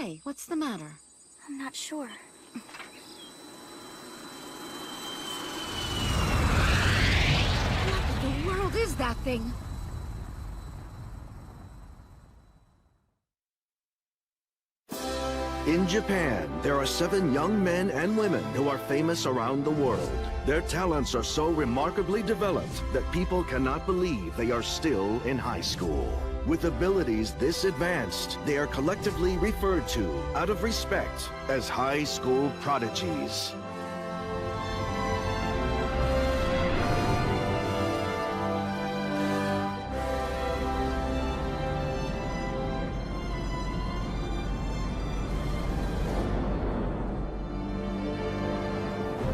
Hey, what's the matter? I'm not sure. What in the world is that thing? In Japan, there are 7 young men and women who are famous around the world. Their talents are so remarkably developed that people cannot believe they are still in high school. With abilities this advanced, they are collectively referred to, out of respect, as high school prodigies.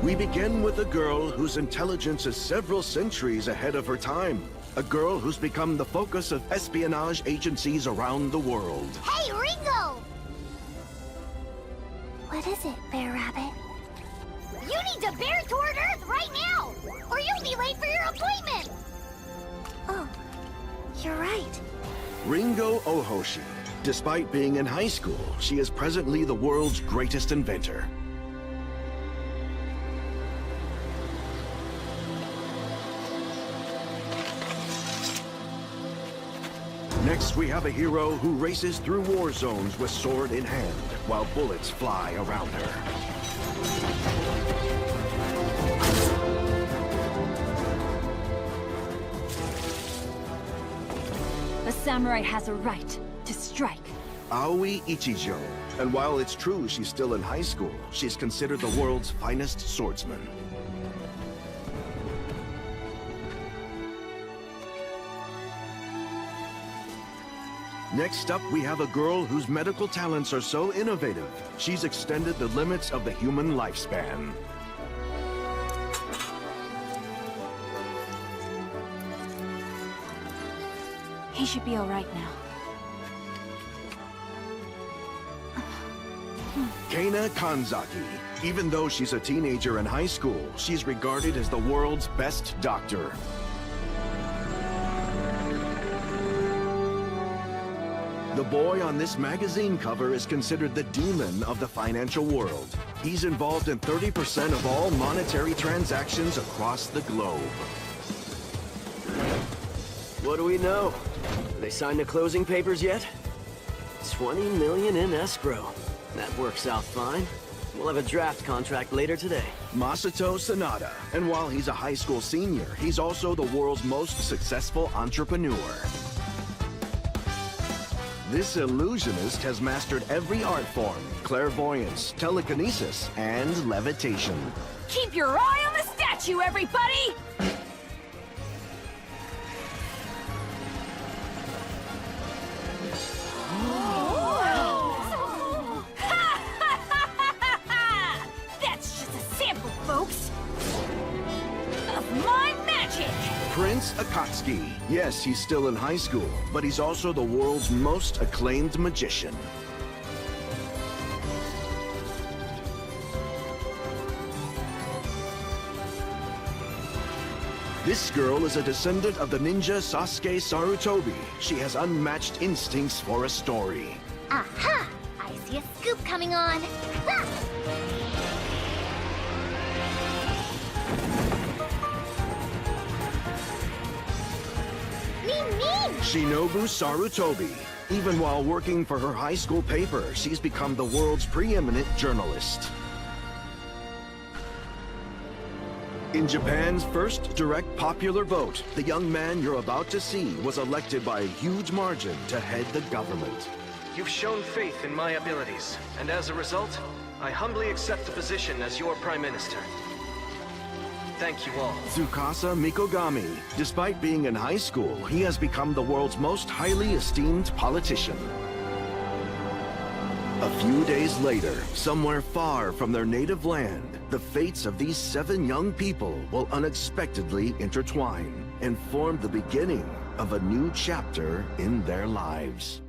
We begin with a girl whose intelligence is several centuries ahead of her time. A girl who's become the focus of espionage agencies around the world. Hey, Ringo! What is it, Bear Rabbit? You need to bear toward Earth right now, or you'll be late for your appointment! Oh, you're right. Ringo Ohoshi. Despite being in high school, she is presently the world's greatest inventor. Next, we have a hero who races through war zones with sword in hand, while bullets fly around her. A samurai has a right to strike. Aoi Ichijo. And while it's true she's still in high school, she's considered the world's finest swordsman. Next up, we have a girl whose medical talents are so innovative, she's extended the limits of the human lifespan. He should be all right now. Kana Kanzaki. Even though she's a teenager in high school, she's regarded as the world's best doctor. The boy on this magazine cover is considered the demon of the financial world. He's involved in 30% of all monetary transactions across the globe. What do we know? Have they signed the closing papers yet? 20 million in escrow. That works out fine. We'll have a draft contract later today. Masato Sanada. And while he's a high school senior, he's also the world's most successful entrepreneur. This illusionist has mastered every art form: clairvoyance, telekinesis, and levitation. Keep your eye on the statue, everybody! That's just a sample, folks, of my magic! Prince Akatsuki. Yes, he's still in high school, but he's also the world's most acclaimed magician. This girl is a descendant of the ninja Sasuke Sarutobi. She has unmatched instincts for a story. Aha! I see a scoop coming on. Ha! Shinobu Sarutobi. Even while working for her high school paper, she's become the world's preeminent journalist. In Japan's first direct popular vote, the young man you're about to see was elected by a huge margin to head the government. You've shown faith in my abilities, and as a result, I humbly accept the position as your Prime Minister. Thank you all. Tsukasa Mikogami. Despite being in high school, he has become the world's most highly esteemed politician. A few days later, somewhere far from their native land, the fates of these 7 young people will unexpectedly intertwine and form the beginning of a new chapter in their lives.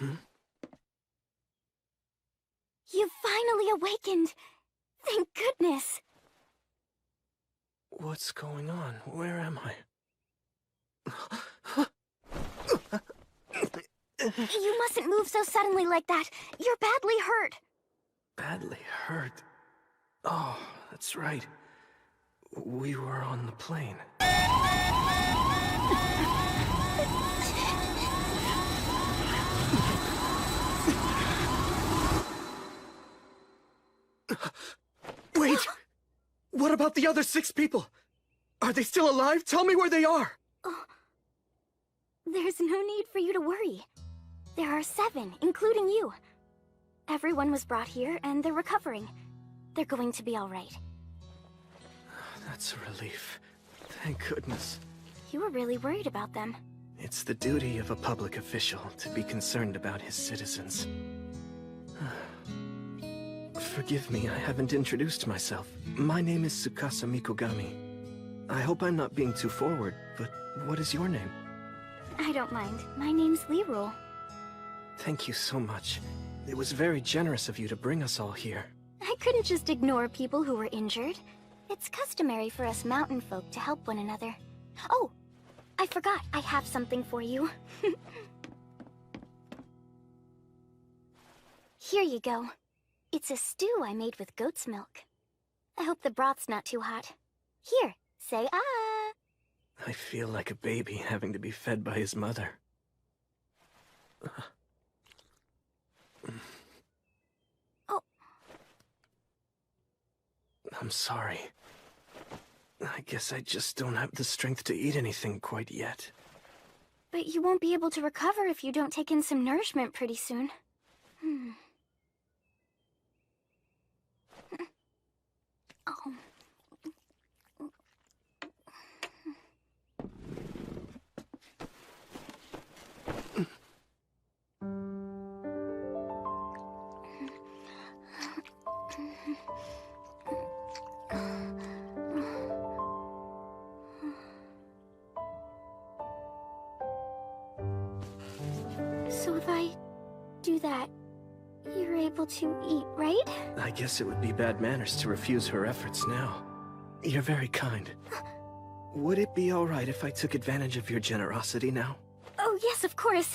You've finally awakened. Thank goodness. What's going on? Where am I? You mustn't move so suddenly like that. You're badly hurt. Badly hurt? Oh, that's right. We were on the plane. Wait! What about the other 6 people? Are they still alive? Tell me where they are! Oh. There's no need for you to worry. There are 7, including you. Everyone was brought here, and they're recovering. They're going to be all right. That's a relief. Thank goodness. You were really worried about them. It's the duty of a public official to be concerned about his citizens. Forgive me, I haven't introduced myself. My name is Tsukasa Mikogami. I hope I'm not being too forward, but what is your name? I don't mind. My name's Lirul. Thank you so much. It was very generous of you to bring us all here. I couldn't just ignore people who were injured. It's customary for us mountain folk to help one another. Oh, I forgot. I have something for you. Here you go. It's a stew I made with goat's milk. I hope the broth's not too hot. Here, say ah. I feel like a baby having to be fed by his mother. Oh. I'm sorry. I guess I just don't have the strength to eat anything quite yet. But you won't be able to recover if you don't take in some nourishment pretty soon. Oh. So if I do that, you're able to eat, right? I guess it would be bad manners to refuse her efforts now. You're very kind. Would it be all right if I took advantage of your generosity now? Oh, yes, of course.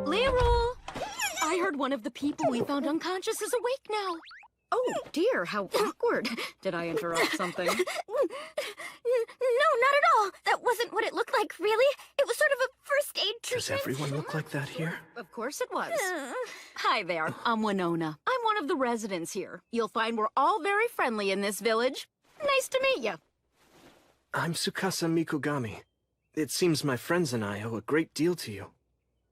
Lirul! I heard one of the people we found unconscious is awake now. Oh, dear, how awkward. Did I interrupt something? No, not at all. That wasn't what it looked like, really. It was sort of a first aid Does treatment. everyone look like that here? Of course it was. Hi there, I'm Winona. I'm one of the residents here. You'll find we're all very friendly in this village. Nice to meet you. I'm Tsukasa Mikogami. It seems my friends and I owe a great deal to you.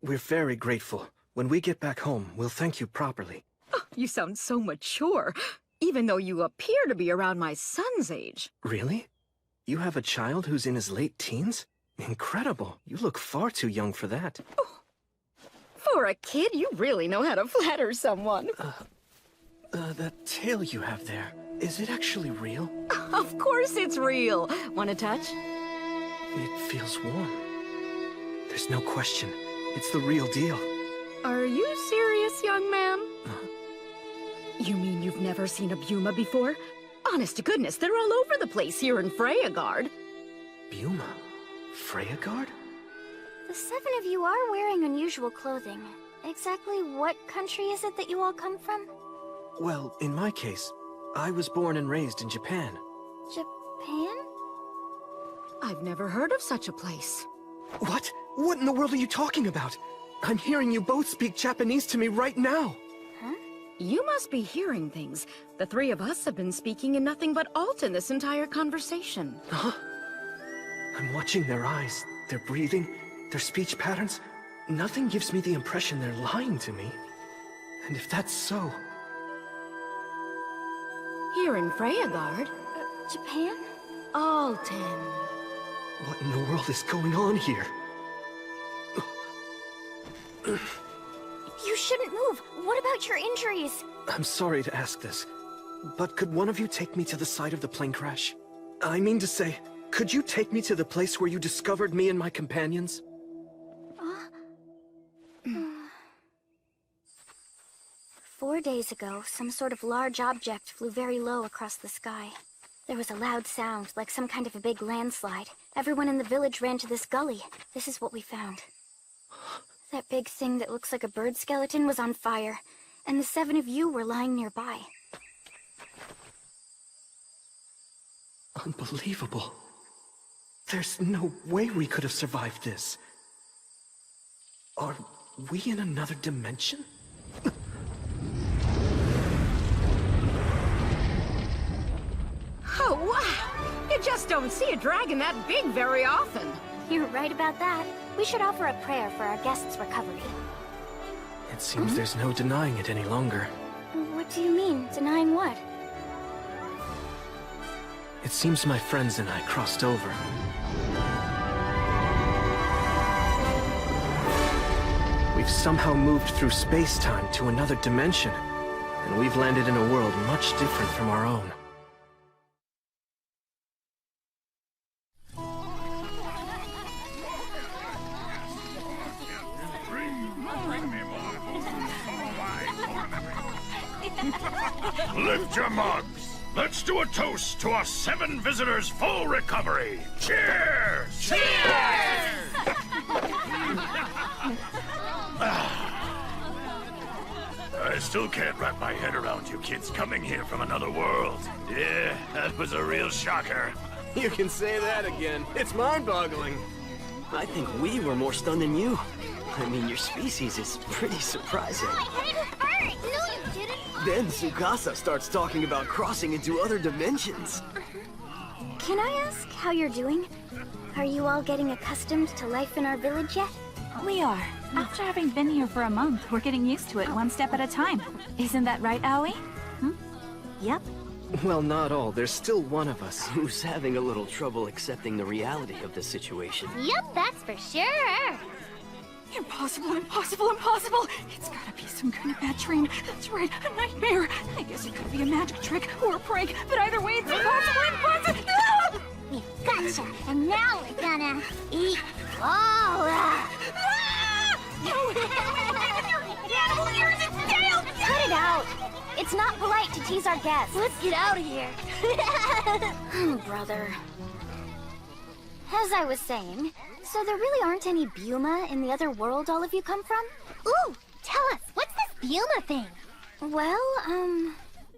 We're very grateful. When we get back home, we'll thank you properly. Oh, you sound so mature, even though you appear to be around my son's age. Really? You have a child who's in his late teens? Incredible. You look far too young for that. Oh, for a kid, you really know how to flatter someone. That tail you have there, is it actually real? Of course it's real. Want to touch? It feels warm. There's no question. It's the real deal. Are you serious, young man? You mean you've never seen a Btooom before? Honest to goodness, they're all over the place here in Freyagard. Btooom? Freyagard? The 7 of you are wearing unusual clothing. Exactly what country is it that you all come from? Well, in my case, I was born and raised in Japan. Japan? I've never heard of such a place. What? What in the world are you talking about? I'm hearing you both speak Japanese to me right now. Huh? You must be hearing things. The 3 of us have been speaking in nothing but Alton this entire conversation. Huh? I'm watching their eyes, their breathing, their speech patterns. Nothing gives me the impression they're lying to me. And if that's so... Here in Freyagard? Japan? Alton. What in the world is going on here? You shouldn't move. What about your injuries? I'm sorry to ask this, but could one of you take me to the site of the plane crash? I mean to say, could you take me to the place where you discovered me and my companions? 4 days ago, some sort of large object flew very low across the sky. There was a loud sound, like some kind of a big landslide. Everyone in the village ran to this gully. This is what we found. That big thing that looks like a bird skeleton was on fire, and the 7 of you were lying nearby. Unbelievable. There's no way we could have survived this. Are we in another dimension? Oh, wow! You just don't see a dragon that big very often. You're right about that. We should offer a prayer for our guest's recovery. It seems there's no denying it any longer. What do you mean? Denying what? It seems my friends and I crossed over. We've somehow moved through space-time to another dimension, and we've landed in a world much different from our own. Lift your mugs. Let's do a toast to our 7 visitors' full recovery. Cheers! Cheers! I still can't wrap my head around you kids coming here from another world. Yeah, that was a real shocker. You can say that again. It's mind-boggling. I think we were more stunned than you. I mean, your species is pretty surprising. My head hurt! No, you didn't! Then Tsukasa starts talking about crossing into other dimensions. Can I ask how you're doing? Are you all getting accustomed to life in our village yet? We are. After having been here for a month, we're getting used to it one step at a time. Isn't that right, Aoi? Yep. Well, not all. There's still one of us. Who's having a little trouble accepting the reality of the situation. Yep, that's for sure! Impossible, impossible, impossible! It's gotta be some kind of bad dream. That's right, a nightmare. I guess it could be a magic trick or a prank, but either way, it's impossible, impossible! Ah! We gotcha! And now we're gonna eat all Ah! No! Animal ears and tail! Cut it out! It's not polite to tease our guests. Let's get out of here! Brother. As I was saying, so there really aren't any Btooom in the other world all of you come from? Ooh, tell us, what's this Btooom thing? Well,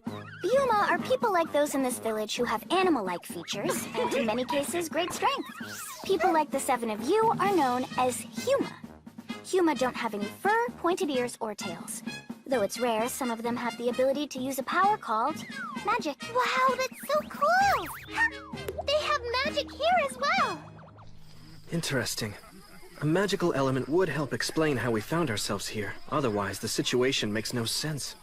Btooom are people like those in this village who have animal-like features, and in many cases, great strength. People like the 7 of you are known as Huma. Huma don't have any fur, pointed ears, or tails. Though it's rare, some of them have the ability to use a power called magic. Wow, that's so cool! They have magic here as well! Interesting. A magical element would help explain how we found ourselves here. Otherwise, the situation makes no sense.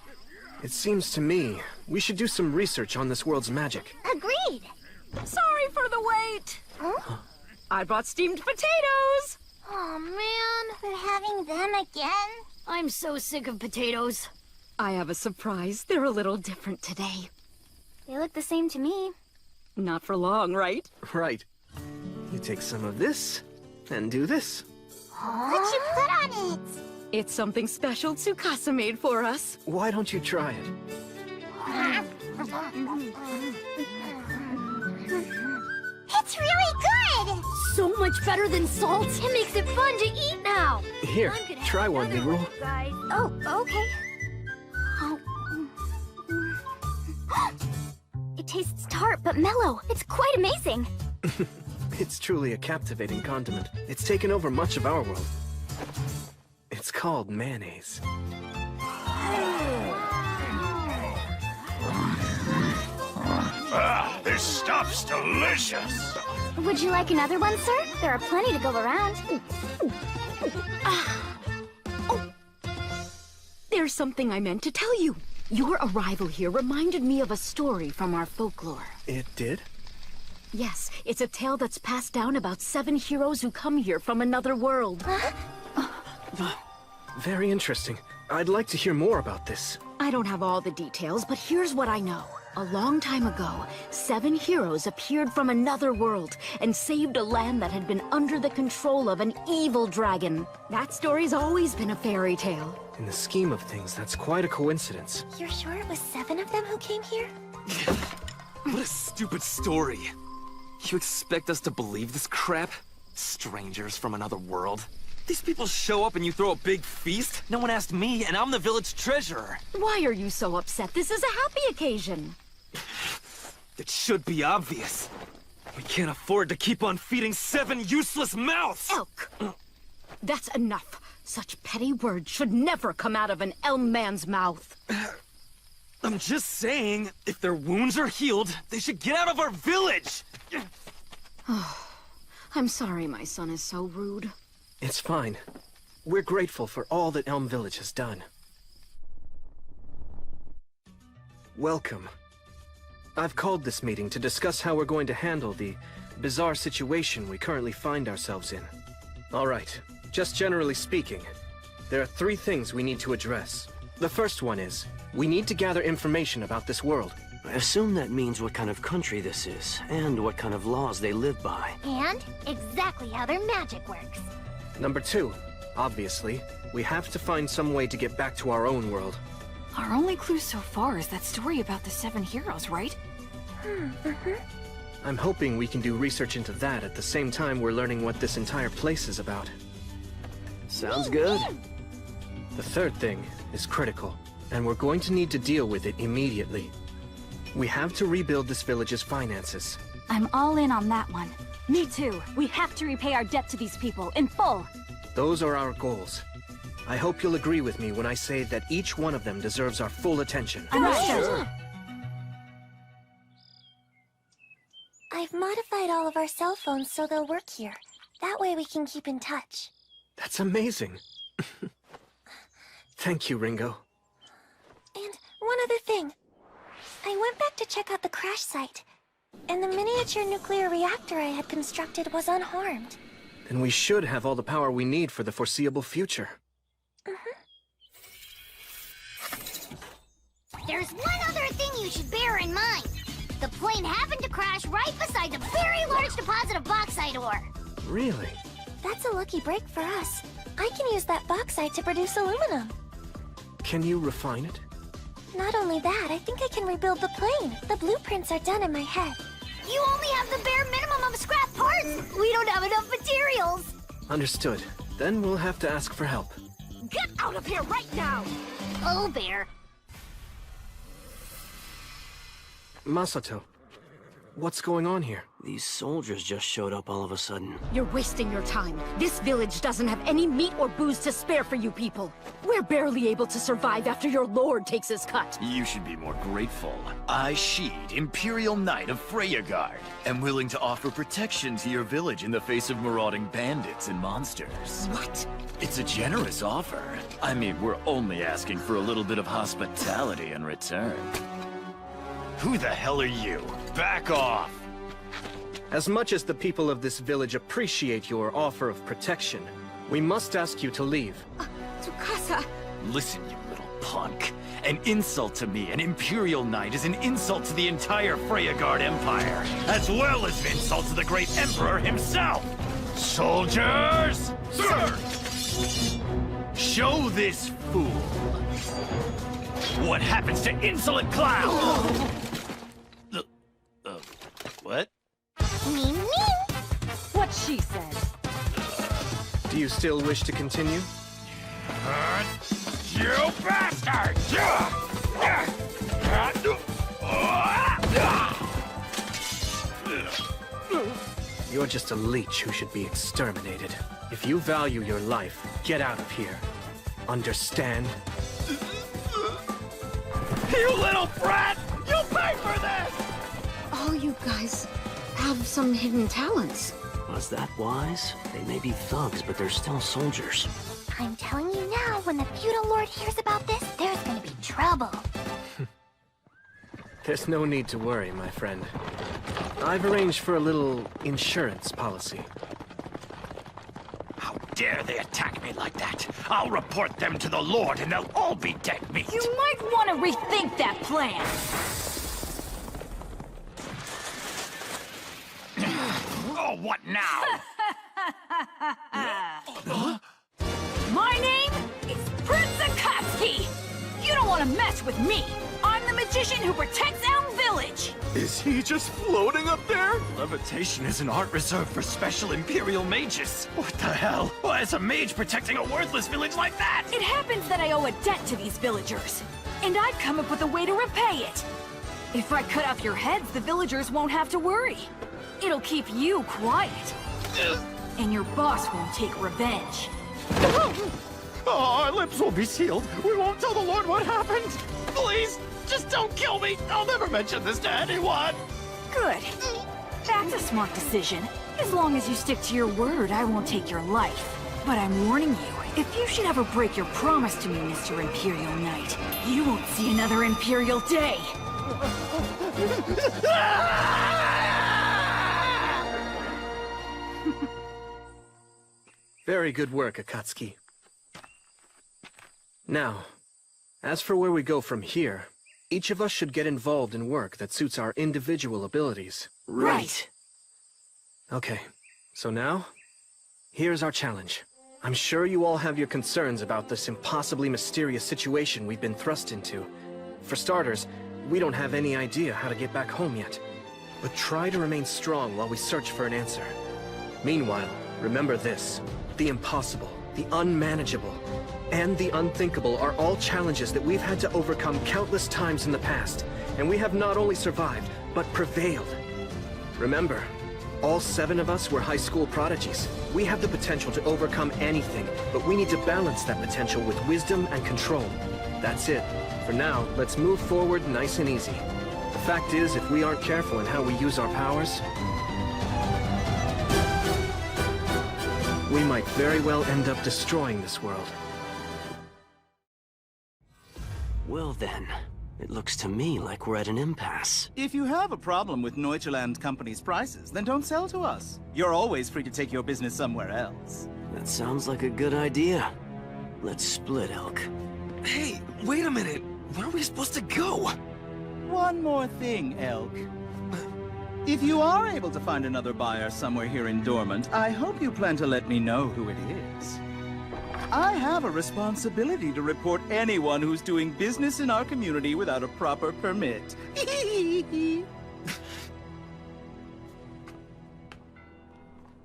It seems to me we should do some research on this world's magic. Agreed! Sorry for the wait. Huh? I brought steamed potatoes. Oh man, we're having them again? I'm so sick of potatoes. I have a surprise. They're a little different today. They look the same to me. Not for long, right? Right. You take some of this, and do this. What'd you put on it? It's something special Tsukasa made for us. Why don't you try it? It's really good! So much better than salt. It makes it fun to eat now. Here, try one, Negro. Oh, okay. It tastes tart but mellow. It's quite amazing. It's truly a captivating condiment. It's taken over much of our world. It's called mayonnaise. Ah, this stuff's delicious! Would you like another one, sir? There are plenty to go around. There's something I meant to tell you. Your arrival here reminded me of a story from our folklore. It did? Yes, it's a tale that's passed down about 7 heroes who come here from another world. Very interesting. I'd like to hear more about this. I don't have all the details, but here's what I know. A long time ago, 7 heroes appeared from another world and saved a land that had been under the control of an evil dragon. That story's always been a fairy tale. In the scheme of things, that's quite a coincidence. You're sure it was 7 of them who came here? What a stupid story. You expect us to believe this crap? Strangers from another world? These people show up and you throw a big feast? No one asked me, and I'm the village treasurer. Why are you so upset? This is a happy occasion. It should be obvious. We can't afford to keep on feeding 7 useless mouths! Elk! That's enough. Such petty words should never come out of an elm man's mouth. I'm just saying, if their wounds are healed, they should get out of our village! I'm sorry my son is so rude. It's fine. We're grateful for all that Elm Village has done. Welcome. I've called this meeting to discuss how we're going to handle the bizarre situation we currently find ourselves in. All right, just generally speaking, there are 3 things we need to address. The first one is, we need to gather information about this world. I assume that means what kind of country this is, and what kind of laws they live by. And exactly how their magic works. Number 2, obviously, we have to find some way to get back to our own world. Our only clue so far is that story about the 7 heroes, right? I'm hoping we can do research into that at the same time we're learning what this entire place is about. Sounds good. The third thing is critical, and we're going to need to deal with it immediately. We have to rebuild this village's finances. I'm all in on that one. Me too. We have to repay our debt to these people in full. Those are our goals. I hope you'll agree with me when I say that each one of them deserves our full attention. Understood. I've modified all of our cell phones so they'll work here. That way we can keep in touch. That's amazing. Thank you, Ringo. And one other thing. I went back to check out the crash site, and the miniature nuclear reactor I had constructed was unharmed. Then we should have all the power we need for the foreseeable future. There's one other thing you should bear in mind. The plane happened to crash right beside a very large deposit of bauxite ore. Really? That's a lucky break for us. I can use that bauxite to produce aluminum. Can you refine it? Not only that, I think I can rebuild the plane. The blueprints are done in my head. You only have the bare minimum of scrap parts. We don't have enough materials. Understood. Then we'll have to ask for help. Get out of here right now! Oh, Bear. Masato, what's going on here? These soldiers just showed up all of a sudden. You're wasting your time. This village doesn't have any meat or booze to spare for you people. We're barely able to survive after your lord takes his cut. You should be more grateful. I, Sheed, Imperial Knight of Freyagard, am willing to offer protection to your village in the face of marauding bandits and monsters. What? It's a generous offer. I mean, we're only asking for a little bit of hospitality in return. Who the hell are you? Back off! As much as the people of this village appreciate your offer of protection, we must ask you to leave. Tsukasa! Listen, you little punk. An insult to me, an Imperial Knight, is an insult to the entire Freyagard Empire, as well as an insult to the great Emperor himself! Soldiers! Sir! Show this fool what happens to insolent clowns! What? Me. What she said. Do you still wish to continue? You bastard! You're just a leech who should be exterminated. If you value your life, get out of here. Understand? You little brat! You'll pay for this! All you guys have some hidden talents. Was that wise? They may be thugs, but they're still soldiers. I'm telling you now, when the feudal lord hears about this, there's gonna be trouble. There's no need to worry, my friend. I've arranged for a little insurance policy. How dare they attack me like that? I'll report them to the Lord and they'll all be dead meat. You might want to rethink that plan. Oh, what now? My name is Prince Akatsuki! You don't want to mess with me! I'm the magician who protects Elm Village! Is he just floating up there? Levitation is an art reserved for special Imperial mages. What the hell? Why is a mage protecting a worthless village like that? It happens that I owe a debt to these villagers, and I've come up with a way to repay it. If I cut off your heads, the villagers won't have to worry. It'll keep you quiet. And your boss won't take revenge. Oh, our lips will be sealed. We won't tell the Lord what happened. Please, just don't kill me. I'll never mention this to anyone. Good. That's a smart decision. As long as you stick to your word, I won't take your life. But I'm warning you, if you should ever break your promise to me, Mr. Imperial Knight, you won't see another Imperial day. Very good work, Akatsuki. Now, as for where we go from here, each of us should get involved in work that suits our individual abilities. Right. Okay, so now, here's our challenge. I'm sure you all have your concerns about this impossibly mysterious situation we've been thrust into. For starters, we don't have any idea how to get back home yet. But try to remain strong while we search for an answer. Meanwhile, remember this. The impossible, the unmanageable, and the unthinkable are all challenges that we've had to overcome countless times in the past, and we have not only survived, but prevailed. Remember, all 7 of us were high school prodigies. We have the potential to overcome anything, but we need to balance that potential with wisdom and control. That's it. For now, let's move forward nice and easy. The fact is, if we aren't careful in how we use our powers, we might very well end up destroying this world. Well then, it looks to me like we're at an impasse. If you have a problem with Neutrland Company's prices, then don't sell to us. You're always free to take your business somewhere else. That sounds like a good idea. Let's split, Elk. Hey, wait a minute. Where are we supposed to go? One more thing, Elk. If you are able to find another buyer somewhere here in Dormant, I hope you plan to let me know who it is. I have a responsibility to report anyone who's doing business in our community without a proper permit.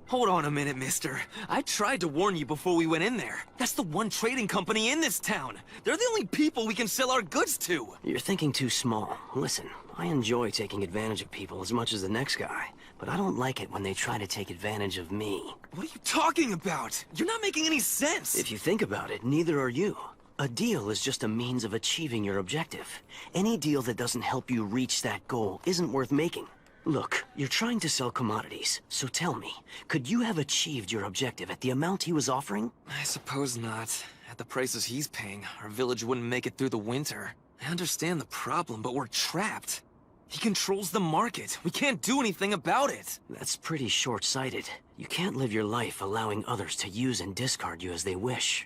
Hold on a minute, mister. I tried to warn you before we went in there. That's the one trading company in this town. They're the only people we can sell our goods to. You're thinking too small. Listen, I enjoy taking advantage of people as much as the next guy, but I don't like it when they try to take advantage of me. What are you talking about? You're not making any sense. If you think about it, neither are you. A deal is just a means of achieving your objective. Any deal that doesn't help you reach that goal isn't worth making. Look, you're trying to sell commodities, so tell me, could you have achieved your objective at the amount he was offering? I suppose not. At the prices he's paying, our village wouldn't make it through the winter. I understand the problem, but we're trapped. He controls the market. We can't do anything about it. That's pretty short-sighted. You can't live your life allowing others to use and discard you as they wish.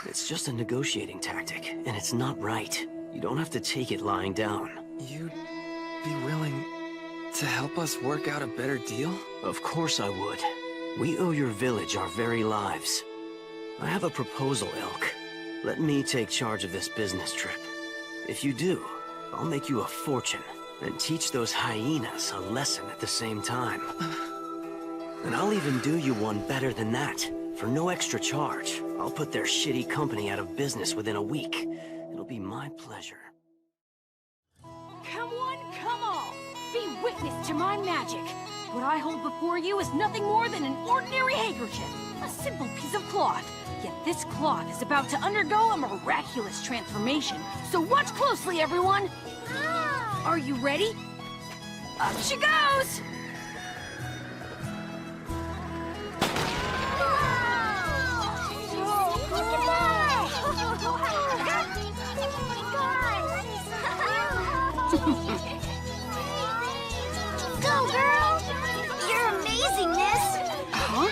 It's just a negotiating tactic, and it's not right. You don't have to take it lying down. You'd be willing to help us work out a better deal? Of course I would. We owe your village our very lives. I have a proposal, Elk. Let me take charge of this business trip. If you do, I'll make you a fortune, and teach those hyenas a lesson at the same time. And I'll even do you one better than that. For no extra charge, I'll put their shitty company out of business within a week. It'll be my pleasure. Come one, come all! Be witness to my magic! What I hold before you is nothing more than an ordinary handkerchief, a simple piece of cloth. Yet this cloth is about to undergo a miraculous transformation. So watch closely, everyone! Are you ready? Up she goes! Go, girl! You're amazingness! Huh?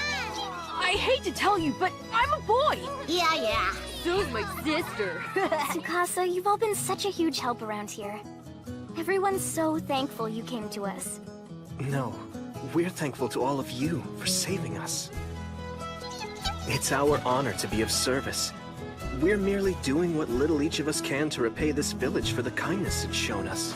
I hate to tell you, but I'm a boy! Yeah. So's my sister. Tsukasa, you've all been such a huge help around here. Everyone's so thankful you came to us. No, we're thankful to all of you for saving us. It's our honor to be of service. We're merely doing what little each of us can to repay this village for the kindness it's shown us.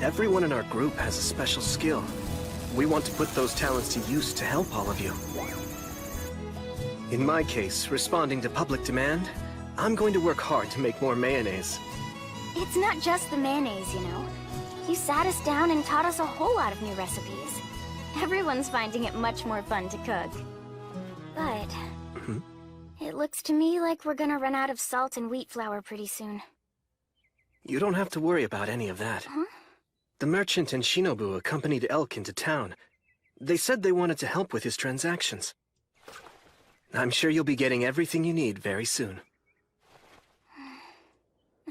Everyone in our group has a special skill. We want to put those talents to use to help all of you. In my case, responding to public demand, I'm going to work hard to make more mayonnaise. It's not just the mayonnaise, you know. You sat us down and taught us a whole lot of new recipes. Everyone's finding it much more fun to cook. But... it looks to me like we're gonna run out of salt and wheat flour pretty soon. You don't have to worry about any of that. Huh? The merchant and Shinobu accompanied Elk into town. They said they wanted to help with his transactions. I'm sure you'll be getting everything you need very soon.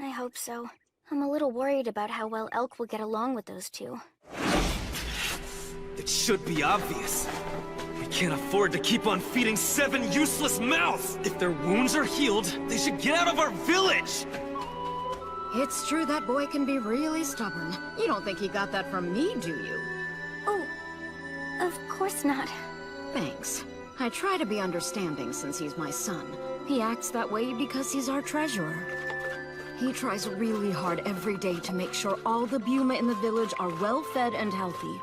I hope so. I'm a little worried about how well Elk will get along with those two. It should be obvious. We can't afford to keep on feeding 7 useless mouths! If their wounds are healed, they should get out of our village! It's true that boy can be really stubborn. You don't think he got that from me, do you? Oh, of course not. Thanks. I try to be understanding since he's my son. He acts that way because he's our treasurer. He tries really hard every day to make sure all the Btooom in the village are well-fed and healthy.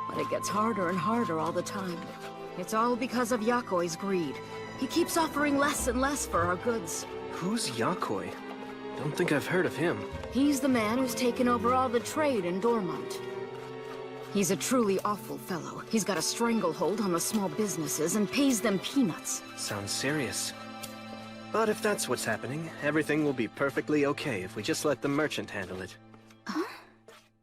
But it gets harder and harder all the time. It's all because of Yakoi's greed. He keeps offering less and less for our goods. Who's Yakoi? Don't think I've heard of him. He's the man who's taken over all the trade in Dormont. He's a truly awful fellow. He's got a stranglehold on the small businesses and pays them peanuts. Sounds serious. But if that's what's happening, everything will be perfectly okay if we just let the merchant handle it. Huh?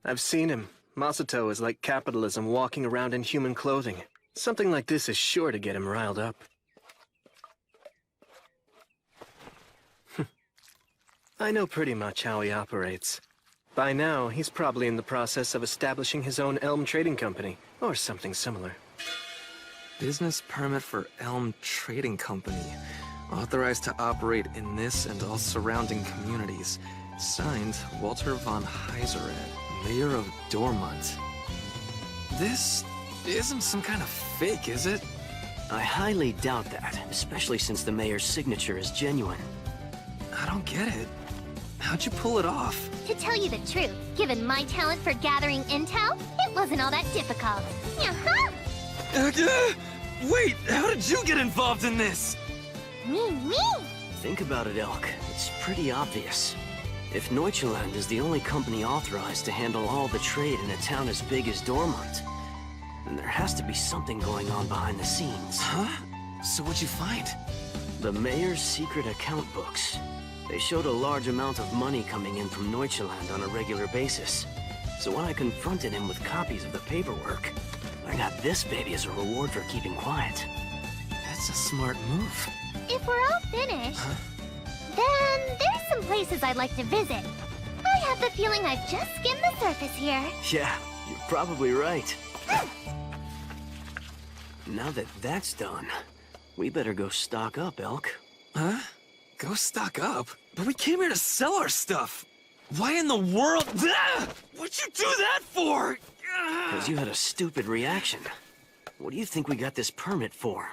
I've seen him. Masato is like capitalism walking around in human clothing. Something like this is sure to get him riled up. I know pretty much how he operates. By now, he's probably in the process of establishing his own Elm Trading Company, or something similar. Business permit for Elm Trading Company. Authorized to operate in this and all surrounding communities. Signed, Walter von Heisered, Mayor of Dormont. This isn't some kind of fake, is it? I highly doubt that, especially since the mayor's signature is genuine. I don't get it. How'd you pull it off? To tell you the truth, given my talent for gathering intel, it wasn't all that difficult. Wait, how did you get involved in this? Me? Think about it, Elk. It's pretty obvious. If Neuchaland is the only company authorized to handle all the trade in a town as big as Dormont, then there has to be something going on behind the scenes. Huh? So what'd you find? The mayor's secret account books. They showed a large amount of money coming in from Neuchaland on a regular basis. So when I confronted him with copies of the paperwork, I got this baby as a reward for keeping quiet. That's a smart move. If we're all finished, then there's some places I'd like to visit. I have the feeling I've just skimmed the surface here. Yeah, you're probably right. Now that that's done, we better go stock up, Elk. Huh? Go stock up? But we came here to sell our stuff. Why in the world? What'd you do that for? Because you had a stupid reaction. What do you think we got this permit for?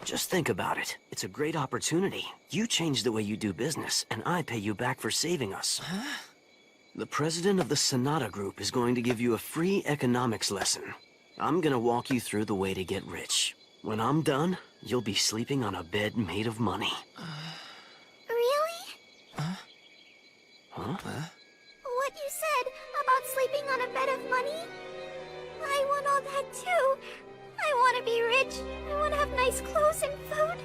Just think about it. It's a great opportunity. You change the way you do business, and I pay you back for saving us. Huh? The president of the Sonata Group is going to give you a free economics lesson. I'm gonna walk you through the way to get rich. When I'm done, you'll be sleeping on a bed made of money. Really? Huh? What you said about sleeping on a bed of money? I want all that too. I want to be rich. I want to have nice clothes and food.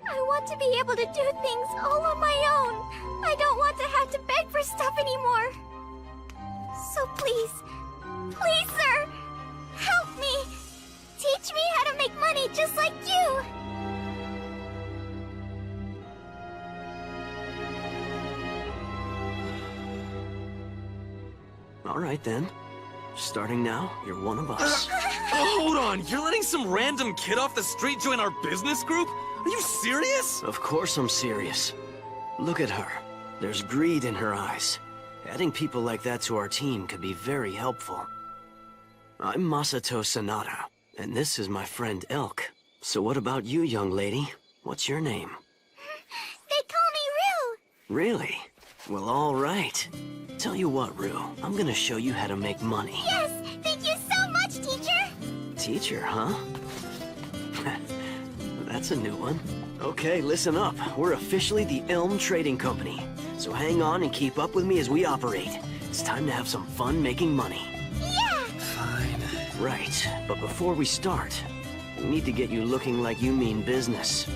I want to be able to do things all on my own. I don't want to have to beg for stuff anymore. So please, please, sir, help me. Teach me how to make money just like you. All right, then. Starting now, you're one of us. Hold on, you're letting some random kid off the street join our business group? Are you serious? Of course I'm serious. Look at her. There's greed in her eyes. Adding people like that to our team could be very helpful. I'm Masato Sanada, and this is my friend Elk. So what about you, young lady? What's your name? They call me Rue. Really? Well, all right. Tell you what, Rue, I'm gonna show you how to make money. Yes, thank you so much, teacher. Teacher, huh? That's a new one. Okay, listen up. We're officially the Elm Trading Company. So hang on and keep up with me as we operate. It's time to have some fun making money. Yeah. Fine. Right, but before we start, we need to get you looking like you mean business.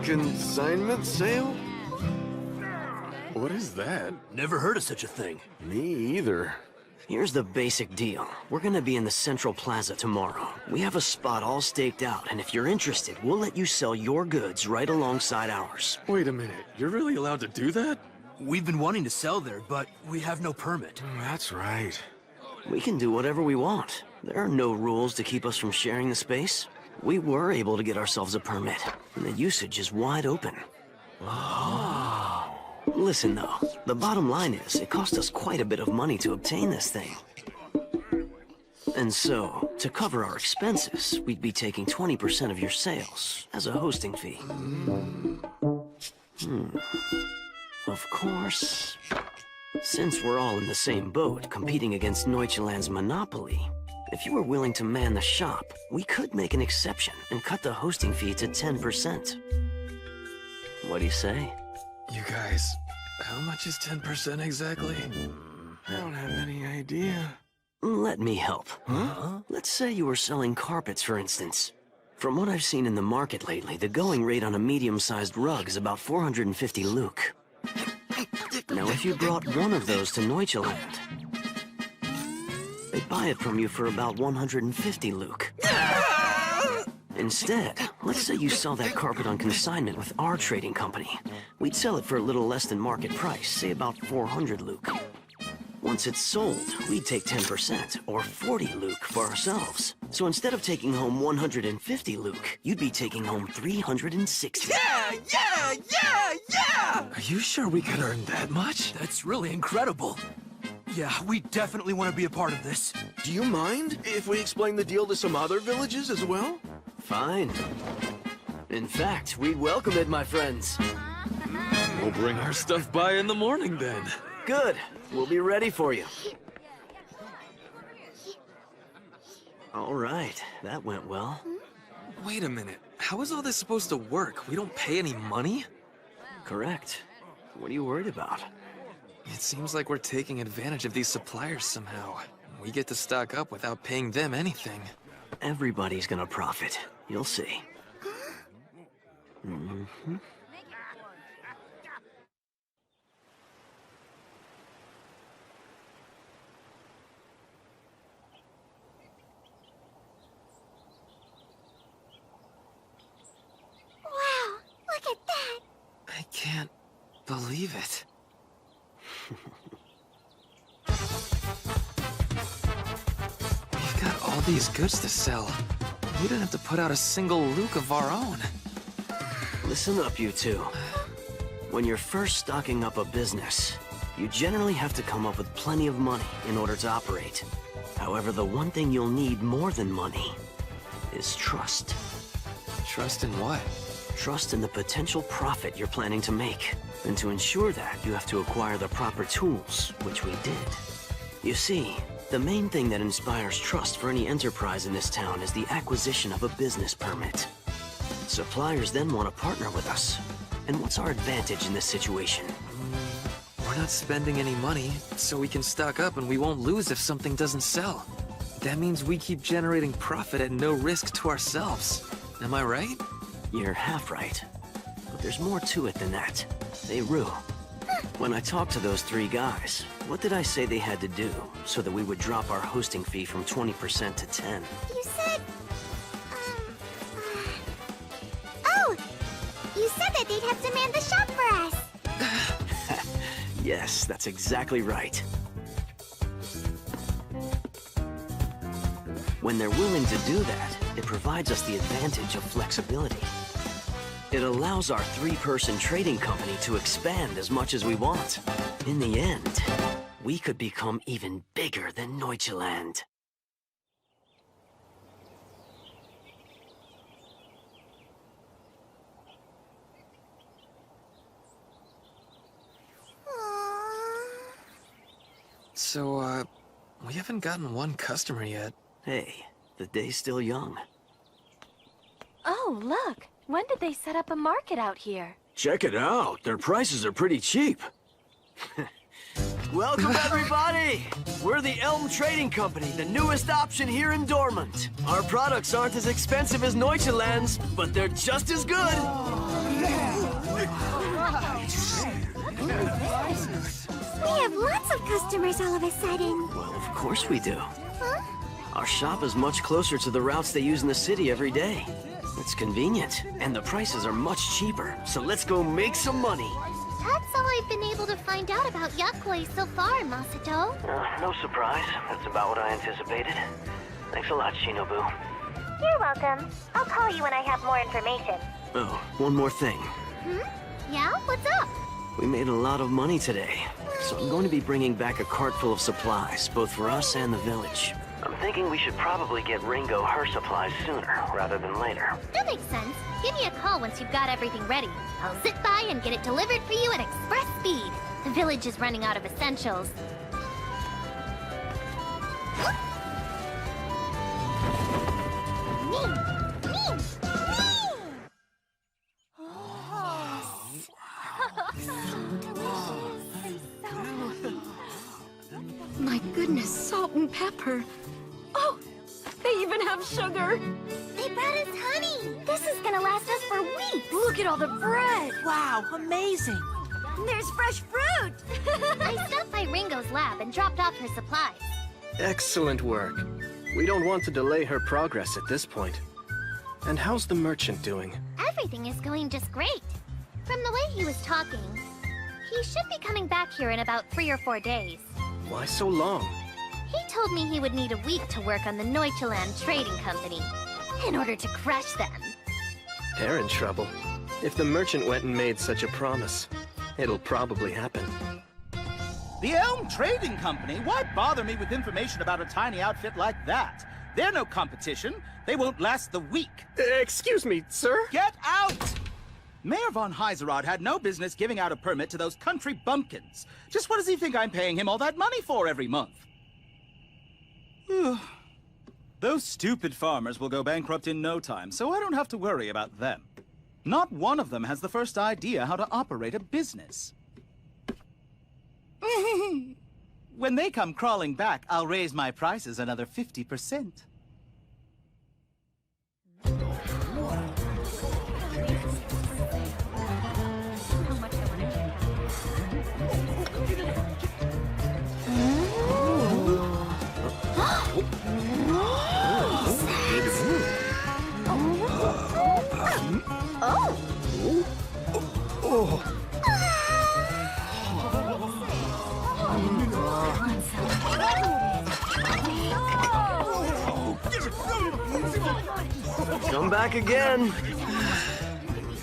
Consignment sale? What is that? Never heard of such a thing. Me either. Here's the basic deal. We're gonna be in the Central Plaza tomorrow. We have a spot all staked out, and if you're interested, we'll let you sell your goods right alongside ours. Wait a minute, you're really allowed to do that? We've been wanting to sell there, but we have no permit. That's right. We can do whatever we want. There are no rules to keep us from sharing the space. We were able to get ourselves a permit, and the usage is wide open. Oh. Listen though, the bottom line is, it cost us quite a bit of money to obtain this thing. And so, to cover our expenses, we'd be taking 20% of your sales as a hosting fee. Of course, since we're all in the same boat, competing against Neuchaland's monopoly, if you were willing to man the shop, we could make an exception and cut the hosting fee to 10%. What do you say? You guys, how much is 10% exactly? I don't have any idea. Let me help. Huh? Let's say you were selling carpets, for instance. From what I've seen in the market lately, the going rate on a medium-sized rug is about 450 luke. Now, if you brought one of those to Neuchaland, they'd buy it from you for about 150 luke. Instead, let's say you sell that carpet on consignment with our trading company. We'd sell it for a little less than market price, say about 400 luke. Once it's sold, we'd take 10%, or 40 luke, for ourselves. So instead of taking home 150 luke, you'd be taking home 360. Yeah! Are you sure we could earn that much? That's really incredible. Yeah, we definitely want to be a part of this. Do you mind if we explain the deal to some other villages as well? Fine. In fact, we'd welcome it, my friends. We'll bring our stuff by in the morning then. Good. We'll be ready for you. All right, that went well. Wait a minute, how is all this supposed to work? We don't pay any money? Correct. What are you worried about? It seems like we're taking advantage of these suppliers somehow. We get to stock up without paying them anything. Everybody's gonna profit. You'll see. Wow, look at that. I can't believe it. We've got all these goods to sell. We didn't have to put out a single luke of our own. Listen up, you two. When you're first stocking up a business, you generally have to come up with plenty of money in order to operate. However, the one thing you'll need more than money is trust. Trust in what? Trust in the potential profit you're planning to make. And to ensure that, you have to acquire the proper tools, which we did. You see, the main thing that inspires trust for any enterprise in this town is the acquisition of a business permit. Suppliers then want to partner with us. And what's our advantage in this situation? We're not spending any money, so we can stock up and we won't lose if something doesn't sell. That means we keep generating profit at no risk to ourselves. Am I right? You're half right. But there's more to it than that. Hey, Rue. When I talked to those three guys, what did I say they had to do so that we would drop our hosting fee from 20% to 10? You said... Oh! You said that they'd have to man the shop for us. Yes, that's exactly right. When they're willing to do that, it provides us the advantage of flexibility. It allows our three-person trading company to expand as much as we want. In the end, we could become even bigger than Neuchaland. So, we haven't gotten one customer yet. Hey, the day's still young. Oh, look! When did they set up a market out here? Check it out. Their prices are pretty cheap. Welcome, everybody! We're the Elm Trading Company, the newest option here in Dormant. Our products aren't as expensive as Neuchaland's, but they're just as good. We have lots of customers all of a sudden. Well, of course we do. Huh? Our shop is much closer to the routes they use in the city every day. It's convenient, and the prices are much cheaper, so let's go make some money. That's all I've been able to find out about Yakoi so far, Masato. No surprise. That's about what I anticipated. Thanks a lot, Shinobu. You're welcome. I'll call you when I have more information. Oh, one more thing. Yeah? What's up? We made a lot of money today, so I'm going to be bringing back a cart full of supplies, both for us and the village. I'm thinking we should probably get Ringo her supplies sooner, rather than later. That makes sense. Give me a call once you've got everything ready. I'll zip by and get it delivered for you at express speed. The village is running out of essentials. My goodness, salt and pepper. Oh, they even have sugar. They brought us honey. This is gonna last us for weeks. Look at all the bread! Wow, amazing! There's fresh fruit. I stopped by Ringo's lab and dropped off her supplies. Excellent work. We don't want to delay her progress at this point. And how's the merchant doing? Everything is going just great. From the way he was talking, he should be coming back here in about 3 or 4 days. Why so long? He told me he would need a week to work on the Neuchaland Trading Company in order to crush them. They're in trouble. If the merchant went and made such a promise, it'll probably happen. The Elm Trading Company? Why bother me with information about a tiny outfit like that? They're no competition. They won't last the week. Excuse me, sir? Get out! Mayor von Heiserod had no business giving out a permit to those country bumpkins. Just what does he think I'm paying him all that money for every month? Those stupid farmers will go bankrupt in no time, so I don't have to worry about them. Not one of them has the first idea how to operate a business. When they come crawling back, I'll raise my prices another 50%. Come back again.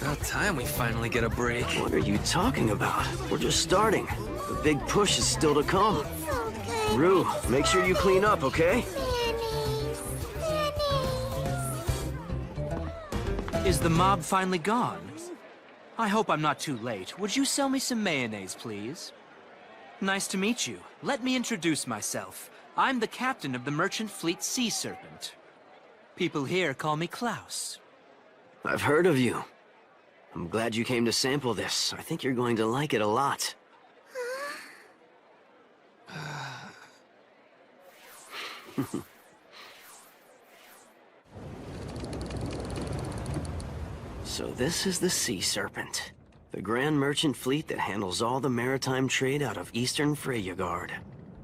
About time we finally get a break. What are you talking about? We're just starting. The big push is still to come. Rue, make sure you clean up, okay? Is the mob finally gone? I hope I'm not too late. Would you sell me some mayonnaise, please? Nice to meet you. Let me introduce myself. I'm the captain of the merchant fleet Sea Serpent. People here call me Klaus. I've heard of you. I'm glad you came to sample this. I think you're going to like it a lot. So this is the Sea Serpent, the grand merchant fleet that handles all the maritime trade out of Eastern Freyagard.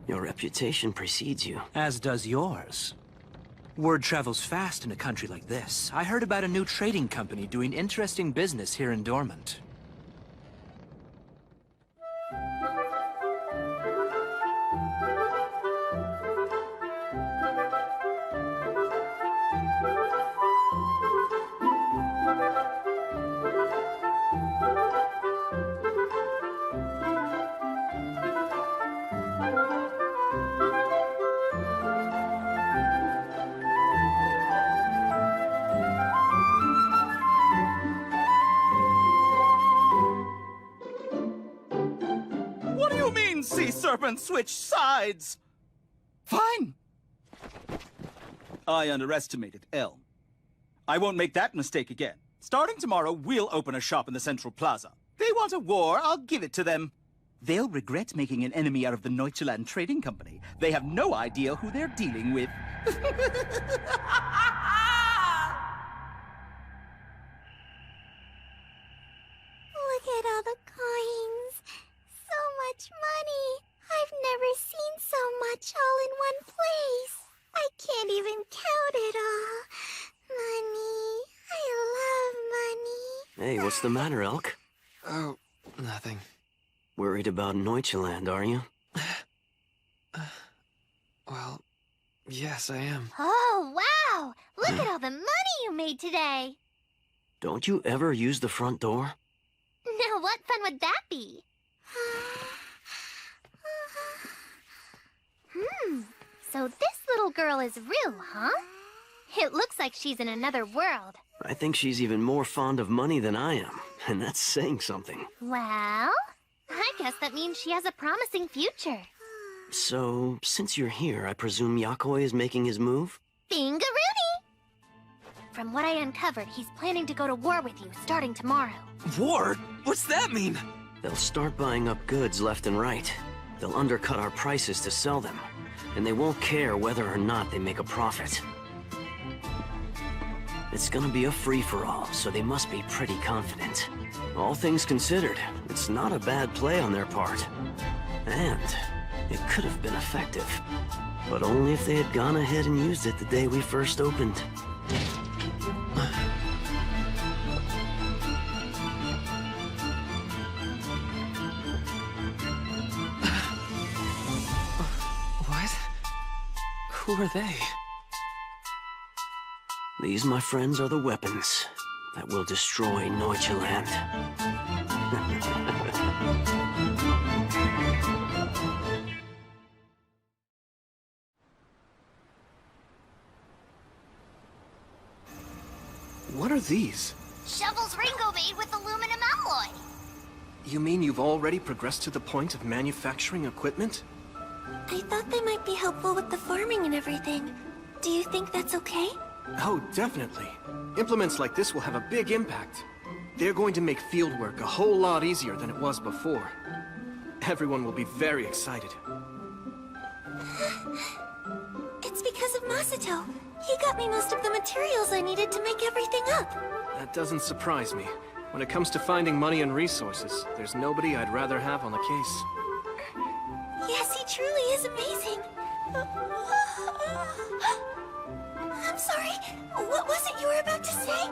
Your reputation precedes you. As does yours. Word travels fast in a country like this. I heard about a new trading company doing interesting business here in Dormant. What do you mean, sea serpent switch sides? Fine. I underestimated Elm. I won't make that mistake again. Starting tomorrow, we'll open a shop in the Central Plaza. They want a war, I'll give it to them. They'll regret making an enemy out of the Neuchaland Trading Company. They have no idea who they're dealing with. Look at all the coins. So much money. I've never seen so much all in one place. I can't even count it all. Money. I love money. Hey, what's the matter, Elk? Oh, nothing. Worried about Neuchaland, are you? Well, yes, I am. Oh, wow! Look at all the money you made today. Don't you ever use the front door? Now, what fun would that be? So this little girl is real, huh? It looks like she's in another world. I think she's even more fond of money than I am, and that's saying something. Well, I guess that means she has a promising future. So, since you're here, I presume Yakoi is making his move? Bingaroony! From what I uncovered, he's planning to go to war with you starting tomorrow. War? What's that mean? They'll start buying up goods left and right. They'll undercut our prices to sell them, and they won't care whether or not they make a profit. It's gonna be a free-for-all, so they must be pretty confident. All things considered, it's not a bad play on their part. And it could have been effective. But only if they had gone ahead and used it the day we first opened. What? Who are they? These, my friends, are the weapons that will destroy Neuchaland. What are these? Shovels Ringo made with aluminum alloy. You mean you've already progressed to the point of manufacturing equipment? I thought they might be helpful with the farming and everything. Do you think that's okay? Oh, definitely. Implements like this will have a big impact. They're going to make fieldwork a whole lot easier than it was before. Everyone will be very excited. It's because of Masato. He got me most of the materials I needed to make everything up. That doesn't surprise me. When it comes to finding money and resources, there's nobody I'd rather have on the case. Yes, he truly is amazing. I'm sorry. What was it you were about to say?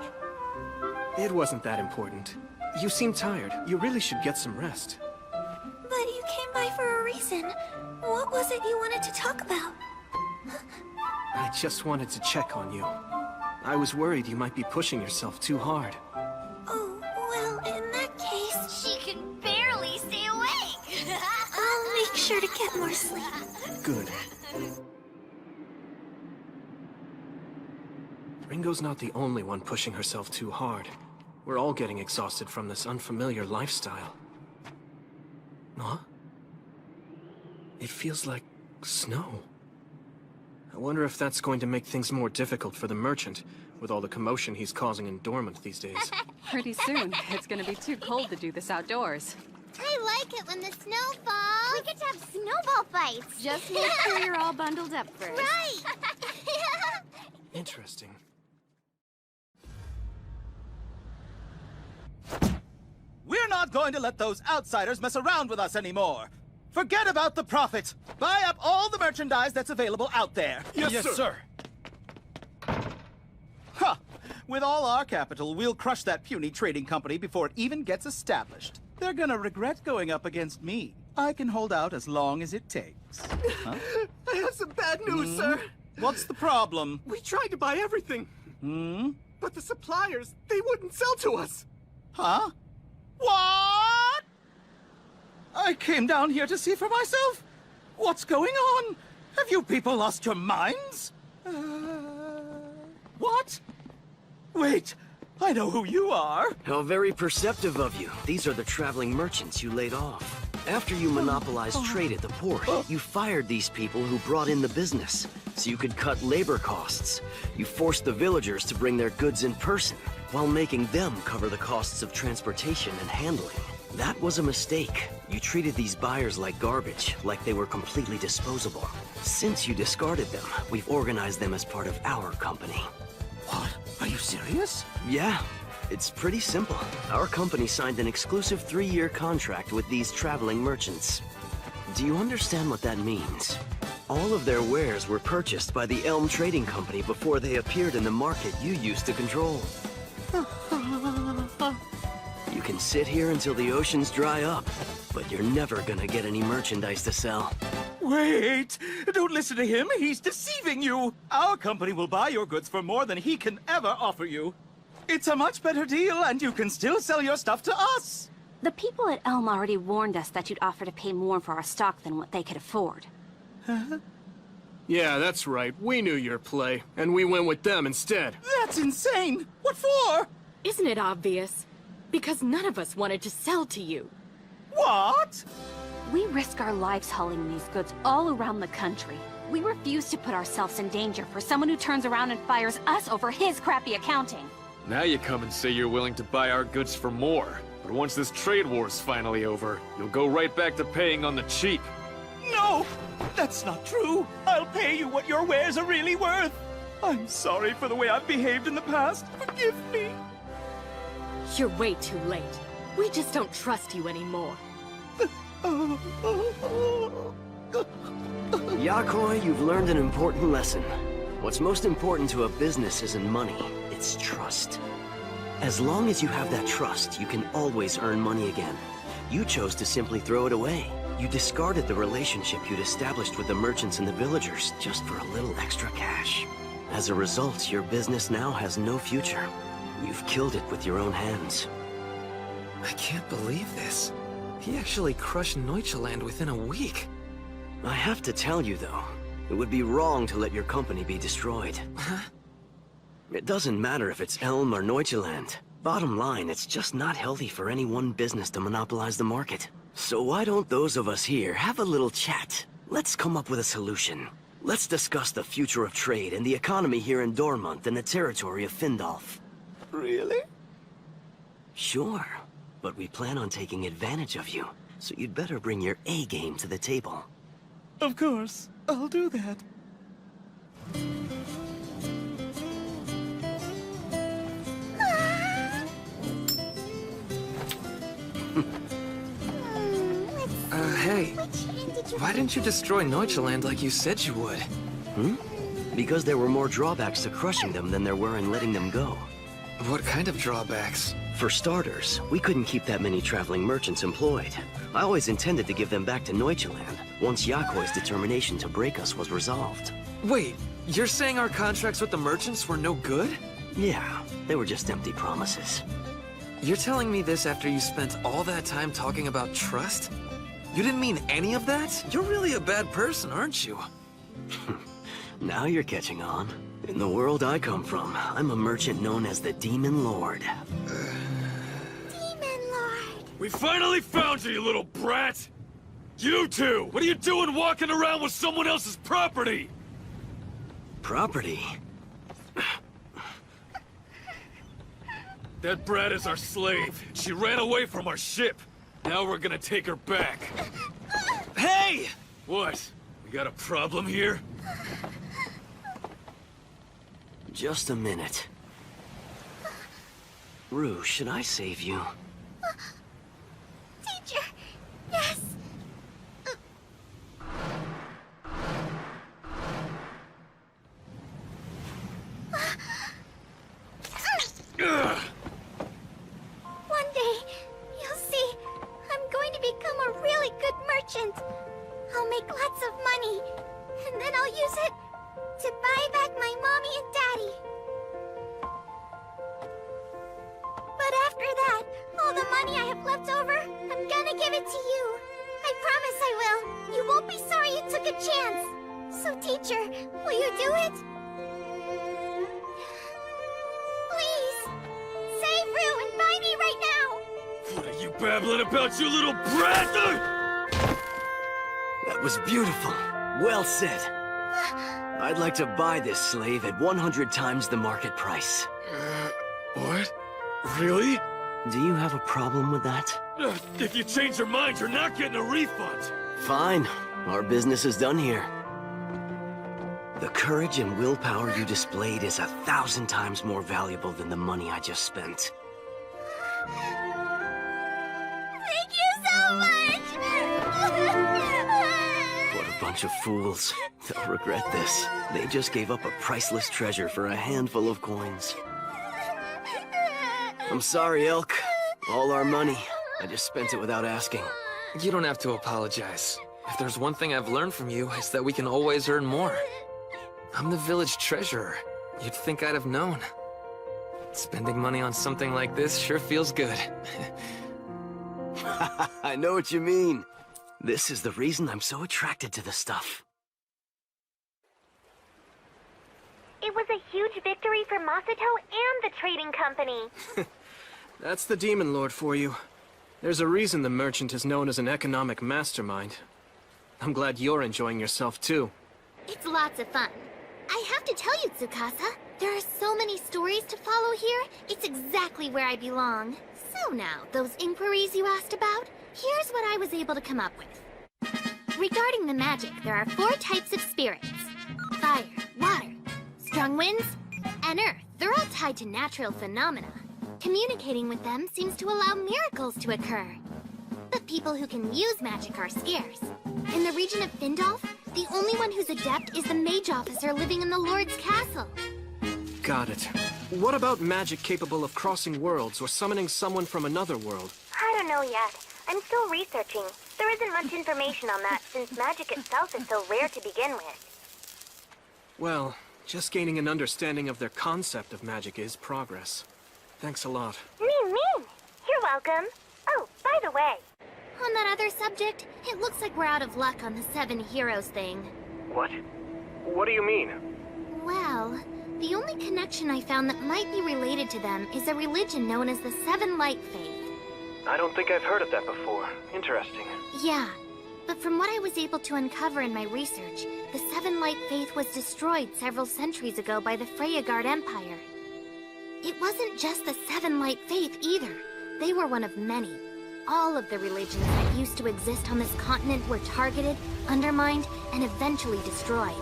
It wasn't that important. You seem tired. You really should get some rest. But you came by for a reason. What was it you wanted to talk about? I just wanted to check on you. I was worried you might be pushing yourself too hard. Oh, well, in that case... She can barely stay awake! I'll make sure to get more sleep. Good. Ringo's not the only one pushing herself too hard. We're all getting exhausted from this unfamiliar lifestyle. Huh? It feels like snow. I wonder if that's going to make things more difficult for the merchant, with all the commotion he's causing in Dormant these days. Pretty soon, it's gonna be too cold to do this outdoors. I like it when the snow falls. We get to have snowball fights. Just make sure you're all bundled up first. Right! Interesting. We're not going to let those outsiders mess around with us anymore. Forget about the profit. Buy up all the merchandise that's available out there. Yes, sir. Huh. With all our capital, we'll crush that puny trading company before it even gets established. They're gonna regret going up against me. I can hold out as long as it takes. Huh? I have some bad news, sir. What's the problem? We tried to buy everything. But the suppliers, they wouldn't sell to us. Huh? What? I came down here to see for myself. What's going on? Have you people lost your minds? What? Wait, I know who you are. How very perceptive of you. These are the traveling merchants you laid off. After you monopolized trade at the port, you fired these people who brought in the business, so you could cut labor costs. You forced the villagers to bring their goods in person, while making them cover the costs of transportation and handling. That was a mistake. You treated these buyers like garbage, like they were completely disposable. Since you discarded them, we've organized them as part of our company. What? Are you serious? Yeah. It's pretty simple. Our company signed an exclusive 3-year contract with these traveling merchants. Do you understand what that means? All of their wares were purchased by the Elm Trading Company before they appeared in the market you used to control. You can sit here until the oceans dry up, but you're never gonna get any merchandise to sell. Wait! Don't listen to him, he's deceiving you! Our company will buy your goods for more than he can ever offer you. It's a much better deal, and you can still sell your stuff to us! The people at Elm already warned us that you'd offer to pay more for our stock than what they could afford. Huh? Yeah, that's right. We knew your play, and we went with them instead. That's insane! What for? Isn't it obvious? Because none of us wanted to sell to you. What? We risk our lives hauling these goods all around the country. We refuse to put ourselves in danger for someone who turns around and fires us over his crappy accounting. Now you come and say you're willing to buy our goods for more. But once this trade war's finally over, you'll go right back to paying on the cheap. No! That's not true! I'll pay you what your wares are really worth! I'm sorry for the way I've behaved in the past. Forgive me. You're way too late. We just don't trust you anymore. Yakoi, you've learned an important lesson. What's most important to a business isn't money, it's trust. As long as you have that trust, you can always earn money again. You chose to simply throw it away. You discarded the relationship you'd established with the merchants and the villagers just for a little extra cash. As a result, your business now has no future. You've killed it with your own hands. I can't believe this. He actually crushed Neuchaland within a week. I have to tell you, though, it would be wrong to let your company be destroyed. Huh? It doesn't matter if it's Elm or Neuchaland. Bottom line, it's just not healthy for any one business to monopolize the market. So why don't those of us here have a little chat? Let's come up with a solution. Let's discuss the future of trade and the economy here in Dormont and the territory of Findolf. Really? Sure, but we plan on taking advantage of you, so you'd better bring your A-game to the table. Of course, I'll do that. Hey, why didn't you destroy Neuchaland like you said you would? Because there were more drawbacks to crushing them than there were in letting them go. What kind of drawbacks? For starters, we couldn't keep that many traveling merchants employed. I always intended to give them back to Neuchaland once Yakoi's determination to break us was resolved. Wait, you're saying our contracts with the merchants were no good? Yeah, they were just empty promises. You're telling me this after you spent all that time talking about trust? You didn't mean any of that? You're really a bad person, aren't you? Now you're catching on. In the world I come from, I'm a merchant known as the Demon Lord. Demon Lord! We finally found you, you little brat! You two! What are you doing walking around with someone else's property? Property? That brat is our slave. She ran away from our ship. Now we're gonna take her back. Hey! What? We got a problem here? Just a minute. Rue, should I save you? Teacher! Yes! One day, you'll see, I'm going to become a really good merchant. I'll make lots of money, and then I'll use it to buy back my mommy and daddy. But after that, all the money I have left over, I'm gonna give it to you. I promise I will. You won't be sorry you took chance. So, teacher, will you do it? Please, save Rue and buy me right now. What are you babbling about, you little brat? That was beautiful. Well said. I'd like to buy this slave at 100 times the market price. What? Really? Do you have a problem with that? If you change your mind, you're not getting a refund. Fine. Our business is done here. The courage and willpower you displayed is 1,000 times more valuable than the money I just spent. Thank you so much! What a bunch of fools. They'll regret this. They just gave up a priceless treasure for a handful of coins. I'm sorry, Elk. All our money. I just spent it without asking. You don't have to apologize. If there's one thing I've learned from you, it's that we can always earn more. I'm the village treasurer. You'd think I'd have known. Spending money on something like this sure feels good. I know what you mean. This is the reason I'm so attracted to the stuff. It was a huge victory for Masato and the trading company. That's the Demon Lord for you. There's a reason the merchant is known as an economic mastermind. I'm glad you're enjoying yourself too. It's lots of fun. I have to tell you, Tsukasa, there are so many stories to follow here. It's exactly where I belong. So now, those inquiries you asked about, here's what I was able to come up with. Regarding the magic, there are 4 types of spirits. Fire, water, strong winds, and earth. They're all tied to natural phenomena. Communicating with them seems to allow miracles to occur. But people who can use magic are scarce. In the region of Findolf, the only one who's adept is the mage officer living in the Lord's castle. Got it. What about magic capable of crossing worlds or summoning someone from another world? I don't know yet. I'm still researching. There isn't much information on that since magic itself is so rare to begin with. Well, just gaining an understanding of their concept of magic is progress. Thanks a lot. Me. You're welcome. Oh, by the way. On that other subject, it looks like we're out of luck on the 7 heroes thing. What? What do you mean? Well, the only connection I found that might be related to them is a religion known as the 7 Light Faith. I don't think I've heard of that before. Interesting. Yeah, but from what I was able to uncover in my research, the 7 Light Faith was destroyed several centuries ago by the Freyagard Empire. It wasn't just the 7 Light Faith either. They were one of many. All of the religions that used to exist on this continent were targeted, undermined, and eventually destroyed.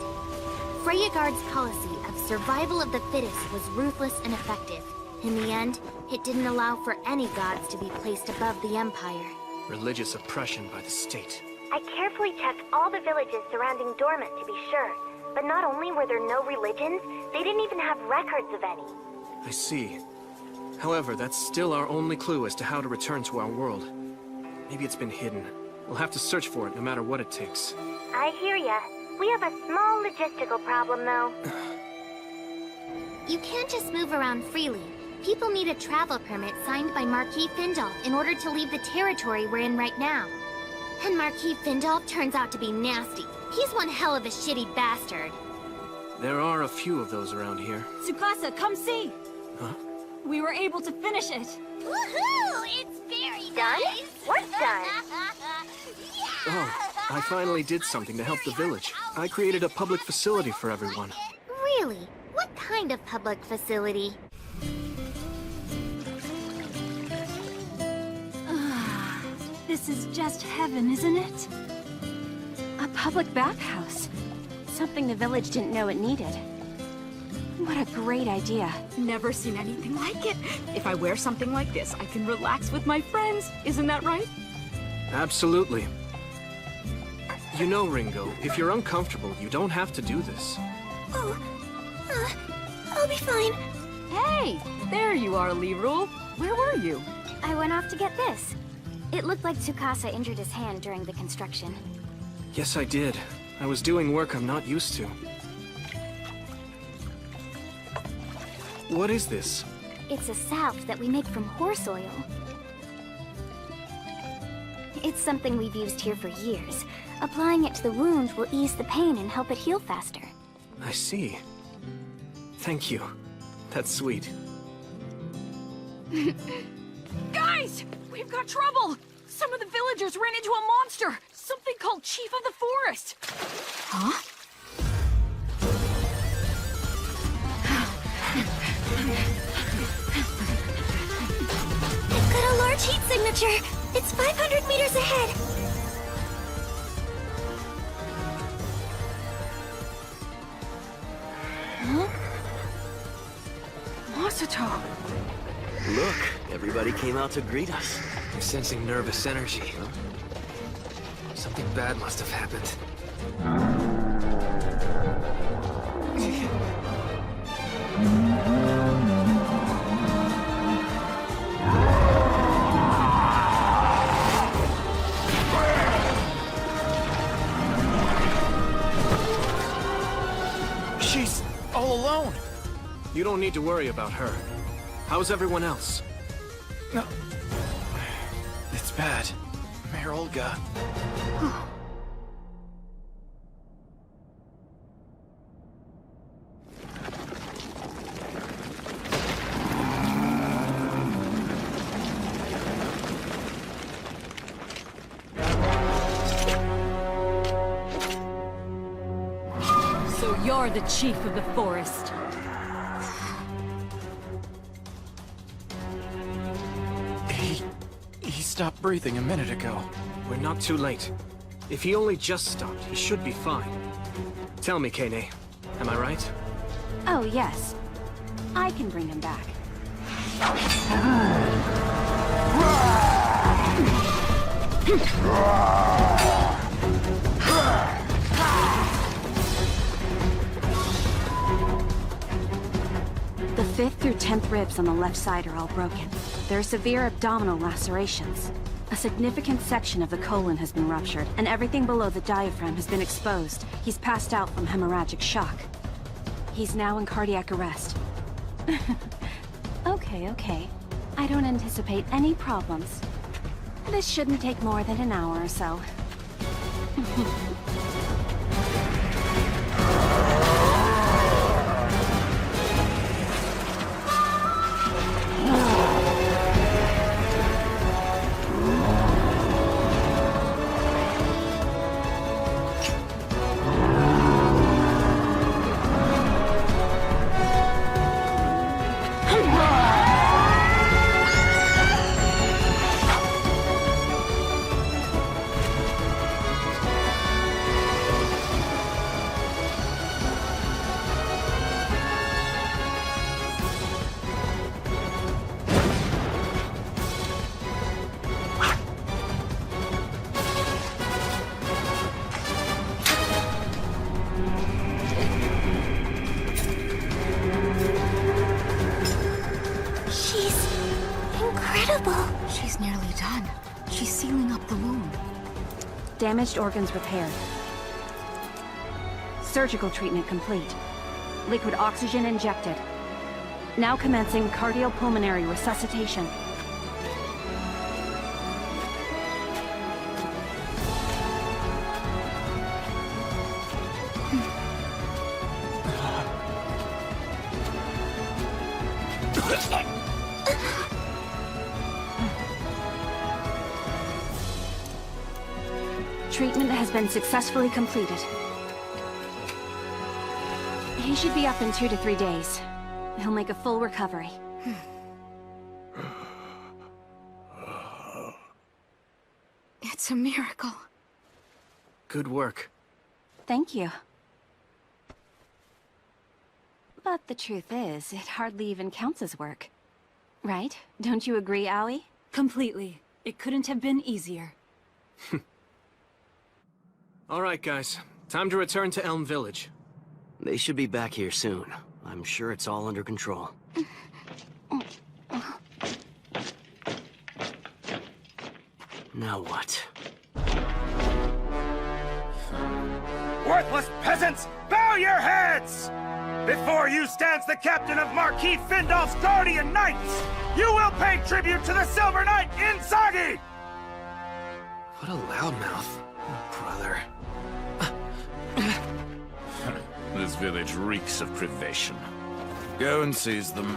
Freyagard's policy of survival of the fittest was ruthless and effective. In the end, it didn't allow for any gods to be placed above the Empire. Religious oppression by the state. I carefully checked all the villages surrounding Dormant to be sure. But not only were there no religions, they didn't even have records of any. I see. However, that's still our only clue as to how to return to our world. Maybe it's been hidden. We'll have to search for it no matter what it takes. I hear ya. We have a small logistical problem, though. You can't just move around freely. People need a travel permit signed by Marquis Findolf in order to leave the territory we're in right now. And Marquis Findolf turns out to be nasty. He's one hell of a shitty bastard. There are a few of those around here. Tsukasa, come see! Huh? We were able to finish it! Woohoo! It's very Done? nice! What's done? Oh, I finally did something to help the village. I created a public facility for everyone. Really? What kind of public facility? This is just heaven, isn't it? A public bathhouse. Something the village didn't know it needed. What a great idea. Never seen anything like it. If I wear something like this, I can relax with my friends. Isn't that right? Absolutely. You know, Ringo, if you're uncomfortable, you don't have to do this. Oh, I'll be fine. Hey, there you are, Lirul. Where were you? I went off to get this. It looked like Tsukasa injured his hand during the construction. Yes, I did. I was doing work I'm not used to. What is this? It's a salve that we make from horse oil. It's something we've used here for years. Applying it to the wound will ease the pain and help it heal faster. I see. Thank you. That's sweet. Guys! We've got trouble! Some of the villagers ran into a monster! Something called Chief of the Forest! Huh? I've got a large heat signature! It's 500 meters ahead! Huh? Masato! Look, everybody came out to greet us. I'm sensing nervous energy. Something bad must have happened. She's all alone. You don't need to worry about her. How's everyone else? No. It's bad. Mayor Olga. So you're the chief of the forest. He stopped breathing a minute ago. We're not too late. If he only just stopped, he should be fine. Tell me, Kane, am I right? Oh, yes. I can bring him back. The 5th through 10th ribs on the left side are all broken. There are severe abdominal lacerations. A significant section of the colon has been ruptured, and everything below the diaphragm has been exposed. He's passed out from hemorrhagic shock. He's now in cardiac arrest. Okay. I don't anticipate any problems. This shouldn't take more than an hour or so. She's nearly done. She's sealing up the wound. Damaged organs repaired. Surgical treatment complete. Liquid oxygen injected. Now commencing cardiopulmonary resuscitation. Treatment has been successfully completed. He should be up in 2 to 3 days. He'll make a full recovery. It's a miracle. Good work. Thank you. But the truth is, it hardly even counts as work. Right? Don't you agree, Allie? Completely. It couldn't have been easier. All right, guys. Time to return to Elm Village. They should be back here soon. I'm sure it's all under control. Now what? Worthless peasants, bow your heads! Before you stands the captain of Marquis Findolf's Guardian Knights! You will pay tribute to the Silver Knight Inzaghi! What a loudmouth. Brother. This village reeks of privation. Go and seize them.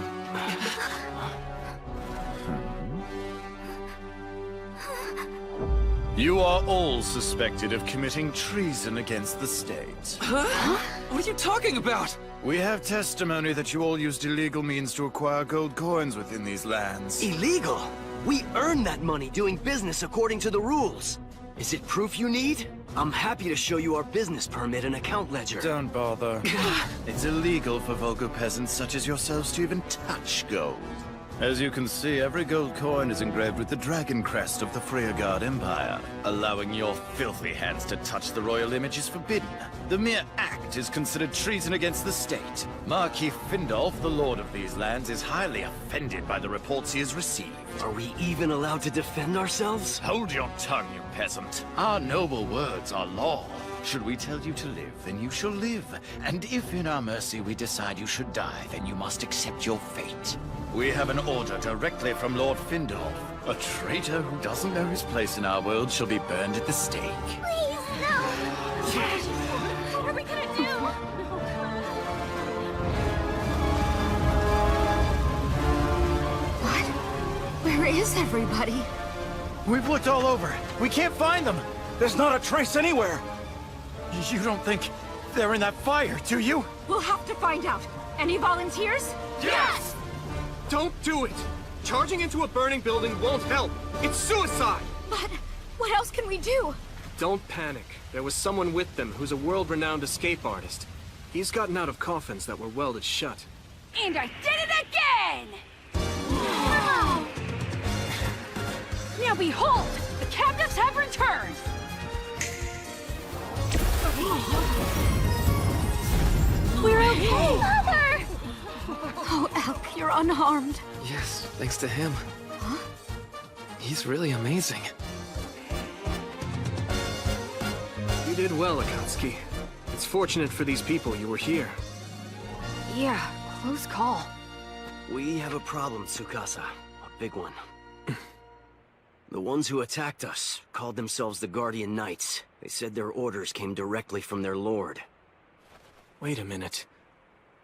You are all suspected of committing treason against the state. Huh? What are you talking about? We have testimony that you all used illegal means to acquire gold coins within these lands. Illegal? We earned that money doing business according to the rules. Is it proof you need? I'm happy to show you our business permit and account ledger. Don't bother. It's illegal for vulgar peasants such as yourselves to even touch gold. As you can see, every gold coin is engraved with the dragon crest of the Freyagard Empire. Allowing your filthy hands to touch the royal image is forbidden. The mere act is considered treason against the state. Marquis Findolf, the lord of these lands, is highly offended by the reports he has received. Are we even allowed to defend ourselves? Hold your tongue, you peasant. Our noble words are law. Should we tell you to live, then you shall live. And if in our mercy we decide you should die, then you must accept your fate. We have an order directly from Lord Findolf. A traitor who doesn't know his place in our world shall be burned at the stake. Please, no! What are we gonna do? What? Where is everybody? We've looked all over. We can't find them. There's not a trace anywhere. You don't think they're in that fire, do you? We'll have to find out. Any volunteers? Yes! Don't do it! Charging into a burning building won't help. It's suicide! But what else can we do? Don't panic. There was someone with them who's a world-renowned escape artist. He's gotten out of coffins that were welded shut. And I did it again! Now behold! The captives have returned! We're okay! Mother! Oh, Elk, you're unharmed. Yes, thanks to him. Huh? He's really amazing. You did well, Akatsuki. It's fortunate for these people you were here. Yeah, close call. We have a problem, Tsukasa. A big one. The ones who attacked us called themselves the Guardian Knights. They said their orders came directly from their lord. Wait a minute.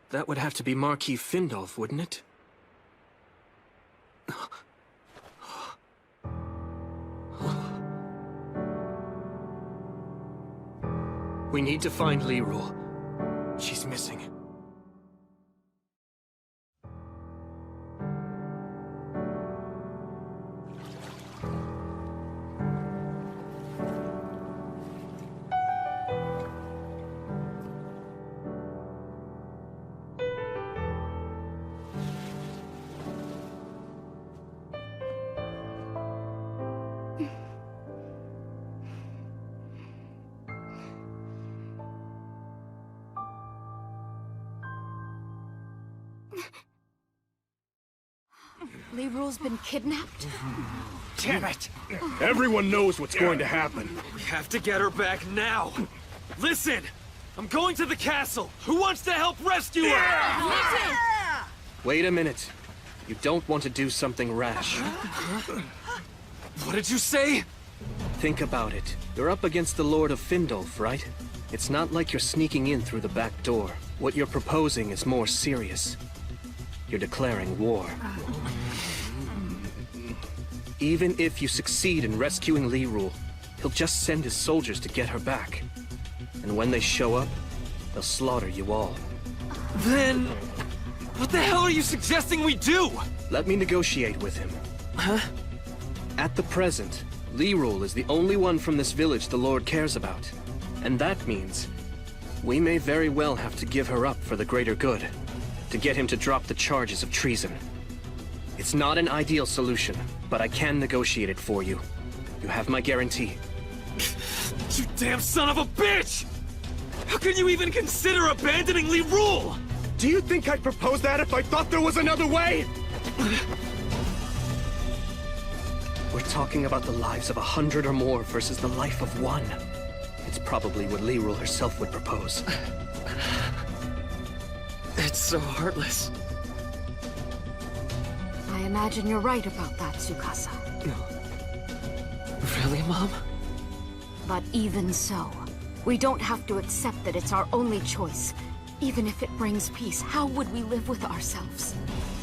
That would have to be Marquis Findolf, wouldn't it? We need to find Lirul. She's missing. Lirul's been kidnapped? Damn it! Everyone knows what's going to happen. We have to get her back now! Listen! I'm going to the castle! Who wants to help rescue her? Wait a minute. You don't want to do something rash. What did you say? Think about it. You're up against the Lord of Findolf, right? It's not like you're sneaking in through the back door. What you're proposing is more serious. You're declaring war. Even if you succeed in rescuing Lirul, he'll just send his soldiers to get her back. And when they show up, they'll slaughter you all. Then... what the hell are you suggesting we do? Let me negotiate with him. Huh? At the present, Lirul is the only one from this village the Lord cares about. And that means we may very well have to give her up for the greater good, to get him to drop the charges of treason. It's not an ideal solution, but I can negotiate it for you. You have my guarantee. You damn son of a bitch! How can you even consider abandoning Lirul? Do you think I'd propose that if I thought there was another way? We're talking about the lives of 100 or more versus the life of one. It's probably what Lirul herself would propose. It's so heartless. I imagine you're right about that, Tsukasa. Really, Mom? But even so, we don't have to accept that it's our only choice. Even if it brings peace, how would we live with ourselves?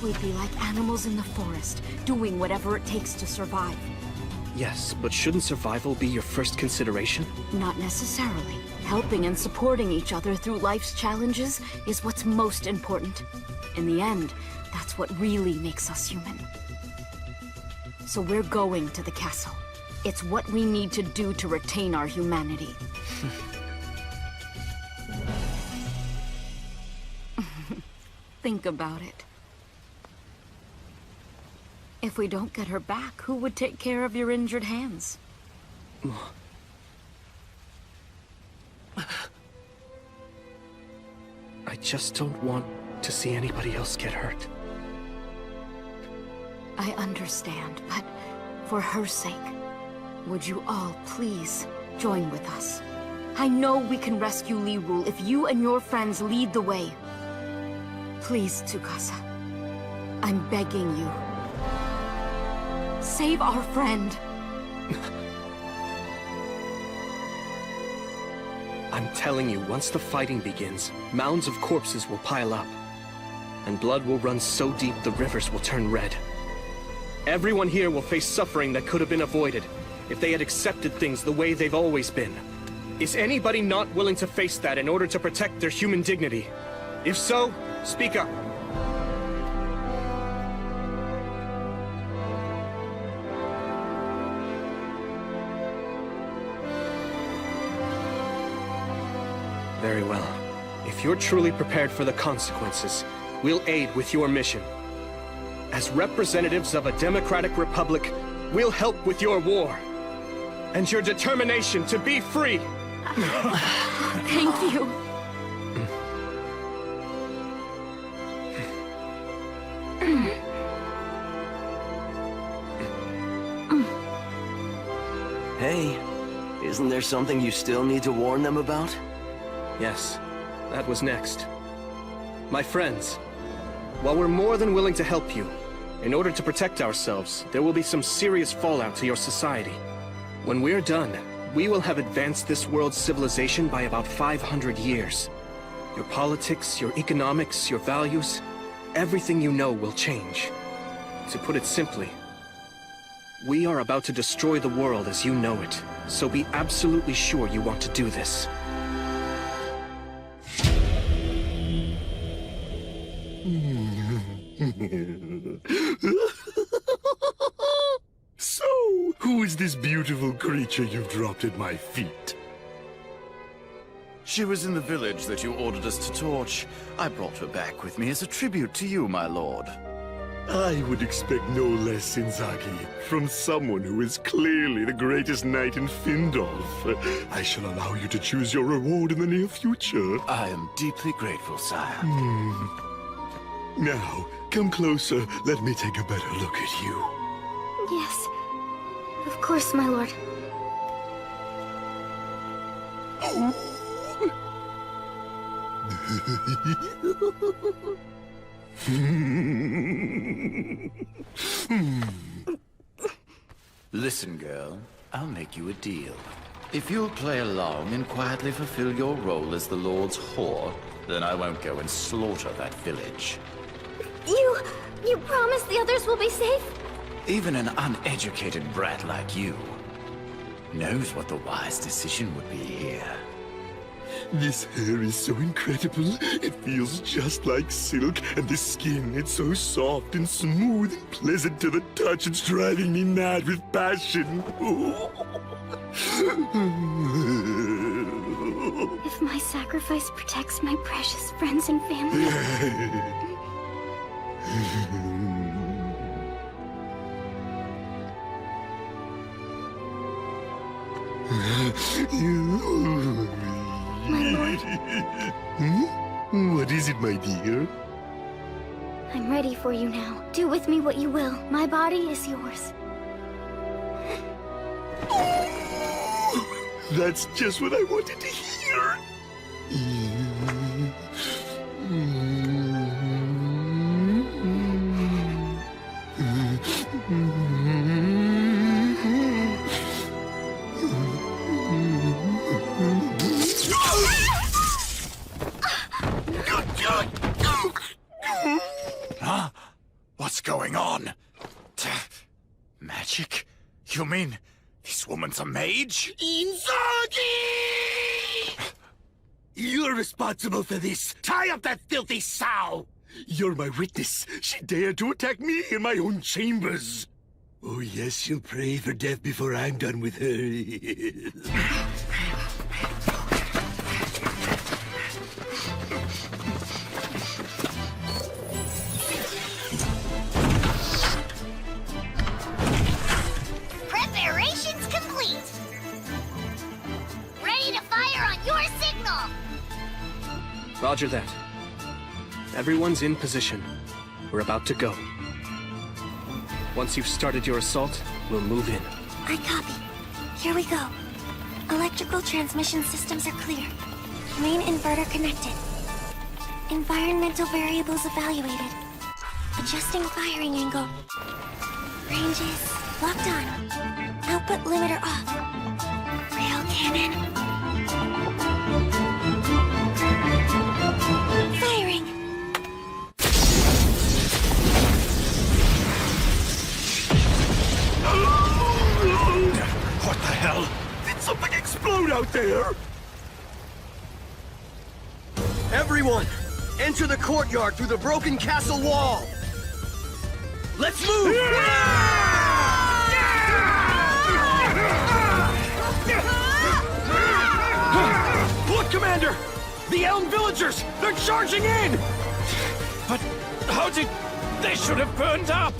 We'd be like animals in the forest, doing whatever it takes to survive. Yes, but shouldn't survival be your first consideration? Not necessarily. Helping and supporting each other through life's challenges is what's most important. In the end, that's what really makes us human. So we're going to the castle. It's what we need to do to retain our humanity. Think about it. If we don't get her back, who would take care of your injured hands? I just don't want to see anybody else get hurt. I understand, but for her sake, would you all please join with us? I know we can rescue Lirul if you and your friends lead the way. Please, Tsukasa. I'm begging you. Save our friend. I'm telling you, once the fighting begins, mounds of corpses will pile up. And blood will run so deep the rivers will turn red. Everyone here will face suffering that could have been avoided if they had accepted things the way they've always been. Is anybody not willing to face that in order to protect their human dignity? If so, speak up. Very well. If you're truly prepared for the consequences, we'll aid with your mission. As representatives of a democratic republic, we'll help with your war. And your determination to be free. Thank you. Hey, isn't there something you still need to warn them about? Yes, that was next. My friends, while we're more than willing to help you, in order to protect ourselves, there will be some serious fallout to your society. When we're done, we will have advanced this world's civilization by about 500 years. Your politics, your economics, your values, everything you know will change. To put it simply, we are about to destroy the world as you know it, so be absolutely sure you want to do this. So, who is this beautiful creature you've dropped at my feet? She was in the village that you ordered us to torch. I brought her back with me as a tribute to you, my lord. I would expect no less, Inzagi, from someone who is clearly the greatest knight in Findolf. I shall allow you to choose your reward in the near future. I am deeply grateful, sire. Now, come closer. Let me take a better look at you. Yes. Of course, my lord. Listen, girl. I'll make you a deal. If you'll play along and quietly fulfill your role as the Lord's whore, then I won't go and slaughter that village. You promise the others will be safe? Even an uneducated brat like you knows what the wise decision would be here. This hair is so incredible. It feels just like silk, and this skin, it's so soft and smooth and pleasant to the touch. It's driving me mad with passion. If my sacrifice protects my precious friends and family... My lord. What is it, my dear? I'm ready for you now. Do with me what you will. My body is yours. That's just what I wanted to hear. What's going on? Magic? You mean this woman's a mage? Inzaghi! You're responsible for this. Tie up that filthy sow! You're my witness. She dared to attack me in my own chambers. Oh yes, she'll pray for death before I'm done with her. Preparations complete! Ready to fire on your signal! Roger that. Everyone's in position. We're about to go. Once you've started your assault, we'll move in. I copy. Here we go. Electrical transmission systems are clear. Main inverter connected. Environmental variables evaluated. Adjusting firing angle. Range is locked on. Output limiter off. Rail cannon. Firing. What the hell? Did something explode out there? Everyone, enter the courtyard through the broken castle wall. Let's move! Look, Commander! The Elm villagers! They're charging in! But how did... They should have burned up!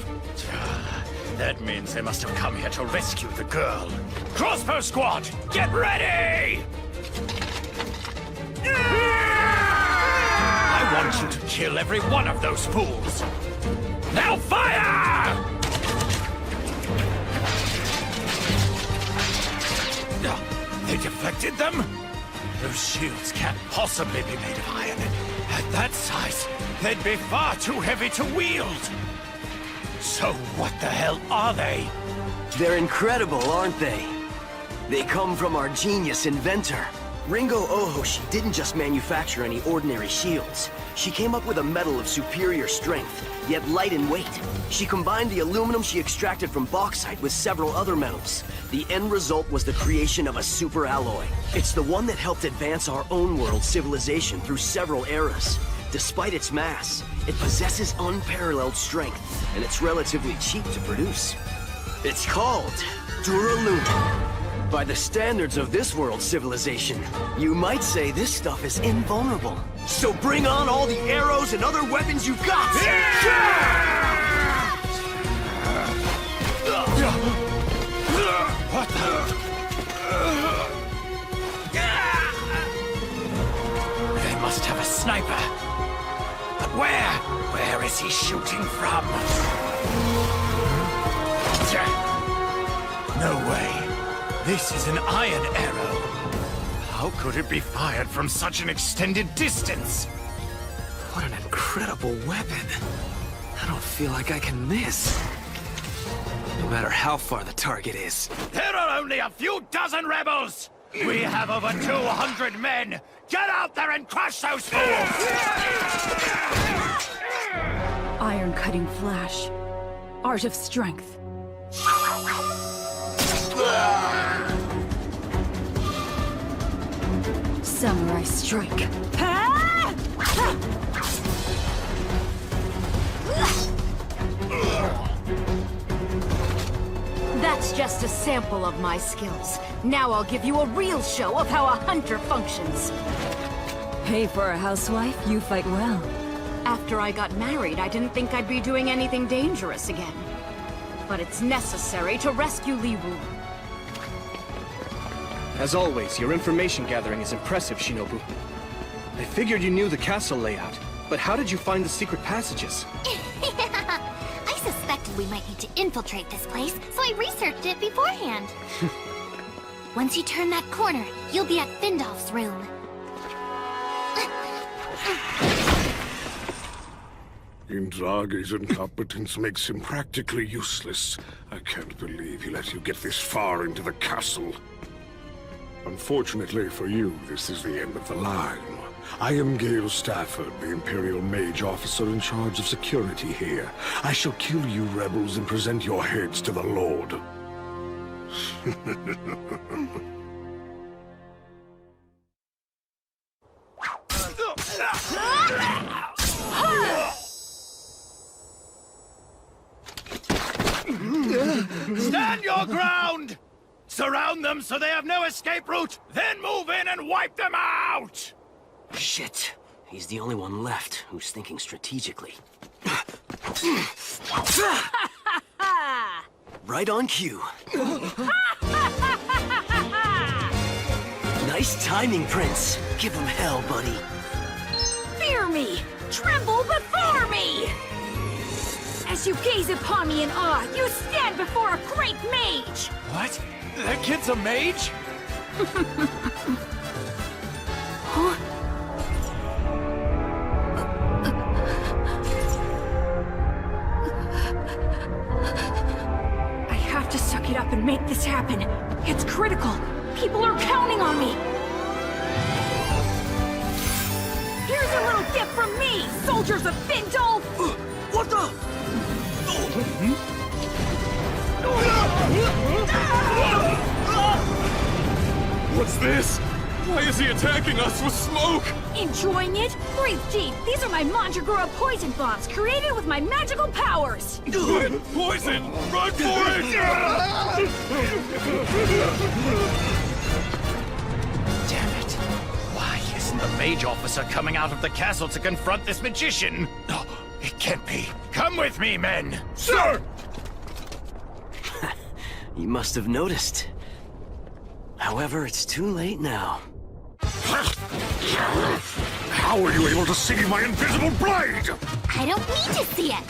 That means they must have come here to rescue the girl. Crossbow squad, get ready! I want you to kill every one of those fools. Now fire! They deflected them? Those shields can't possibly be made of iron. At that size, they'd be far too heavy to wield. So what the hell are they? They're incredible, aren't they? They come from our genius inventor. Ringo Ohoshi didn't just manufacture any ordinary shields. She came up with a metal of superior strength, yet light in weight. She combined the aluminum she extracted from bauxite with several other metals. The end result was the creation of a super alloy. It's the one that helped advance our own world's civilization through several eras. Despite its mass, it possesses unparalleled strength, and it's relatively cheap to produce. It's called Duralumina. By the standards of this world's civilization, you might say this stuff is invulnerable. So bring on all the arrows and other weapons you've got! What the... They must have a sniper. But where? Where is he shooting from? No way. This is an iron arrow. How could it be fired from such an extended distance? What an incredible weapon. I don't feel like I can miss. No matter how far the target is. There are only a few dozen rebels! We have over 200 men! Get out there and crush those fools! Iron-cutting flash. Art of strength. Samurai strike. That's just a sample of my skills. Now I'll give you a real show of how a hunter functions. Hey, for a housewife, you fight well. After I got married, I didn't think I'd be doing anything dangerous again. But it's necessary to rescue Li Wu. As always, your information gathering is impressive, Shinobu. I figured you knew the castle layout, but how did you find the secret passages? I suspected we might need to infiltrate this place, so I researched it beforehand. Once you turn that corner, you'll be at Findolf's room. Indragi's incompetence makes him practically useless. I can't believe he let you get this far into the castle. Unfortunately for you, this is the end of the line. I am Gale Stafford, the Imperial Mage Officer in charge of security here. I shall kill you rebels and present your heads to the Lord. Stand your ground! Surround them so they have no escape route, then move in and wipe them out! Shit. He's the only one left who's thinking strategically. Right on cue. Nice timing, Prince. Give him hell, buddy. Fear me! Tremble before me! As you gaze upon me in awe, you stand before a great mage! What? That kid's a mage? Huh? I have to suck it up and make this happen. It's critical. People are counting on me. Here's a little gift from me, soldiers of Bindol! What the? What's this? Why is he attacking us with smoke? Enjoying it? Breathe deep. These are my Mandragora poison bombs, created with my magical powers. Good poison! Run for it! Damn it. Why isn't the mage officer coming out of the castle to confront this magician? No, it can't be. Come with me, men! Sir! You must have noticed. However, it's too late now. How are you able to see my invisible blade? I don't need to see it.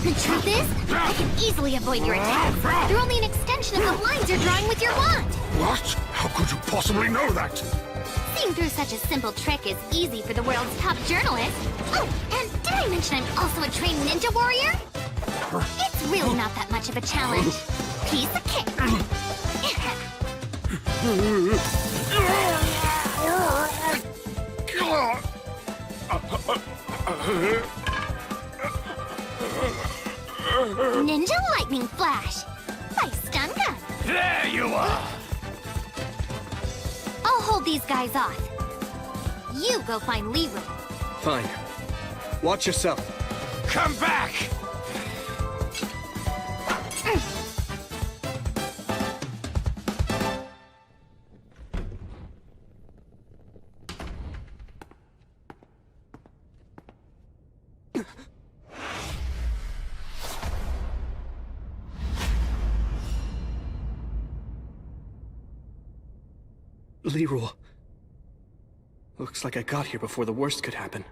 The truth is, I can easily avoid your attacks. They're only an extension of the lines you're drawing with your wand. What? How could you possibly know that? Seeing through such a simple trick is easy for the world's top journalist. Oh, and did I mention I'm also a trained ninja warrior? It's really not that much of a challenge. Piece of cake. Ninja lightning flash by stun gun. There you are! I'll hold these guys off. You go find Leroy. Fine. Watch yourself. Come back! Leroy. Looks like I got here before the worst could happen.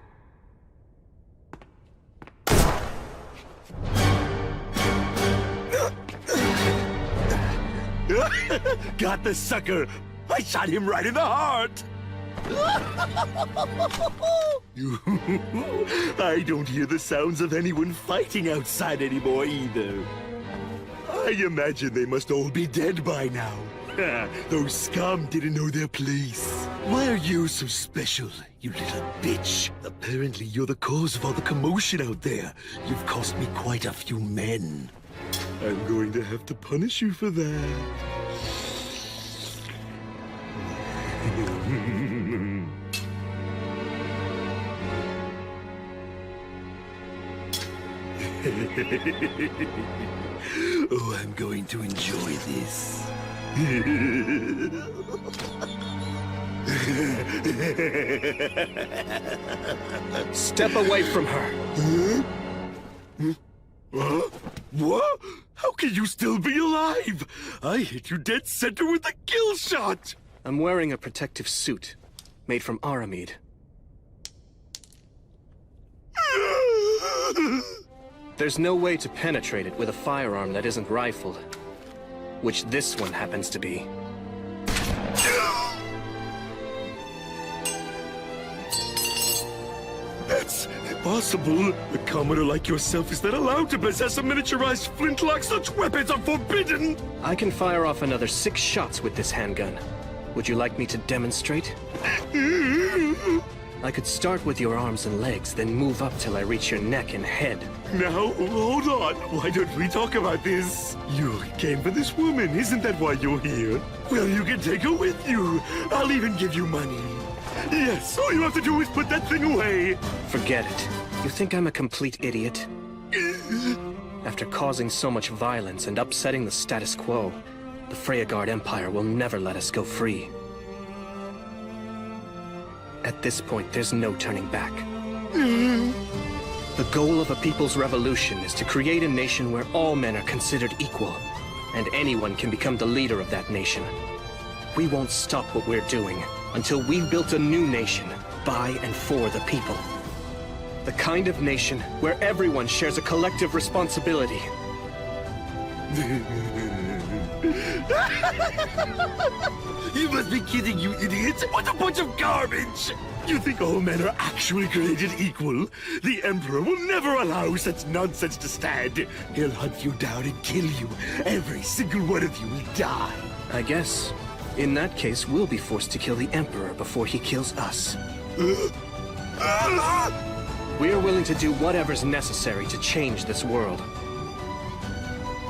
Got the sucker! I shot him right in the heart! I don't hear the sounds of anyone fighting outside anymore either. I imagine they must all be dead by now. Those scum didn't know their place. Why are you so special, you little bitch? Apparently you're the cause of all the commotion out there. You've cost me quite a few men. I'm going to have to punish you for that. Oh, I'm going to enjoy this. Step away from her. What? How can you still be alive? I hit you dead center with a kill shot! I'm wearing a protective suit, made from Animehd. There's no way to penetrate it with a firearm that isn't rifled. Which this one happens to be. That's impossible. A commoner like yourself is not allowed to possess a miniaturized flintlock. Such weapons are forbidden! I can fire off another 6 shots with this handgun. Would you like me to demonstrate? I could start with your arms and legs, then move up till I reach your neck and head. Now, hold on. Why don't we talk about this? You came for this woman, isn't that why you're here? Well, you can take her with you. I'll even give you money. Yes, all you have to do is put that thing away. Forget it. You think I'm a complete idiot? After causing so much violence and upsetting the status quo, the Freyagard Empire will never let us go free. At this point, there's no turning back. The goal of a people's revolution is to create a nation where all men are considered equal, and anyone can become the leader of that nation. We won't stop what we're doing until we've built a new nation by and for the people. The kind of nation where everyone shares a collective responsibility. You must be kidding, you idiot! What a bunch of garbage! You think all men are actually created equal? The Emperor will never allow such nonsense to stand. He'll hunt you down and kill you. Every single one of you will die. I guess, in that case, we'll be forced to kill the Emperor before he kills us. We're willing to do whatever's necessary to change this world.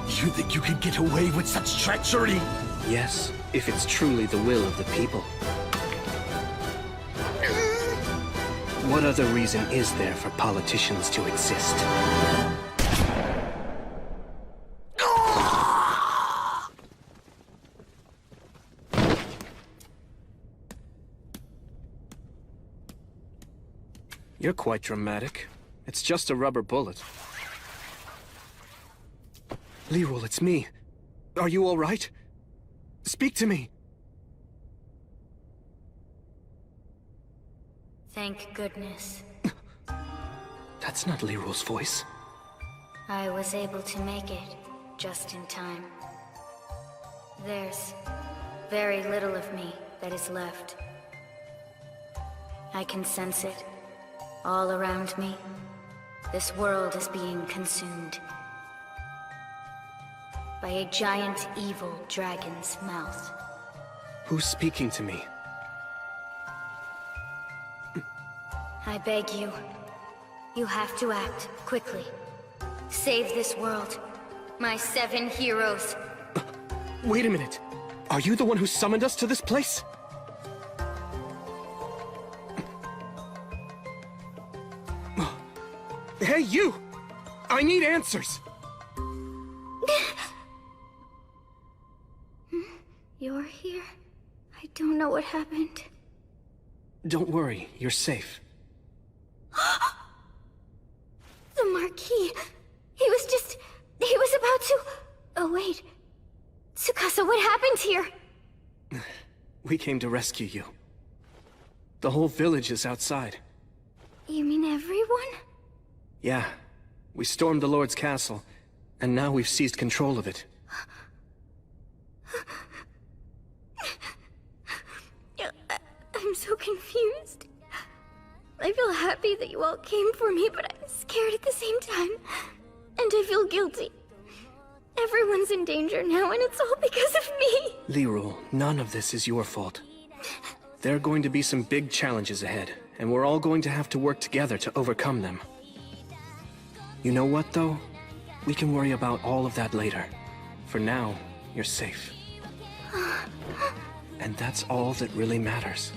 You think you can get away with such treachery? Yes, if it's truly the will of the people. What other reason is there for politicians to exist? You're quite dramatic. It's just a rubber bullet. Lirul, it's me. Are you all right? Speak to me. Thank goodness. That's not Lirul's voice. I was able to make it just in time. There's very little of me that is left. I can sense it. All around me, this world is being consumed by a giant evil dragon's mouth. Who's speaking to me? I beg you, you have to act quickly. Save this world. My 7 heroes. Wait a minute. Are you the one who summoned us to this place? Hey, you! I need answers! You're here? I don't know what happened. Don't worry, you're safe. The Marquis. He was about to... Oh, wait. Tsukasa, what happened here? We came to rescue you. The whole village is outside. You mean everyone? Yeah. We stormed the Lord's castle, and now we've seized control of it. I'm so confused. I feel happy that you all came for me, but I'm scared at the same time. And I feel guilty. Everyone's in danger now, and it's all because of me. Lirul, none of this is your fault. There are going to be some big challenges ahead, and we're all going to have to work together to overcome them. You know what, though? We can worry about all of that later. For now, you're safe. And that's all that really matters.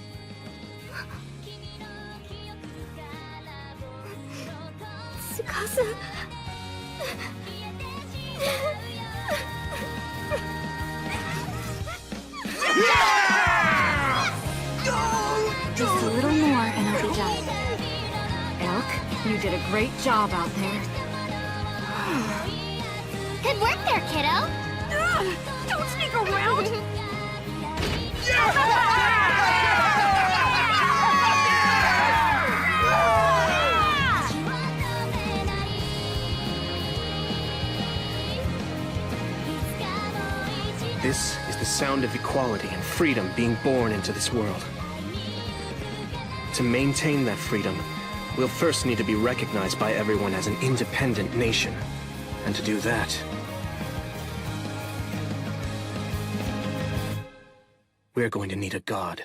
Tsukasa... Just a little more and I'll be done. Elk, you did a great job out there. Good work there, kiddo! Don't sneak around! This is the sound of equality and freedom being born into this world. To maintain that freedom, we'll first need to be recognized by everyone as an independent nation. And to do that, we're going to need a god.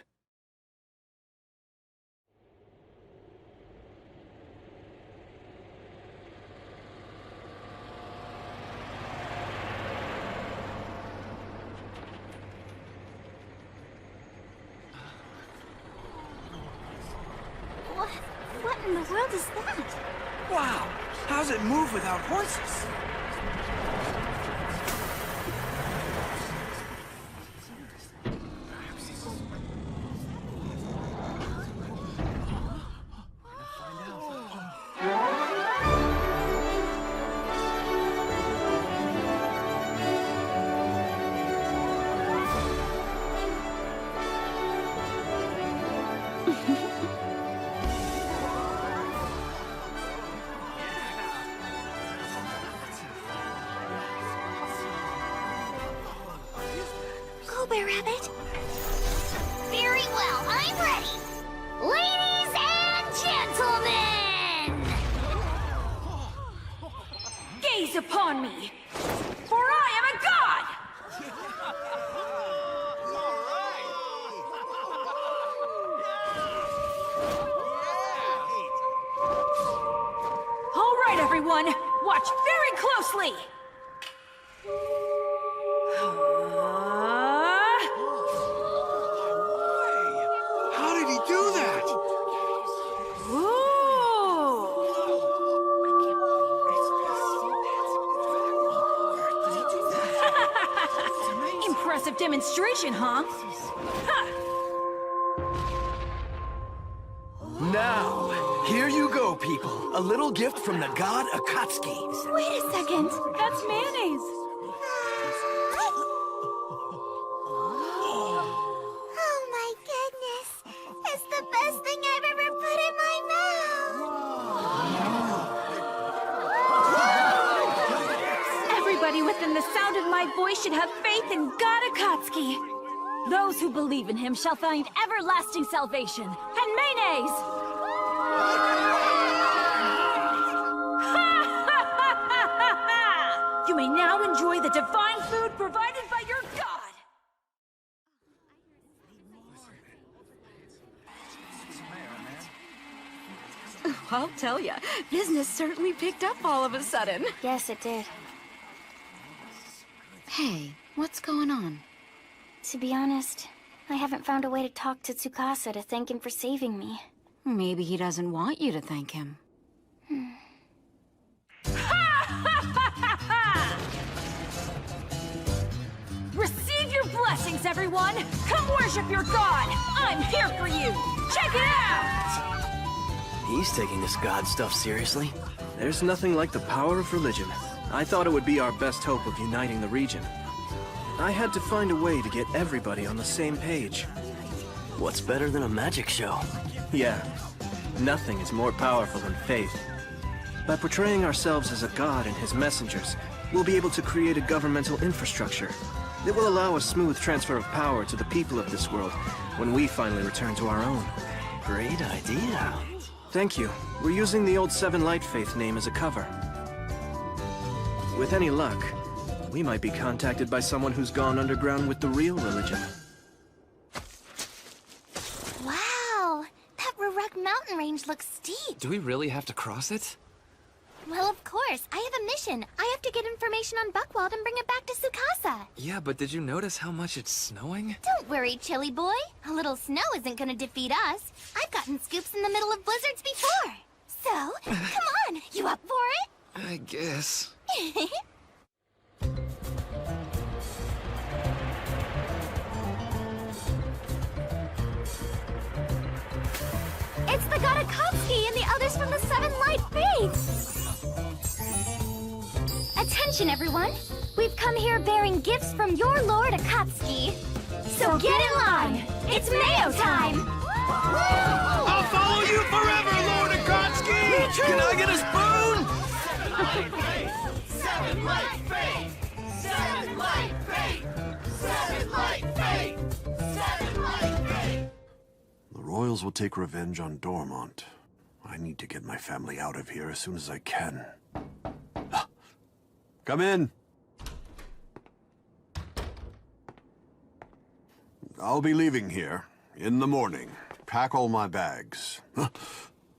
in the world is that? Wow! How's it move without horses? Rabbit? Very well, I'm ready! Ladies and gentlemen! Gaze upon me, for I am a god! All right, everyone, watch very closely! How did he do that? Impressive demonstration, huh? Now, here you go, people. A little gift from the god Akatsuki. Wait a second. That's mayonnaise. Oh my goodness. It's the best thing I've ever put in my mouth. Everybody within the sound of my voice should have faith in God Akatsuki. Those who believe in him shall find everlasting salvation. And mayonnaise! You may now enjoy the divine food provided by your god! I'll tell ya, business certainly picked up all of a sudden. Yes, it did. Hey, what's going on? To be honest, I haven't found a way to talk to Tsukasa to thank him for saving me. Maybe he doesn't want you to thank him. Receive your blessings, everyone! Come worship your god! I'm here for you! Check it out! He's taking this god stuff seriously. There's nothing like the power of religion. I thought it would be our best hope of uniting the region. I had to find a way to get everybody on the same page. What's better than a magic show? Yeah, nothing is more powerful than faith. By portraying ourselves as a god and his messengers, we'll be able to create a governmental infrastructure that will allow a smooth transfer of power to the people of this world when we finally return to our own. Great idea. Thank you. We're using the old Seven Light Faith name as a cover. With any luck, we might be contacted by someone who's gone underground with the real religion. Wow, that Ruruk mountain range looks steep. Do we really have to cross it? Well, of course. I have a mission. I have to get information on Buckwald and bring it back to Tsukasa. Yeah, but did you notice how much it's snowing? Don't worry, Chilly Boy. A little snow isn't gonna defeat us. I've gotten scoops in the middle of blizzards before. So, come on. You up for it? I guess. It's the god Akatsuki and the others from the Seven Light Faith! Attention, everyone! We've come here bearing gifts from your Lord Akatsuki. So get in line! It's Mayo time! I'll follow you forever, Lord Akatsuki! Me too! Can I get a spoon? Seven Light Faith! Seven Light Faith! Seven Light Faith! Seven Light Faith! The Royals will take revenge on Dormont. I need to get my family out of here as soon as I can. Come in. I'll be leaving here in the morning. Pack all my bags.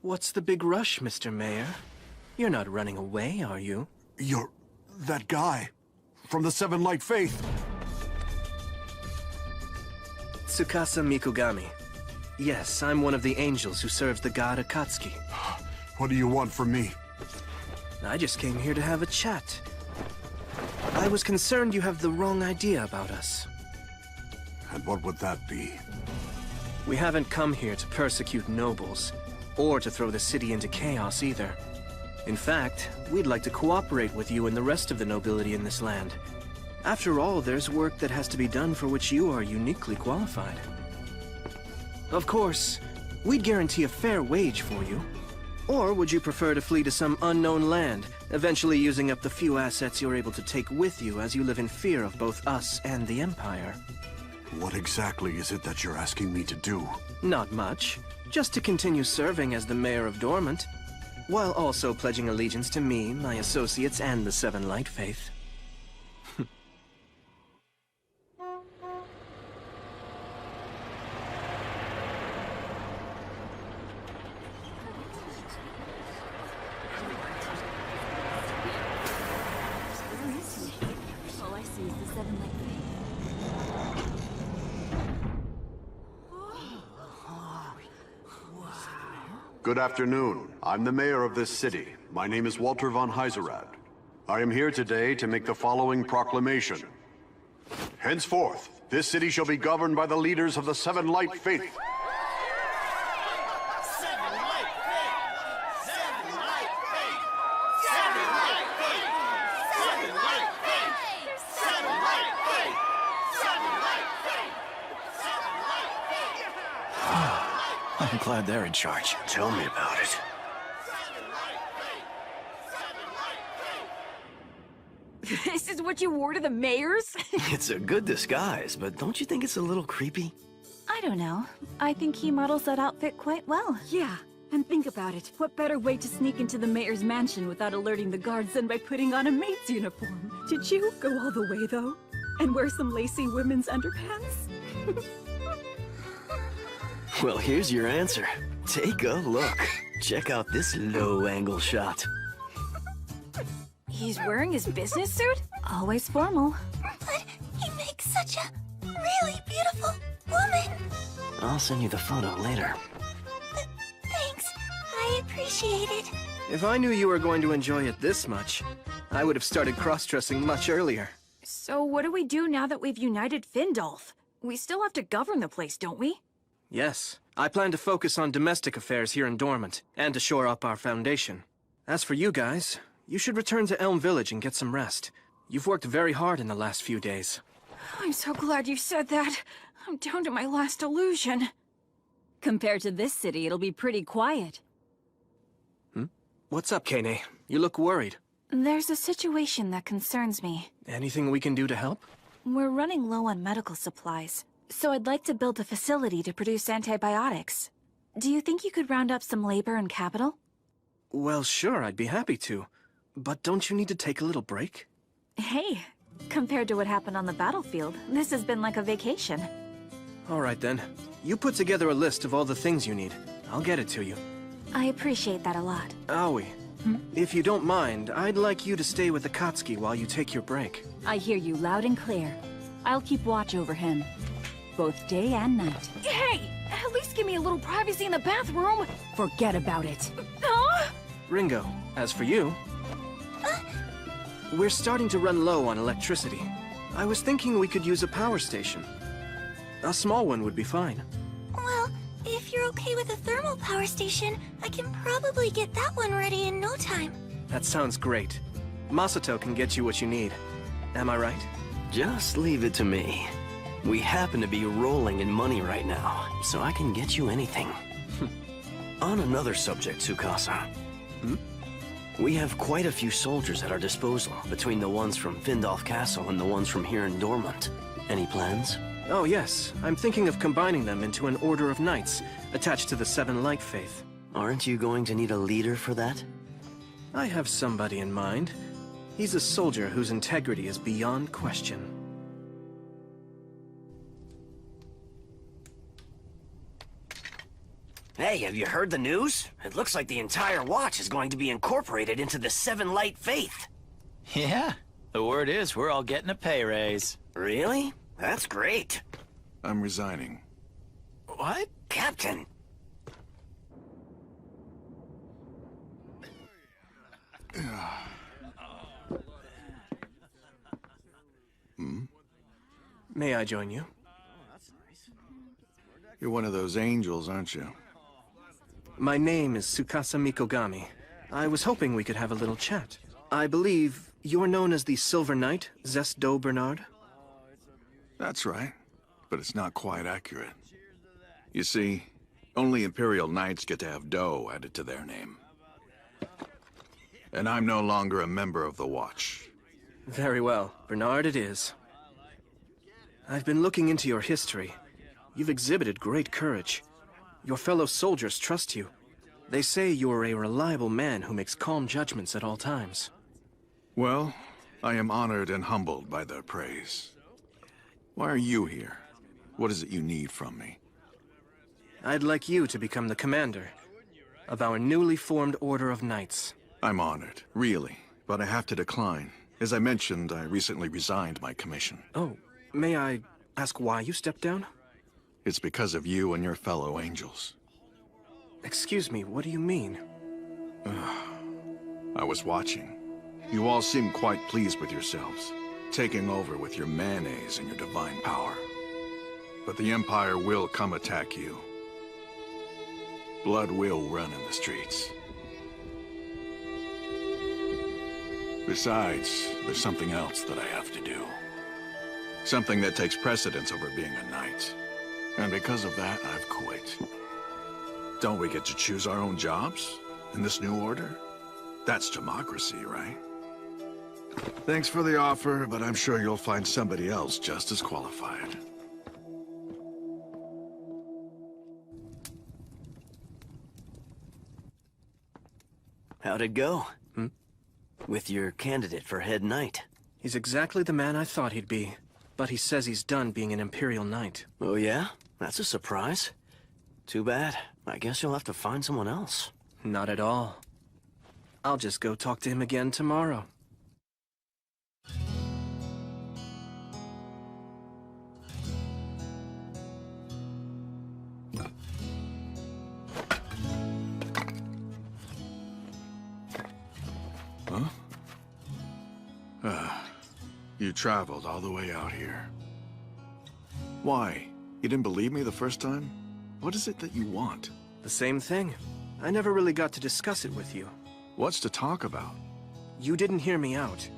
What's the big rush, Mr. Mayor? You're not running away, are you? You're that guy from the Seven Light Faith. Tsukasa Mikugami. Yes, I'm one of the angels who serves the god Akatsuki. What do you want from me? I just came here to have a chat. I was concerned you have the wrong idea about us. And what would that be? We haven't come here to persecute nobles, or to throw the city into chaos either. In fact, we'd like to cooperate with you and the rest of the nobility in this land. After all, there's work that has to be done for which you are uniquely qualified. Of course, we'd guarantee a fair wage for you. Or would you prefer to flee to some unknown land, eventually using up the few assets you're able to take with you as you live in fear of both us and the Empire? What exactly is it that you're asking me to do? Not much. Just to continue serving as the mayor of Dormant, while also pledging allegiance to me, my associates, and the Seven Light Faith. Good afternoon. I'm the mayor of this city. My name is Walter von Heiserad. I am here today to make the following proclamation. Henceforth, this city shall be governed by the leaders of the Seven Light Faith. I'm glad they're in charge. Tell me about it. This is what you wore to the mayor's? It's a good disguise, but don't you think it's a little creepy? I don't know. I think he models that outfit quite well. Yeah, and think about it. What better way to sneak into the mayor's mansion without alerting the guards than by putting on a maid's uniform? Did you go all the way, though? And wear some lacy women's underpants? Well, here's your answer. Take a look. Check out this low-angle shot. He's wearing his business suit? Always formal. But he makes such a really beautiful woman. I'll send you the photo later. Thanks. I appreciate it. If I knew you were going to enjoy it this much, I would have started cross-dressing much earlier. So what do we do now that we've united Findolf? We still have to govern the place, don't we? Yes. I plan to focus on domestic affairs here in Dormant, and to shore up our foundation. As for you guys, you should return to Elm Village and get some rest. You've worked very hard in the last few days. I'm so glad you said that. I'm down to my last illusion. Compared to this city, it'll be pretty quiet. What's up, Kane? You look worried. There's a situation that concerns me. Anything we can do to help? We're running low on medical supplies, so I'd like to build a facility to produce antibiotics. Do you think you could round up some labor and capital? Well, sure, I'd be happy to. But don't you need to take a little break? Hey, compared to what happened on the battlefield, this has been like a vacation. All right then. You put together a list of all the things you need. I'll get it to you. I appreciate that a lot. Aoi, if you don't mind, I'd like you to stay with Akatsuki while you take your break. I hear you loud and clear. I'll keep watch over him, both day and night. Hey! At least give me a little privacy in the bathroom! Forget about it. Ringo, as for you... We're starting to run low on electricity. I was thinking we could use a power station. A small one would be fine. Well, if you're okay with a thermal power station, I can probably get that one ready in no time. That sounds great. Masato can get you what you need. Am I right? Just leave it to me. We happen to be rolling in money right now, so I can get you anything. On another subject, Tsukasa. We have quite a few soldiers at our disposal, between the ones from Findolf Castle and the ones from here in Dormant. Any plans? Oh yes, I'm thinking of combining them into an order of knights, attached to the Seven Light Faith. Aren't you going to need a leader for that? I have somebody in mind. He's a soldier whose integrity is beyond question. Hey, have you heard the news? It looks like the entire watch is going to be incorporated into the Seven Light Faith. Yeah, the word is we're all getting a pay raise. Really? That's great. I'm resigning. What? Captain! May I join you? You're one of those angels, aren't you? My name is Tsukasa Mikogami. I was hoping we could have a little chat. I believe you're known as the Silver Knight, Zes-Do Bernard? That's right, but it's not quite accurate. You see, only Imperial Knights get to have Do added to their name. And I'm no longer a member of the Watch. Very well. Bernard it is. I've been looking into your history. You've exhibited great courage. Your fellow soldiers trust you. They say you are a reliable man who makes calm judgments at all times. Well, I am honored and humbled by their praise. Why are you here? What is it you need from me? I'd like you to become the commander of our newly formed Order of Knights. I'm honored, really, but I have to decline. As I mentioned, I recently resigned my commission. Oh, may I ask why you stepped down? It's because of you and your fellow angels. Excuse me, what do you mean? I was watching. You all seem quite pleased with yourselves, taking over with your mayonnaise and your divine power. But the Empire will come attack you. Blood will run in the streets. Besides, there's something else that I have to do. Something that takes precedence over being a knight. And because of that, I've quit. Don't we get to choose our own jobs in this new order? That's democracy, right? Thanks for the offer, but I'm sure you'll find somebody else just as qualified. How'd it go? With your candidate for head knight? He's exactly the man I thought he'd be, but he says he's done being an Imperial Knight. Oh yeah? That's a surprise. Too bad. I guess you'll have to find someone else. Not at all. I'll just go talk to him again tomorrow. You traveled all the way out here. Why? You didn't believe me the first time? What is it that you want? The same thing. I never really got to discuss it with you. What's to talk about? You didn't hear me out.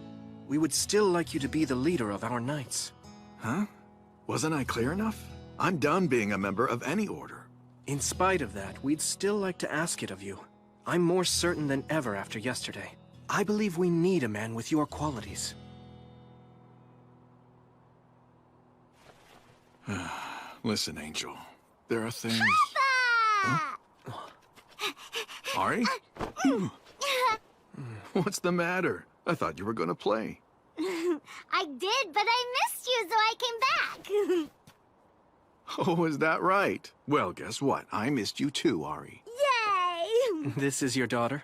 We would still like you to be the leader of our knights. Huh? Wasn't I clear enough? I'm done being a member of any order. In spite of that, we'd still like to ask it of you. I'm more certain than ever after yesterday. I believe we need a man with your qualities. Listen, Angel. There are things... Huh? Ari? What's the matter? I thought you were gonna play. I did, but I missed you, so I came back. Oh, is that right? Well, guess what? I missed you too, Ari. Yay! This is your daughter?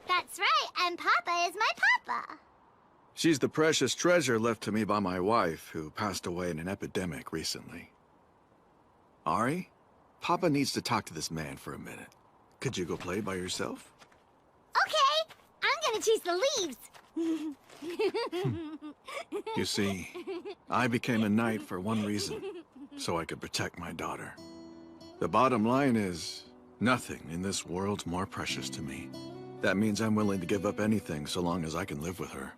That's right, and Papa is my papa. She's the precious treasure left to me by my wife, who passed away in an epidemic recently. Ari, Papa needs to talk to this man for a minute. Could you go play by yourself? Okay, I'm gonna chase the leaves. You see, I became a knight for one reason, so I could protect my daughter. The bottom line is, nothing in this world's more precious to me. That means I'm willing to give up anything so long as I can live with her.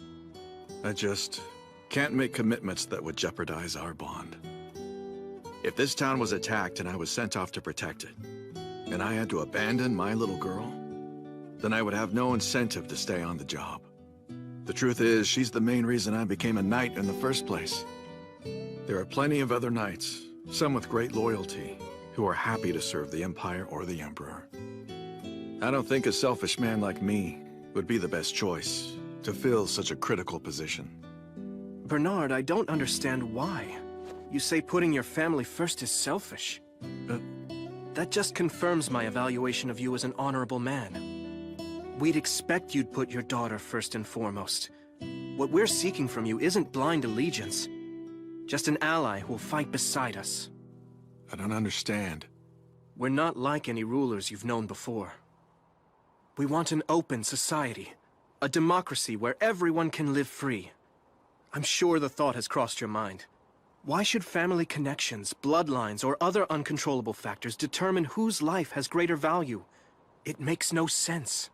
I just can't make commitments that would jeopardize our bond. If this town was attacked and I was sent off to protect it, and I had to abandon my little girl, then I would have no incentive to stay on the job. The truth is, she's the main reason I became a knight in the first place. There are plenty of other knights, some with great loyalty, who are happy to serve the Empire or the Emperor. I don't think a selfish man like me would be the best choice to fill such a critical position. Bernard, I don't understand why. You say putting your family first is selfish. That just confirms my evaluation of you as an honorable man. We'd expect you'd put your daughter first and foremost. What we're seeking from you isn't blind allegiance. Just an ally who will fight beside us. I don't understand. We're not like any rulers you've known before. We want an open society, a democracy where everyone can live free. I'm sure the thought has crossed your mind. Why should family connections, bloodlines, or other uncontrollable factors determine whose life has greater value? It makes no sense.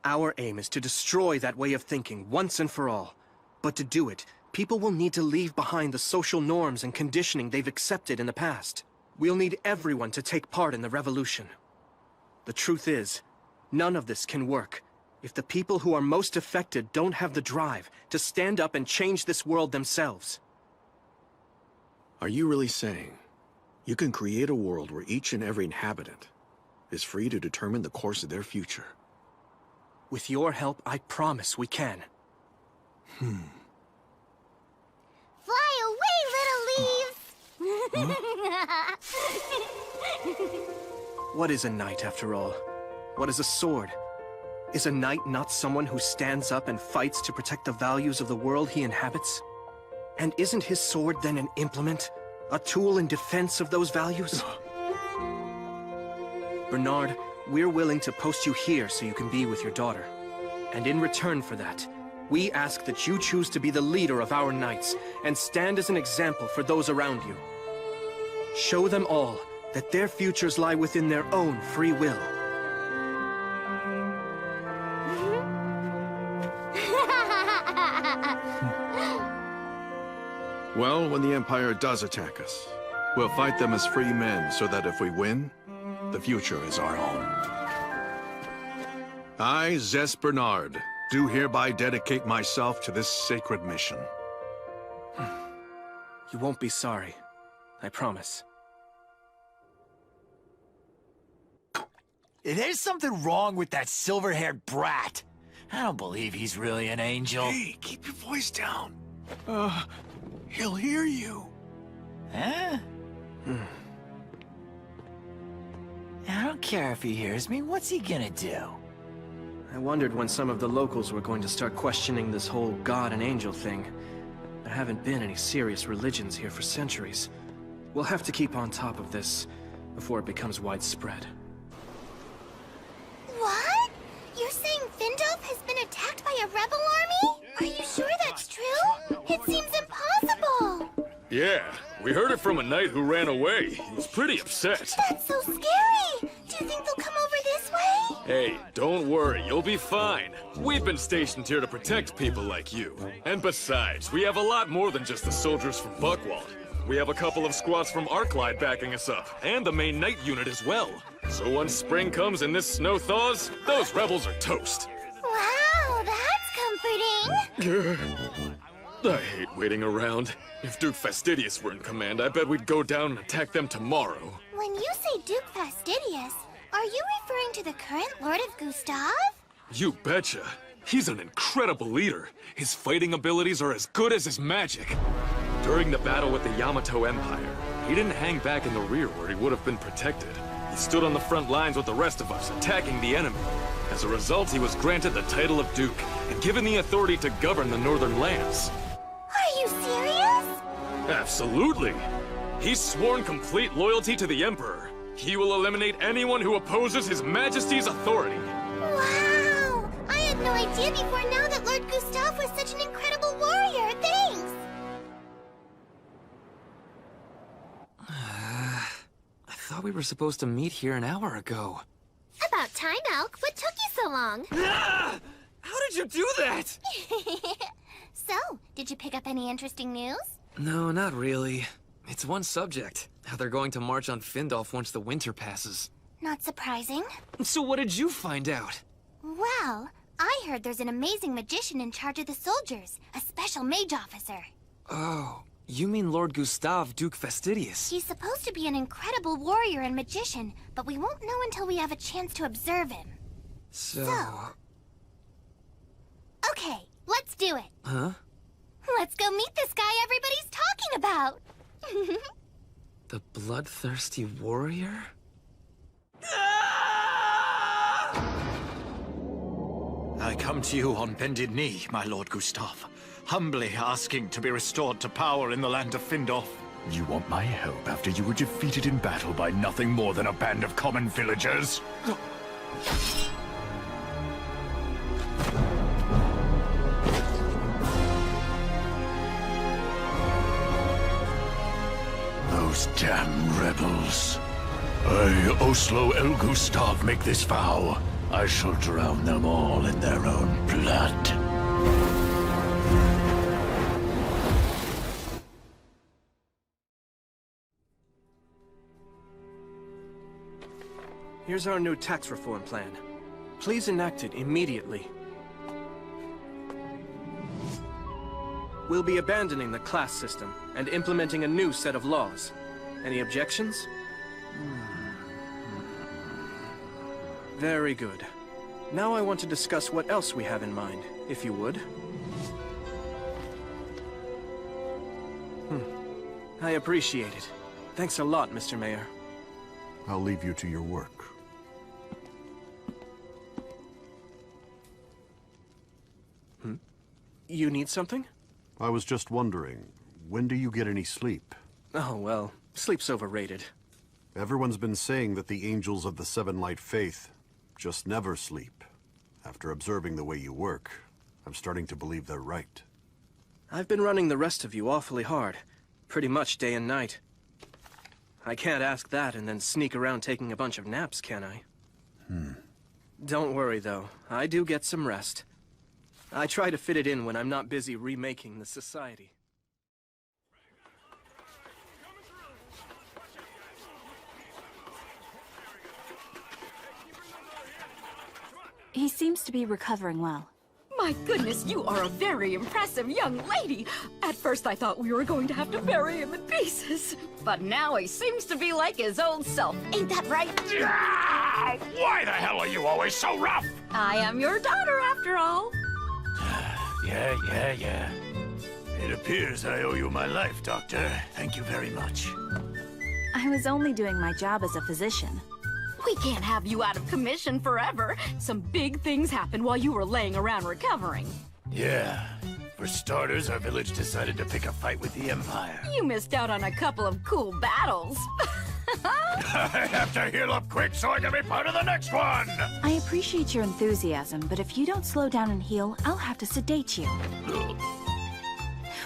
Our aim is to destroy that way of thinking once and for all. But to do it, people will need to leave behind the social norms and conditioning they've accepted in the past. We'll need everyone to take part in the revolution. The truth is, none of this can work if the people who are most affected don't have the drive to stand up and change this world themselves. Are you really saying you can create a world where each and every inhabitant is free to determine the course of their future? With your help, I promise we can. Fly away, little leaves! What is a knight, after all? What is a sword? Is a knight not someone who stands up and fights to protect the values of the world he inhabits? And isn't his sword then an implement? A tool in defense of those values? Bernard, we're willing to post you here so you can be with your daughter. And in return for that, we ask that you choose to be the leader of our knights and stand as an example for those around you. Show them all that their futures lie within their own free will. Well, when the Empire does attack us, we'll fight them as free men so that if we win, the future is our own. I, Zes Bernard, do hereby dedicate myself to this sacred mission. You won't be sorry. I promise. There's something wrong with that silver-haired brat. I don't believe he's really an angel. Hey, keep your voice down. He'll hear you. Huh? I don't care if he hears me. What's he gonna do? I wondered when some of the locals were going to start questioning this whole god and angel thing. There haven't been any serious religions here for centuries. We'll have to keep on top of this before it becomes widespread. What? You're saying Findolf has been attacked by a rebel army? Are you sure that's true? It seems impossible! Yeah, we heard it from a knight who ran away. He was pretty upset. That's so scary! Do you think they'll come over this way? Hey, don't worry, you'll be fine. We've been stationed here to protect people like you. And besides, we have a lot more than just the soldiers from Buckwald. We have a couple of squads from Arclight backing us up, and the main knight unit as well. So once spring comes and this snow thaws, those rebels are toast. Wow, that's comforting! I hate waiting around. If Duke Fastidious were in command, I bet we'd go down and attack them tomorrow. When you say Duke Fastidious, are you referring to the current Lord of Gustav? You betcha. He's an incredible leader. His fighting abilities are as good as his magic. During the battle with the Yamato Empire, he didn't hang back in the rear where he would have been protected. He stood on the front lines with the rest of us, attacking the enemy. As a result, he was granted the title of Duke and given the authority to govern the northern lands. Are you serious? Absolutely. He's sworn complete loyalty to the Emperor. He will eliminate anyone who opposes His Majesty's authority. Wow! I had no idea before now that Lord Gustav was such an incredible warrior. Thanks! I thought we were supposed to meet here an hour ago. About time, Elk. What took you so long? Ah! How did you do that? So, did you pick up any interesting news? No, not really. It's one subject. How they're going to march on Findolf once the winter passes. Not surprising. So what did you find out? Well, I heard there's an amazing magician in charge of the soldiers. A special mage officer. Oh, you mean Lord Gustav, Duke Fastidious? He's supposed to be an incredible warrior and magician, but we won't know until we have a chance to observe him. So... Okay, let's do it. Huh? Let's go meet this guy everybody's talking about. The bloodthirsty warrior? I come to you on bended knee, my Lord Gustav, humbly asking to be restored to power in the land of Findolf. You want my help after you were defeated in battle by nothing more than a band of common villagers? Those damn rebels. I, Oslo El Gustav, make this vow. I shall drown them all in their own blood. Here's our new tax reform plan. Please enact it immediately. We'll be abandoning the class system and implementing a new set of laws. Any objections? Very good. Now I want to discuss what else we have in mind, if you would. I appreciate it. Thanks a lot, Mr. Mayor. I'll leave you to your work. You need something? I was just wondering, when do you get any sleep? Oh, well, sleep's overrated. Everyone's been saying that the angels of the Seven Light Faith just never sleep. After observing the way you work, I'm starting to believe they're right. I've been running the rest of you awfully hard. Pretty much day and night. I can't ask that and then sneak around taking a bunch of naps, can I? Don't worry, though. I do get some rest. I try to fit it in when I'm not busy remaking the society. He seems to be recovering well. My goodness, you are a very impressive young lady. At first I thought we were going to have to bury him in pieces. But now he seems to be like his old self. Ain't that right? Why the hell are you always so rough? I am your daughter, after all. Yeah. It appears I owe you my life, Doctor. Thank you very much. I was only doing my job as a physician. We can't have you out of commission forever. Some big things happened while you were laying around recovering. Yeah. For starters, our village decided to pick a fight with the Empire. You missed out on a couple of cool battles. I have to heal up quick so I can be part of the next one! I appreciate your enthusiasm, but if you don't slow down and heal, I'll have to sedate you.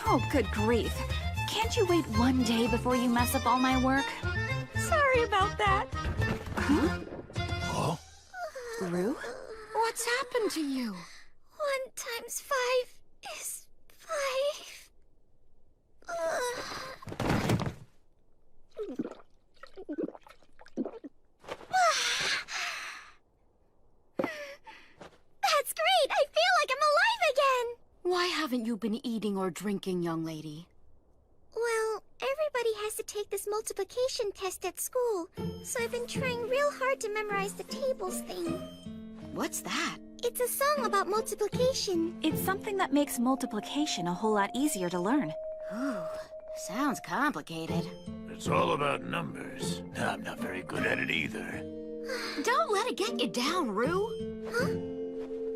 Oh, good grief. Can't you wait one day before you mess up all my work? Sorry about that. Huh? Rue? What's happened to you? 1 times 5 is 5. That's great! I feel like I'm alive again! Why haven't you been eating or drinking, young lady? Well, everybody has to take this multiplication test at school, so I've been trying real hard to memorize the tables thing. What's that? It's a song about multiplication. It's something that makes multiplication a whole lot easier to learn. Ooh, sounds complicated. It's all about numbers. I'm not very good at it either. Don't let it get you down, Rue. Huh?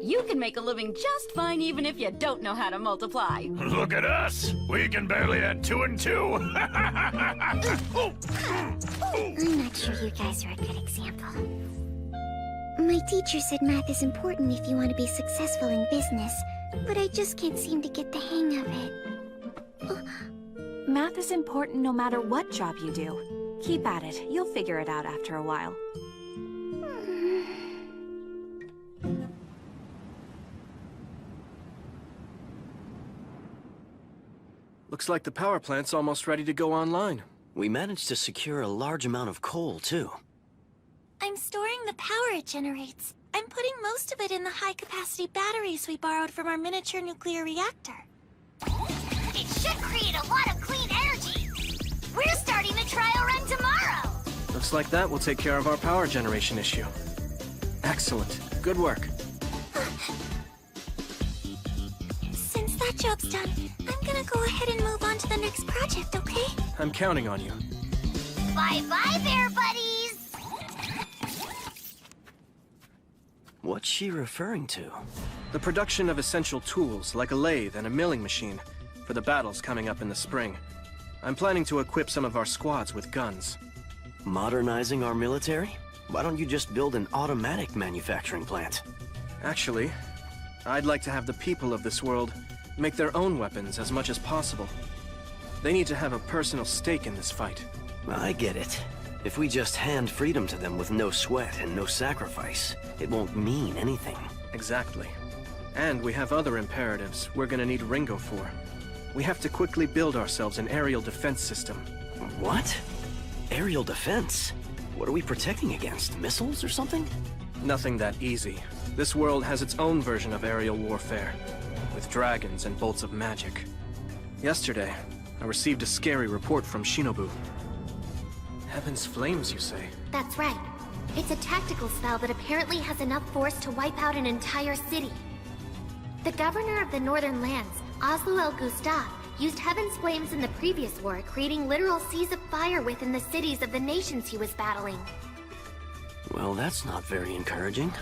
You can make a living just fine even if you don't know how to multiply. Look at us! We can barely add 2 and 2! I'm not sure you guys are a good example. My teacher said math is important if you want to be successful in business, but I just can't seem to get the hang of it. Math is important no matter what job you do. Keep at it. You'll figure it out after a while. Looks like the power plant's almost ready to go online. We managed to secure a large amount of coal, too. I'm storing the power it generates. I'm putting most of it in the high-capacity batteries we borrowed from our miniature nuclear reactor. It should create a lot of clean energy. We're starting the trial run tomorrow. Looks like that will take care of our power generation issue. Excellent. Good work. Since that job's done, I'm gonna go ahead and move on to the next project, okay? I'm counting on you. Bye-bye, bear buddies! What's she referring to? The production of essential tools like a lathe and a milling machine for the battles coming up in the spring. I'm planning to equip some of our squads with guns. Modernizing our military? Why don't you just build an automatic manufacturing plant? Actually, I'd like to have the people of this world make their own weapons as much as possible. They need to have a personal stake in this fight. I get it. If we just hand freedom to them with no sweat and no sacrifice, it won't mean anything. Exactly. And we have other imperatives we're gonna need Ringo for. We have to quickly build ourselves an aerial defense system. What? Aerial defense? What are we protecting against? Missiles or something? Nothing that easy. This world has its own version of aerial warfare, with dragons and bolts of magic. Yesterday, I received a scary report from Shinobu. Heaven's flames, you say? That's right. It's a tactical spell that apparently has enough force to wipe out an entire city. The governor of the Northern Lands, Oslo El Gustav, used Heaven's flames in the previous war, creating literal seas of fire within the cities of the nations he was battling. Well, that's not very encouraging.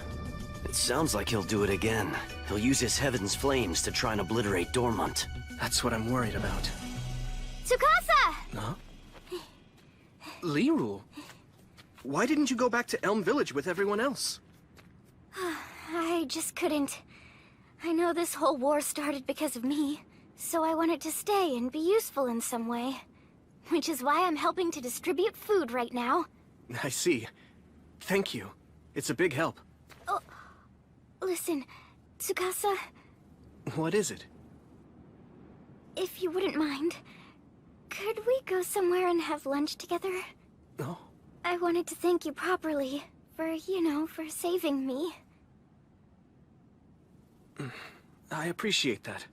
It sounds like he'll do it again. He'll use his Heaven's flames to try and obliterate Dormont. That's what I'm worried about. Tsukasa! Huh? Lirul, why didn't you go back to Elm Village with everyone else? I just couldn't. I know this whole war started because of me, so I wanted to stay and be useful in some way. Which is why I'm helping to distribute food right now. I see. Thank you. It's a big help. Oh, listen, Tsukasa. What is it? If you wouldn't mind, could we go somewhere and have lunch together? Oh. I wanted to thank you properly for, for saving me. I appreciate that,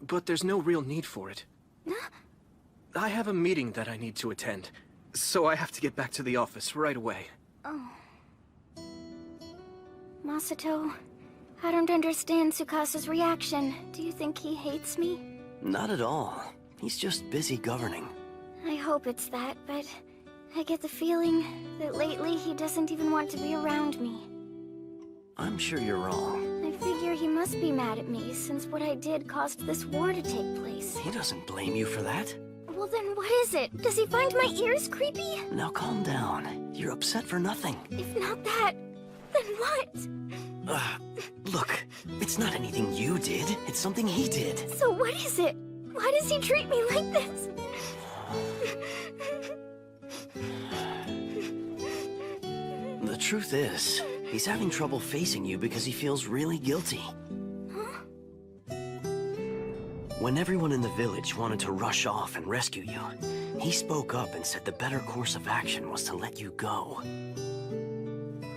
but there's no real need for it. I have a meeting that I need to attend, so I have to get back to the office right away. Oh. Masato, I don't understand Tsukasa's reaction. Do you think he hates me? Not at all. He's just busy governing. I hope it's that, but I get the feeling that lately he doesn't even want to be around me. I'm sure you're wrong. I figure he must be mad at me, since what I did caused this war to take place. He doesn't blame you for that. Well then what is it? Does he find my ears creepy? Now calm down. You're upset for nothing. If not that, then what? Look, it's not anything you did. It's something he did. So what is it? Why does he treat me like this? The truth is, he's having trouble facing you because he feels really guilty. Huh? When everyone in the village wanted to rush off and rescue you, he spoke up and said the better course of action was to let you go.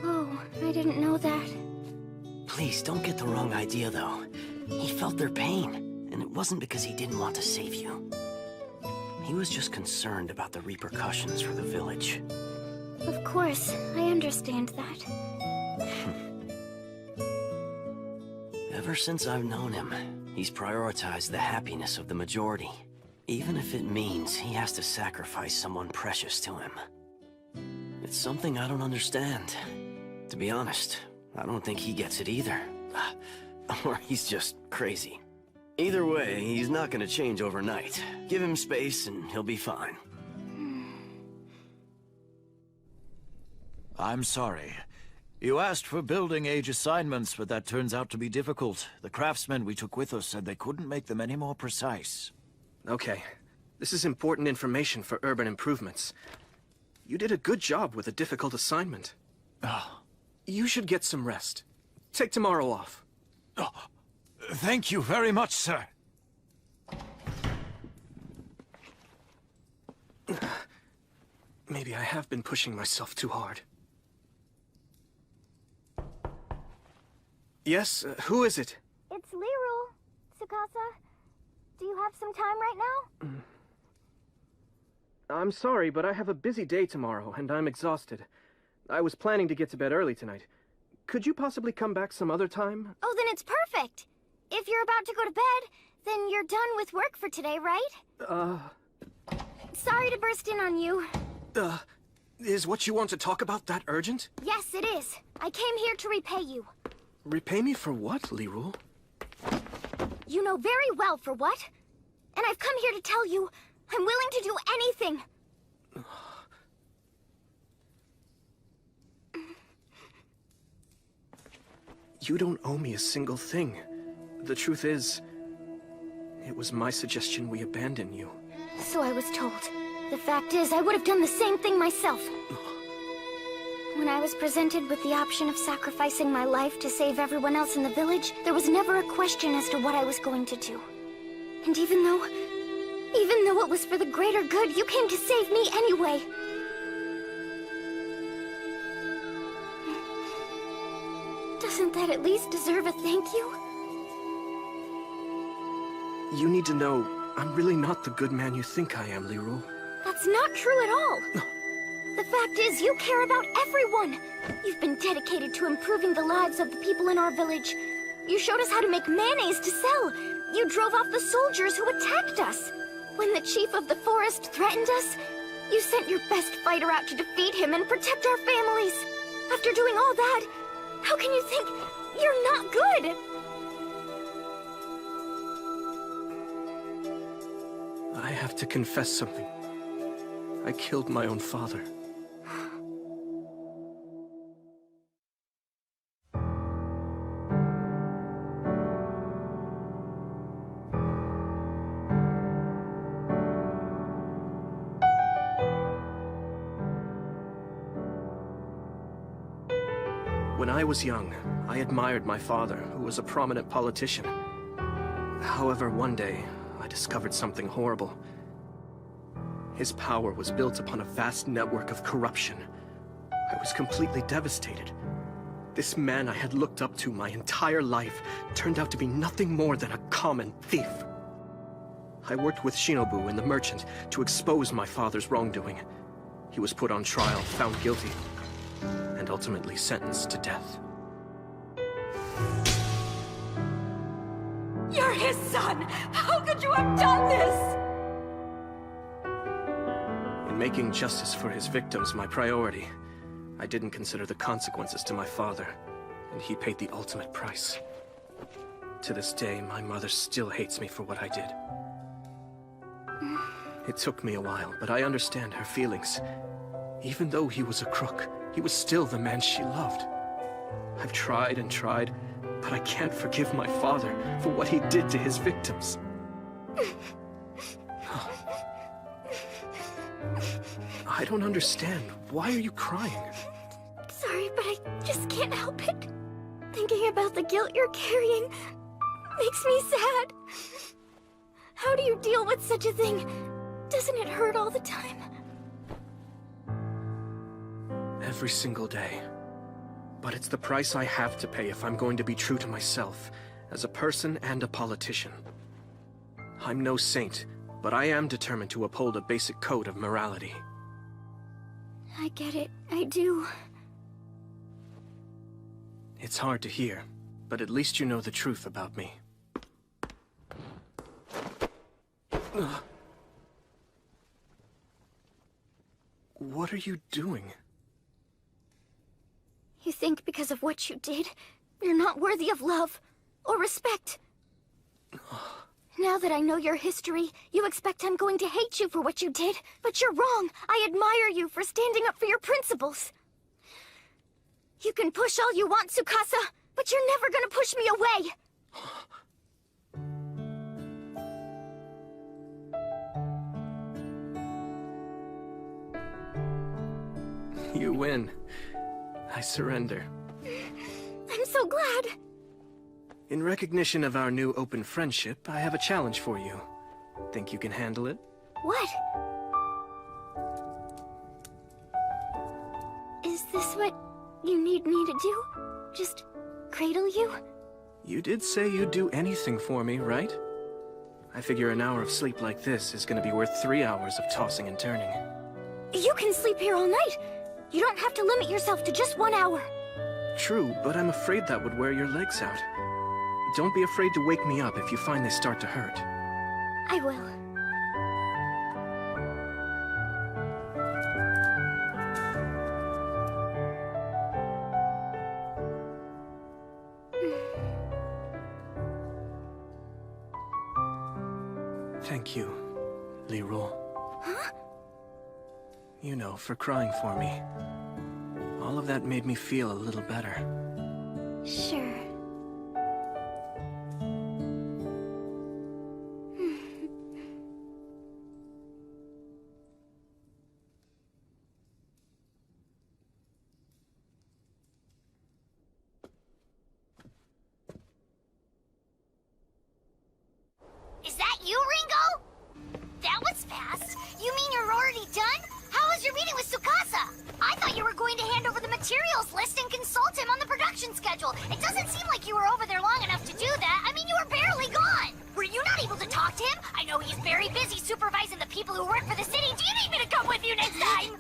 Oh, I didn't know that. Please, don't get the wrong idea, though. He felt their pain. And it wasn't because he didn't want to save you. He was just concerned about the repercussions for the village. Of course, I understand that. Ever since I've known him, he's prioritized the happiness of the majority, even if it means he has to sacrifice someone precious to him. It's something I don't understand. To be honest, I don't think he gets it either. Or he's just crazy. Either way, he's not gonna change overnight. Give him space and he'll be fine. I'm sorry. You asked for building age assignments, but that turns out to be difficult. The craftsmen we took with us said they couldn't make them any more precise. Okay. This is important information for urban improvements. You did a good job with a difficult assignment. You should get some rest. Take tomorrow off. Thank you very much, sir. Maybe I have been pushing myself too hard. Yes, who is it? It's Lirul. Tsukasa, do you have some time right now? I'm sorry, but I have a busy day tomorrow, and I'm exhausted. I was planning to get to bed early tonight. Could you possibly come back some other time? Oh, then it's perfect. If you're about to go to bed, then you're done with work for today, right? Sorry to burst in on you. Is what you want to talk about that urgent? Yes, it is. I came here to repay you. Repay me for what, Lirul? You know very well for what. And I've come here to tell you, I'm willing to do anything. You don't owe me a single thing. The truth is, it was my suggestion we abandon you. So I was told. The fact is, I would have done the same thing myself. When I was presented with the option of sacrificing my life to save everyone else in the village, there was never a question as to what I was going to do. And even though it was for the greater good, you came to save me anyway. Doesn't that at least deserve a thank you? You need to know, I'm really not the good man you think I am, Liru. That's not true at all. The fact is, you care about everyone. You've been dedicated to improving the lives of the people in our village. You showed us how to make mayonnaise to sell. You drove off the soldiers who attacked us. When the chief of the forest threatened us, you sent your best fighter out to defeat him and protect our families. After doing all that, how can you think you're not good? I have to confess something. I killed my own father. When I was young, I admired my father, who was a prominent politician. However, one day, I discovered something horrible. His power was built upon a vast network of corruption. I was completely devastated. This man I had looked up to my entire life turned out to be nothing more than a common thief. I worked with Shinobu and the merchant to expose my father's wrongdoing. He was put on trial, found guilty, and ultimately sentenced to death. You're his son! How could you have done this? In making justice for his victims my priority, I didn't consider the consequences to my father, and he paid the ultimate price. To this day, my mother still hates me for what I did. It took me a while, but I understand her feelings. Even though he was a crook, he was still the man she loved. I've tried and tried, but I can't forgive my father for what he did to his victims. I don't understand. Why are you crying? Sorry, but I just can't help it. Thinking about the guilt you're carrying makes me sad. How do you deal with such a thing? Doesn't it hurt all the time? Every single day. But it's the price I have to pay if I'm going to be true to myself, as a person and a politician. I'm no saint, but I am determined to uphold a basic code of morality. I get it. I do. It's hard to hear, but at least you know the truth about me. What are you doing? You think because of what you did, you're not worthy of love or respect. Now that I know your history, you expect I'm going to hate you for what you did, but you're wrong. I admire you for standing up for your principles. You can push all you want, Tsukasa, but you're never gonna push me away. You win. I surrender. I'm so glad. In recognition of our new open friendship, I have a challenge for you. Think you can handle it? What? Is this what you need me to do? Just cradle you? You did say you'd do anything for me, right? I figure an hour of sleep like this is gonna be worth 3 hours of tossing and turning. You can sleep here all night. You don't have to limit yourself to just 1 hour. True, but I'm afraid that would wear your legs out. Don't be afraid to wake me up if you find they start to hurt. I will. Thank you. Li-Ru. Huh? You know, for crying for me. All of that made me feel a little better. Sure. Is that you, Ringo? That was fast. You mean you're already done? How was your meeting with Tsukasa? I thought you were going to hand over the materials list and consult him on the production schedule. It doesn't seem like you were over there long enough to do that. I mean, you were barely gone. Were you not able to talk to him? I know he's very busy supervising the people who work for the city. Do you need me to come with you next time?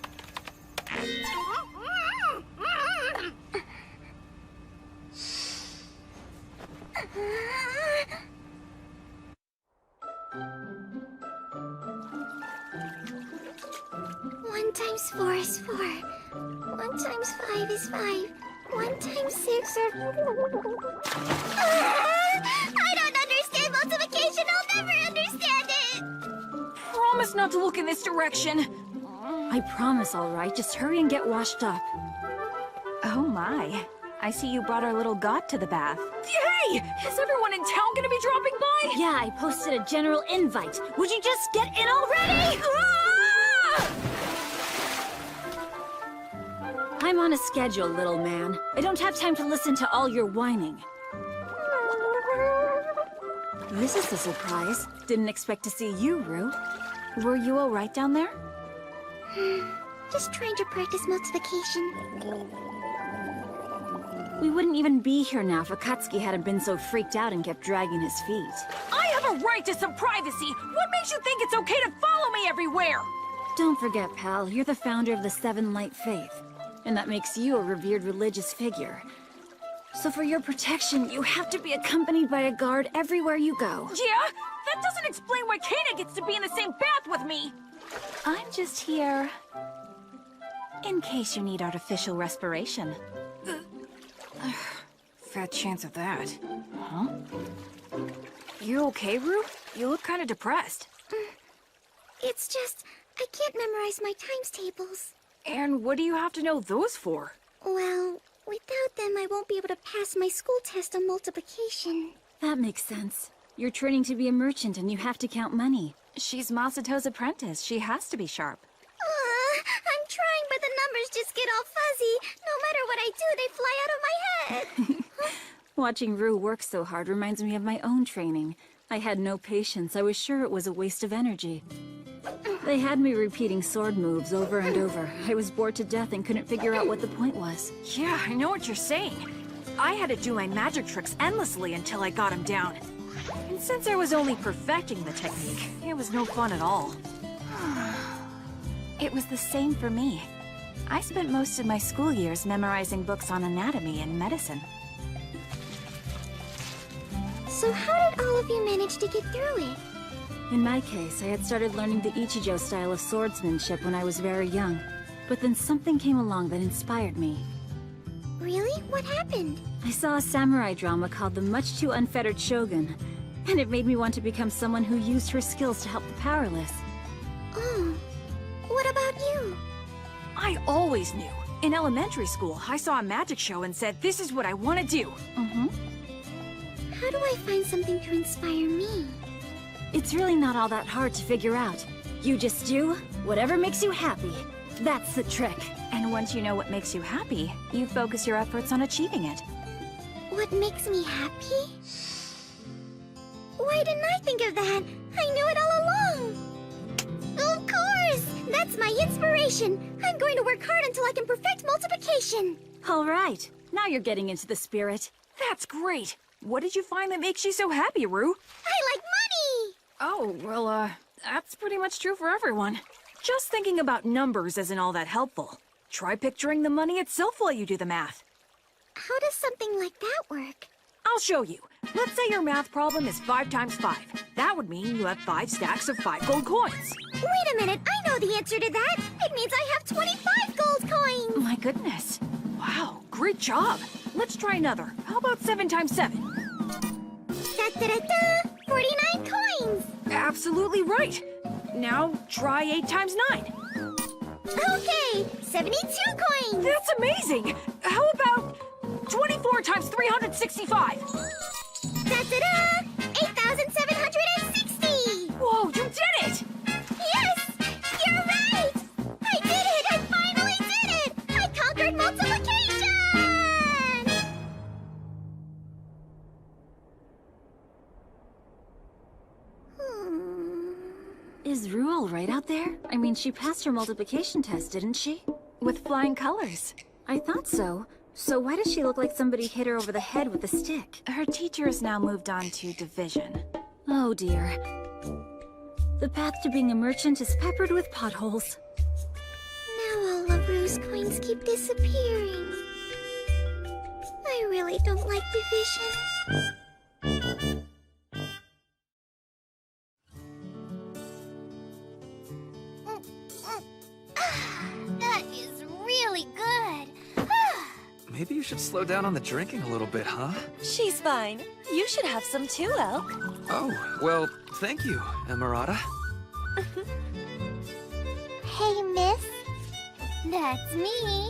One times 4 is 4. 1 times 5 is 5. 1 times 6 are... I don't understand multiplication. I'll never understand it. Promise not to look in this direction. I promise, all right. Just hurry and get washed up. Oh my. I see you brought our little god to the bath. Hey! Is everyone in town gonna be dropping by? Yeah, I posted a general invite. Would you just get in already? I'm on a schedule, little man. I don't have time to listen to all your whining. This is a surprise. Didn't expect to see you, Rue. Were you all right down there? Just trying to practice multiplication. We wouldn't even be here now if Akatsuki hadn't been so freaked out and kept dragging his feet. I have a right to some privacy! What makes you think it's okay to follow me everywhere? Don't forget, pal, you're the founder of the Seven Light Faith. And that makes you a revered religious figure. So for your protection, you have to be accompanied by a guard everywhere you go. Yeah? That doesn't explain why Kana gets to be in the same bath with me! I'm just here... in case you need artificial respiration. Fat chance of that. Huh? You okay, Rue? You look kind of depressed. It's just, I can't memorize my times tables. And what do you have to know those for? Well, without them I won't be able to pass my school test on multiplication. That makes sense. You're training to be a merchant and you have to count money. She's Masato's apprentice. She has to be sharp. I'm trying, but the numbers just get all fuzzy. No matter what I do, they fly out of my head. Watching Rue work so hard reminds me of my own training. I had no patience. I was sure it was a waste of energy. They had me repeating sword moves over and over. I was bored to death and couldn't figure out what the point was. Yeah, I know what you're saying. I had to do my magic tricks endlessly until I got him down. And since I was only perfecting the technique, it was no fun at all. It was the same for me. I spent most of my school years memorizing books on anatomy and medicine. So how did all of you manage to get through it? In my case, I had started learning the Ichijo style of swordsmanship when I was very young. But then something came along that inspired me. Really? What happened? I saw a samurai drama called The Much Too Unfettered Shogun, and it made me want to become someone who used her skills to help the powerless. Oh, what about you? I always knew. In elementary school, I saw a magic show and said, this is what I want to do. How do I find something to inspire me? It's really not all that hard to figure out. You just do whatever makes you happy. That's the trick. And once you know what makes you happy, you focus your efforts on achieving it. What makes me happy? Why didn't I think of that? I knew it all along! Of course! That's my inspiration! I'm going to work hard until I can perfect multiplication! All right. Now you're getting into the spirit. That's great! What did you find that makes you so happy, Rue? I like money! Oh, well, that's pretty much true for everyone. Just thinking about numbers isn't all that helpful. Try picturing the money itself while you do the math. How does something like that work? I'll show you. Let's say your math problem is 5 times 5. That would mean you have 5 stacks of 5 gold coins. Wait a minute, I know the answer to that! It means I have 25 gold coins! My goodness. Wow, great job. Let's try another. How about 7 times 7? Da-da-da-da! 49 coins! Absolutely right. Now try 8 times 9. Okay, 72 coins! That's amazing! How about 24 times 365? Da-da-da! 8,760! Whoa, you did it! Yes! You're right! I did it! I finally did it! I conquered multiplication! Is Rue all right out there? I mean, she passed her multiplication test, didn't she? With flying colors. I thought so. So why does she look like somebody hit her over the head with a stick? Her teacher has now moved on to division. Oh dear. The path to being a merchant is peppered with potholes. Now all of Rue's coins keep disappearing. I really don't like division. That is really good. Maybe you should slow down on the drinking a little bit, huh? She's fine. You should have some too, Elk. Oh, well, thank you, Emerata. Hey, miss. That's me.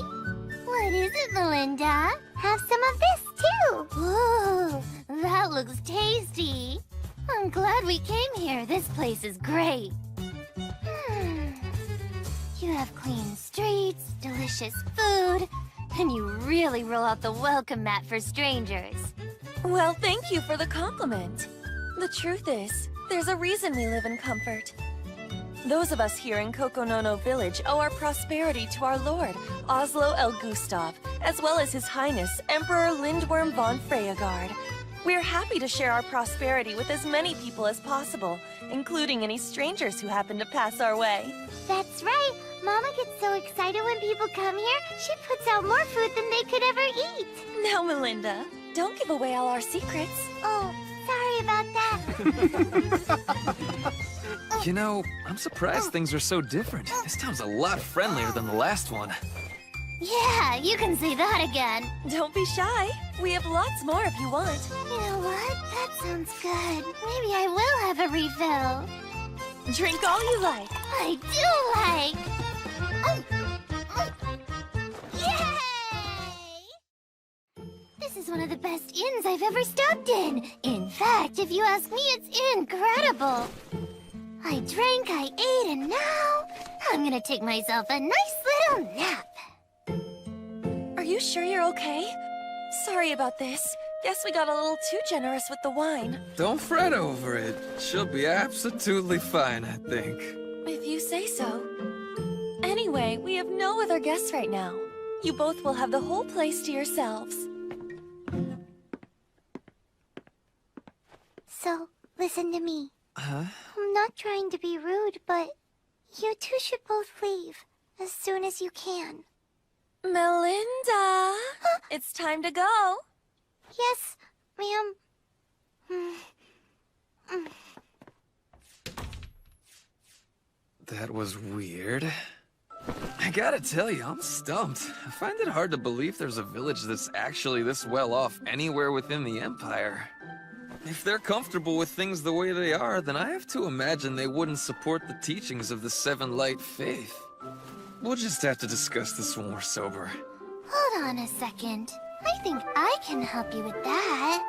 What is it, Melinda? Have some of this, too. Ooh, that looks tasty. I'm glad we came here. This place is great. You have clean streets, delicious food, and you really roll out the welcome mat for strangers. Well, thank you for the compliment. The truth is, there's a reason we live in comfort. Those of us here in Kokonono Village owe our prosperity to our lord, Oslo El Gustav, as well as His Highness, Emperor Lindworm von Freyagard. We're happy to share our prosperity with as many people as possible, including any strangers who happen to pass our way. That's right. Mama gets so excited when people come here, she puts out more food than they could ever eat. Now, Melinda, don't give away all our secrets. Oh, sorry about that. You know, I'm surprised things are so different. This town's a lot friendlier than the last one. Yeah, you can say that again. Don't be shy. We have lots more if you want. You know what? That sounds good. Maybe I will have a refill. Drink all you like. I do like. Yay! This is one of the best inns I've ever stopped in. In fact, if you ask me, it's incredible. I drank, I ate, and now I'm gonna take myself a nice little nap. Are you sure you're okay? Sorry about this. Guess we got a little too generous with the wine. Don't fret over it. She'll be absolutely fine, I think. If you say so. Anyway, we have no other guests right now. You both will have the whole place to yourselves. So, listen to me. Huh? I'm not trying to be rude, but you two should both leave as soon as you can. Melinda! It's time to go. Yes, ma'am. That was weird. I gotta tell you, I'm stumped. I find it hard to believe there's a village that's actually this well off anywhere within the Empire. If they're comfortable with things the way they are, then I have to imagine they wouldn't support the teachings of the Seven Light Faith. We'll just have to discuss this when we're sober. Hold on a second. I think I can help you with that.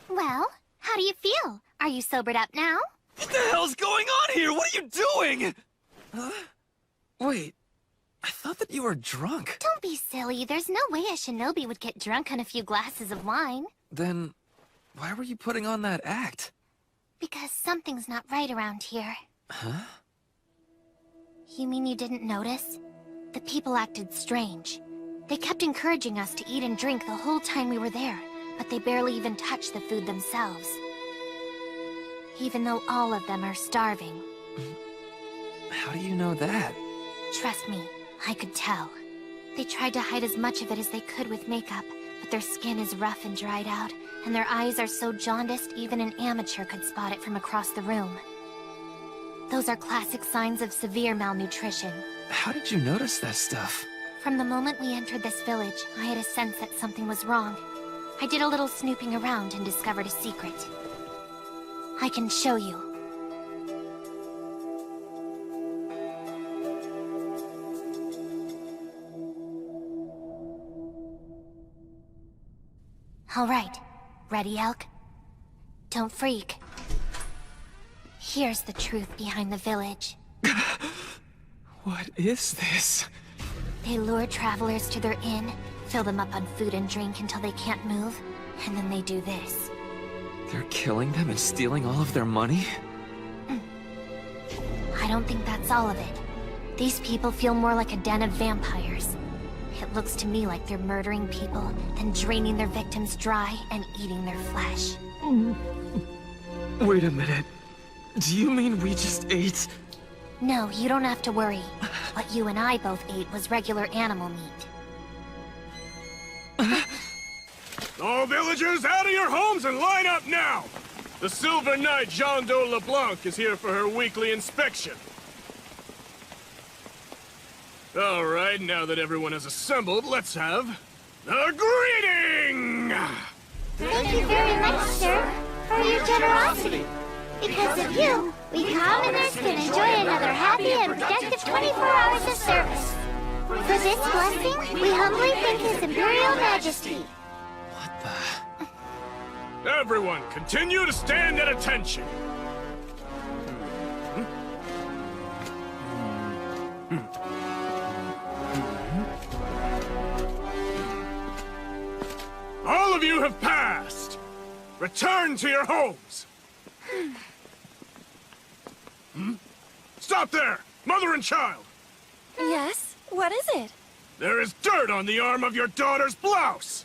Well, how do you feel? Are you sobered up now? What the hell's going on here? What are you doing? Wait, I thought that you were drunk. Don't be silly. There's no way a shinobi would get drunk on a few glasses of wine. Then, why were you putting on that act? Because something's not right around here. Huh? You mean you didn't notice? The people acted strange. They kept encouraging us to eat and drink the whole time we were there, but they barely even touched the food themselves. Even though all of them are starving. How do you know that? Trust me, I could tell. They tried to hide as much of it as they could with makeup, but their skin is rough and dried out, and their eyes are so jaundiced even an amateur could spot it from across the room. Those are classic signs of severe malnutrition. How did you notice that stuff? From the moment we entered this village, I had a sense that something was wrong. I did a little snooping around and discovered a secret. I can show you. All right. Ready, Elk? Don't freak. Here's the truth behind the village. What is this? They lure travelers to their inn, fill them up on food and drink until they can't move, and then they do this. They're killing them and stealing all of their money? I don't think that's all of it. These people feel more like a den of vampires. It looks to me like they're murdering people, then draining their victims dry and eating their flesh. Wait a minute. Do you mean we just ate? No, you don't have to worry. What you and I both ate was regular animal meat. All villagers, out of your homes and line up now! The Silver Knight Jean de LeBlanc is here for her weekly inspection. All right, now that everyone has assembled, let's have a greeting! Thank you very much, sir, for your generosity. Because of you, we commoners can enjoy another happy and productive 24 hours of service. For this blessing, we humbly thank His Imperial Majesty. Everyone, continue to stand at attention. All of you have passed. Return to your homes. Stop there! Mother and child! Yes? What is it? There is dirt on the arm of your daughter's blouse!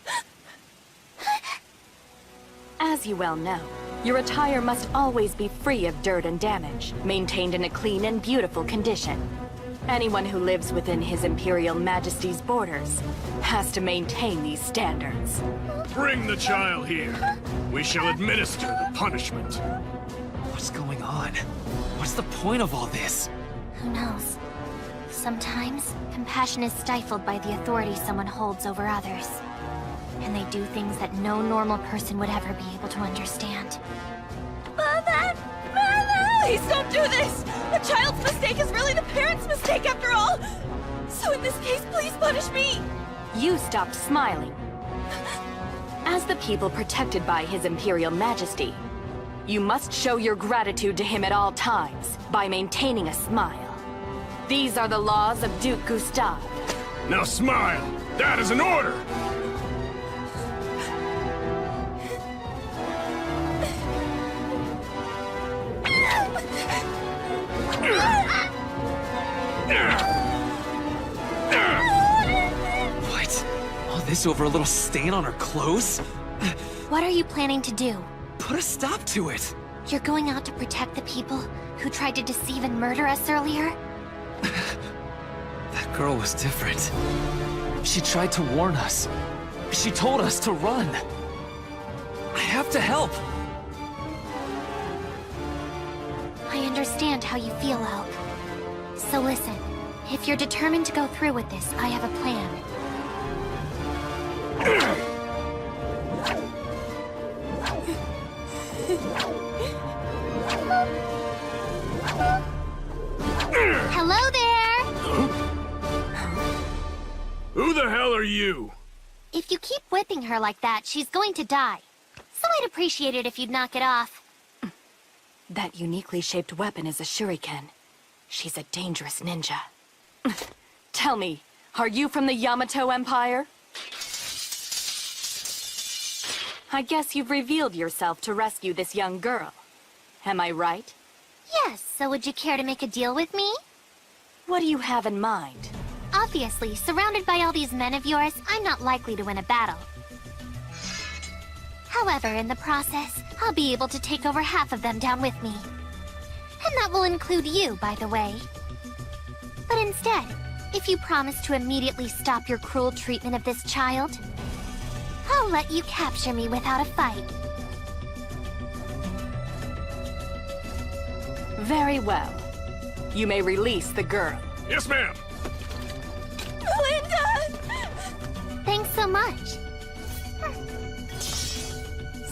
As you well know, your attire must always be free of dirt and damage, maintained in a clean and beautiful condition. Anyone who lives within His Imperial Majesty's borders has to maintain these standards. Bring the child here. We shall administer the punishment. What's going on? What's the point of all this? Who knows? Sometimes, compassion is stifled by the authority someone holds over others. And they do things that no normal person would ever be able to understand. Mother! Mother! Please don't do this! The child's mistake is really the parent's mistake after all! So in this case, please punish me! You stopped smiling. As the people protected by His Imperial Majesty, you must show your gratitude to him at all times by maintaining a smile. These are the laws of Duke Gustav. Now smile! That is an order! What? All this over a little stain on her clothes? What are you planning to do? Put a stop to it! You're going out to protect the people who tried to deceive and murder us earlier? That girl was different. She tried to warn us. She told us to run. I have to help. I understand how you feel, Elk. So listen, if you're determined to go through with this, I have a plan. Hello there! Who the hell are you? If you keep whipping her like that, she's going to die. So I'd appreciate it if you'd knock it off. That uniquely shaped weapon is a shuriken. She's a dangerous ninja. Tell me, are you from the Yamato Empire? I guess you've revealed yourself to rescue this young girl. Am I right? Yes, so would you care to make a deal with me? What do you have in mind? Obviously, surrounded by all these men of yours, I'm not likely to win a battle. However, in the process, I'll be able to take over half of them down with me. And that will include you, by the way. But instead, if you promise to immediately stop your cruel treatment of this child, I'll let you capture me without a fight. Very well. You may release the girl. Yes, ma'am. Linda! Thanks so much.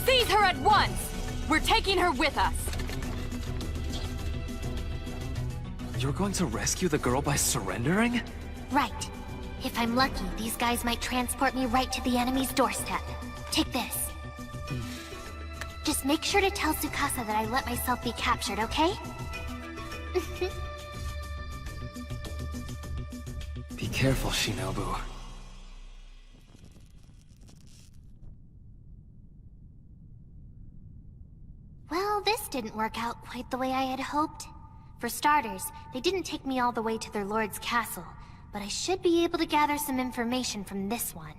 Seize her at once! We're taking her with us! You're going to rescue the girl by surrendering? Right. If I'm lucky, these guys might transport me right to the enemy's doorstep. Take this. Just make sure to tell Tsukasa that I let myself be captured, okay? Be careful, Shinobu. Well, this didn't work out quite the way I had hoped. For starters, they didn't take me all the way to their lord's castle, but I should be able to gather some information from this one.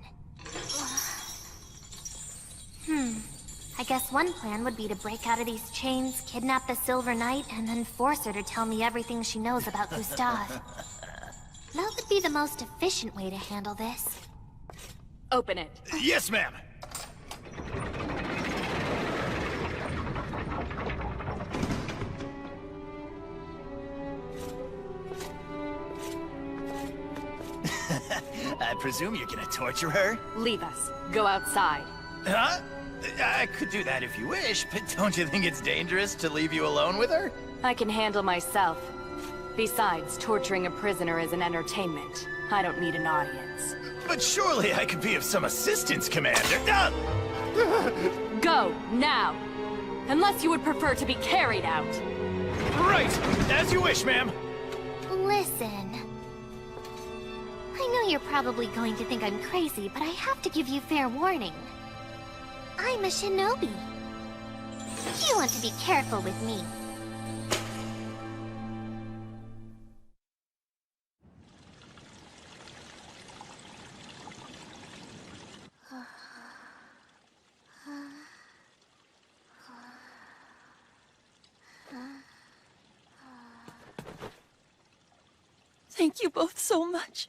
I guess one plan would be to break out of these chains, kidnap the Silver Knight, and then force her to tell me everything she knows about Gustav. That would be the most efficient way to handle this. Open it. Yes, ma'am. I presume you're gonna torture her? Leave us. Go outside. Huh? I could do that if you wish, but don't you think it's dangerous to leave you alone with her? I can handle myself. Besides, torturing a prisoner is an entertainment. I don't need an audience. But surely I could be of some assistance, Commander. Go, now! Unless you would prefer to be carried out. Right! As you wish, ma'am! Listen. I know you're probably going to think I'm crazy, but I have to give you fair warning. I'm a shinobi. You want to be careful with me. Thank you both so much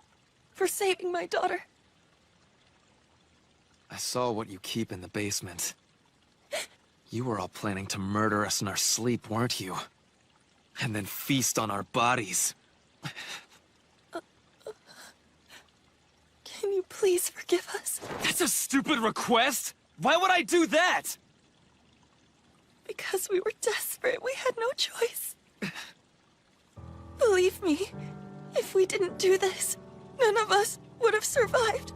for saving my daughter. I saw what you keep in the basement. You were all planning to murder us in our sleep, weren't you? And then feast on our bodies. Can you please forgive us? That's a stupid request! Why would I do that? Because we were desperate, we had no choice. Believe me, if we didn't do this, none of us would have survived.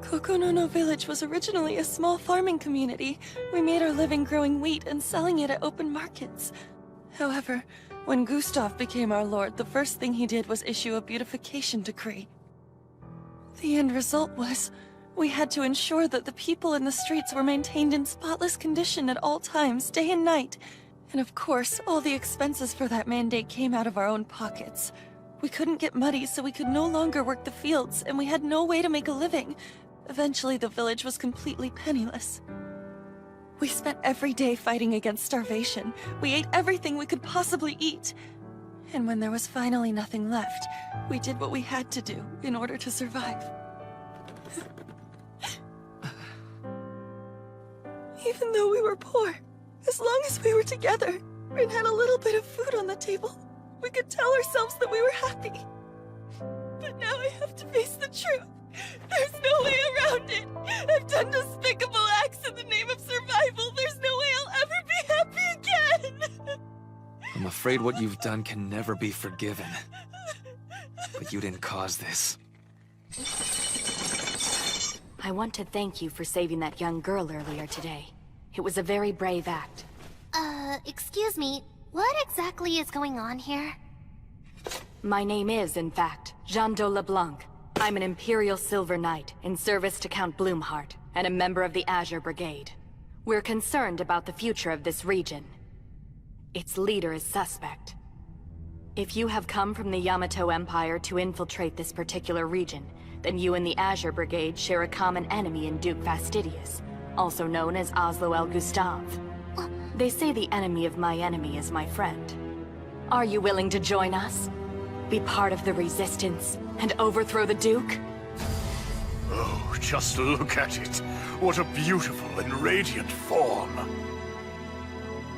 Kokonono village was originally a small farming community. We made our living growing wheat and selling it at open markets. However, when Gustav became our lord, the first thing he did was issue a beautification decree. The end result was, we had to ensure that the people in the streets were maintained in spotless condition at all times, day and night. And of course, all the expenses for that mandate came out of our own pockets. We couldn't get muddy, so we could no longer work the fields, and we had no way to make a living. Eventually, the village was completely penniless. We spent every day fighting against starvation. We ate everything we could possibly eat. And when there was finally nothing left, we did what we had to do in order to survive. Even though we were poor, as long as we were together and had a little bit of food on the table, we could tell ourselves that we were happy. But now I have to face the truth. There's no way around it. I've done despicable acts in the name of survival. There's no way I'll ever be happy again. I'm afraid what you've done can never be forgiven. But you didn't cause this. I want to thank you for saving that young girl earlier today. It was a very brave act. Excuse me, what exactly is going on here? My name is, in fact, Jean de LeBlanc. I'm an Imperial Silver Knight in service to Count Bloomheart, and a member of the Azure Brigade. We're concerned about the future of this region. Its leader is suspect. If you have come from the Yamato Empire to infiltrate this particular region, then you and the Azure Brigade share a common enemy in Duke Fastidius, also known as Oslo El Gustave. They say the enemy of my enemy is my friend. Are you willing to join us? Be part of the resistance and overthrow the Duke? Oh, just look at it. What a beautiful and radiant form.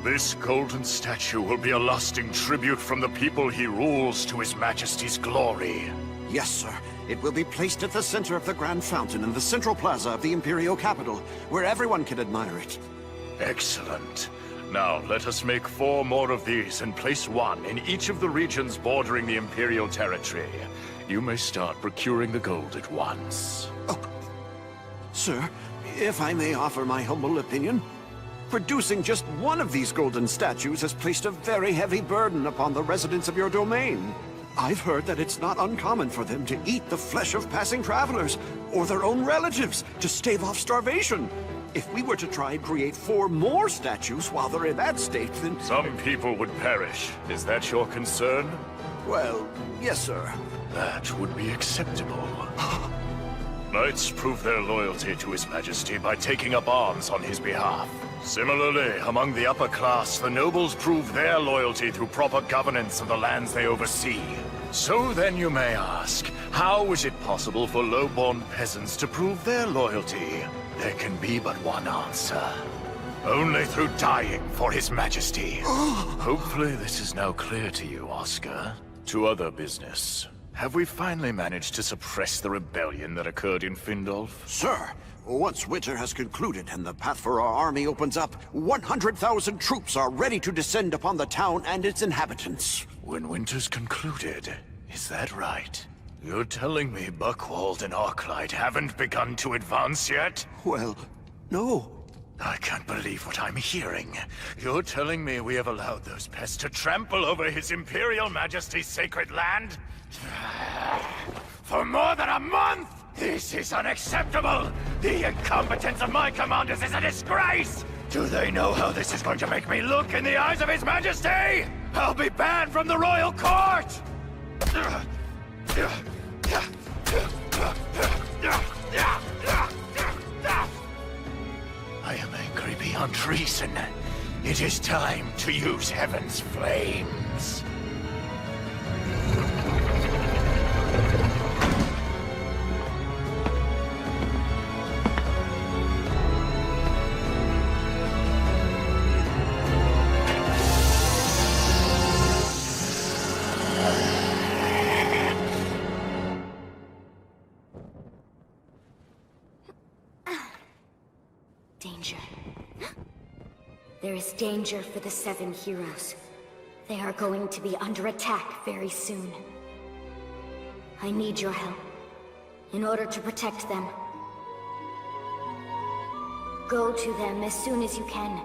This golden statue will be a lasting tribute from the people he rules to His Majesty's glory. Yes, sir. It will be placed at the center of the Grand Fountain in the central plaza of the Imperial capital, where everyone can admire it. Excellent. Now, let us make 4 more of these and place 1 in each of the regions bordering the Imperial territory. You may start procuring the gold at once. Oh. Sir, if I may offer my humble opinion, producing just one of these golden statues has placed a very heavy burden upon the residents of your domain. I've heard that it's not uncommon for them to eat the flesh of passing travelers, or their own relatives, to stave off starvation. If we were to try and create 4 more statues while they're in that state, then... Some people would perish. Is that your concern? Well, yes, sir. That would be acceptable. Knights prove their loyalty to His Majesty by taking up arms on his behalf. Similarly, among the upper class, the nobles prove their loyalty through proper governance of the lands they oversee. So then you may ask, how is it possible for low-born peasants to prove their loyalty? There can be but one answer. Only through dying for His Majesty. Hopefully this is now clear to you, Oscar. To other business. Have we finally managed to suppress the rebellion that occurred in Findolf? Sir, once winter has concluded and the path for our army opens up, 100,000 troops are ready to descend upon the town and its inhabitants. When winter's concluded, is that right? You're telling me Buckwald and Arclight haven't begun to advance yet? Well, no. I can't believe what I'm hearing. You're telling me we have allowed those pests to trample over His Imperial Majesty's sacred land? For more than a month? This is unacceptable! The incompetence of my commanders is a disgrace! Do they know how this is going to make me look in the eyes of His Majesty? I'll be banned from the royal court! I am angry beyond reason. It is time to use Heaven's flames. Danger. There is danger for the 7 heroes. They are going to be under attack very soon. I need your help in order to protect them. Go to them as soon as you can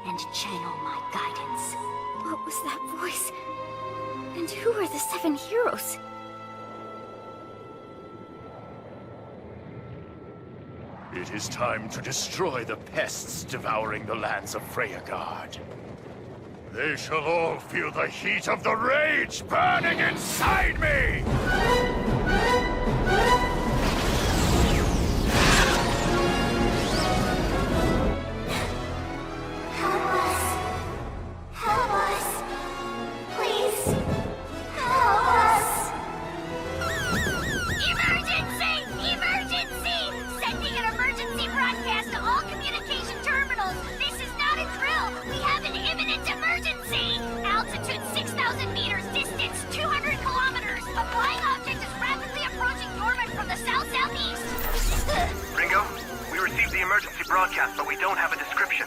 and channel my guidance. What was that voice? And who are the 7 heroes? It is time to destroy the pests devouring the lands of Freyagard. They shall all feel the heat of the rage burning inside me! Help us. Help us. Please. Help us. Emergency! Emergency! Sending an emergency broadcast to all communication terminals. This is not a drill. We have an imminent emergency. Altitude 6,000 meters, distance 200 kilometers. A flying object is rapidly approaching Norman from the south-southeast. Ringo, we received the emergency broadcast, but we don't have a description.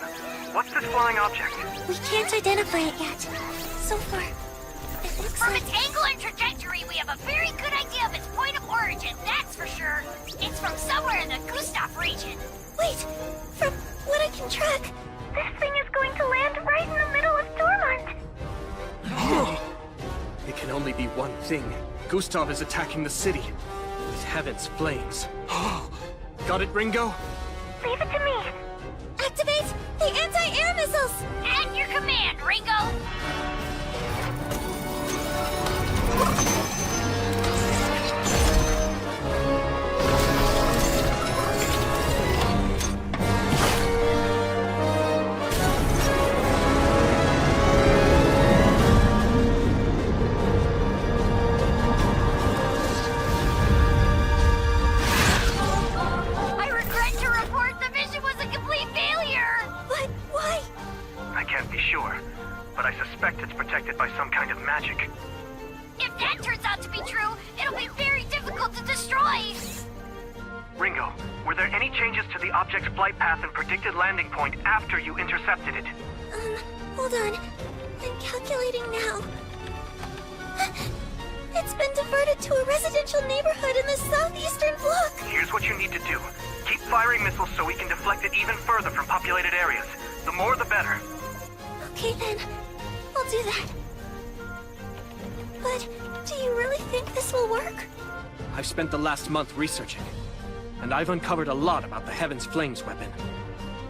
What's this flying object? We can't identify it yet. So far, From its angle and trajectory, we have a very good idea of its point of origin, that's for sure. It's from somewhere in the Gustav region. Wait! From what I can track, this thing is going to land right in the middle of Dormont! It can only be one thing. Gustav is attacking the city with Heaven's flames. Got it, Ringo? Leave it to me! Activate the anti-air missiles! At your command, Ringo! But why? I can't be protected by some kind of magic. If that turns out to be true, it'll be very difficult to destroy! Ringo, were there any changes to the object's flight path and predicted landing point after you intercepted it? Hold on. I'm calculating now. It's been diverted to a residential neighborhood in the southeastern block. Here's what you need to do. Keep firing missiles so we can deflect it even further from populated areas. The more the better. Okay then, I'll do that. But do you really think this will work? I've spent the last month researching, and I've uncovered a lot about the Heaven's Flames weapon.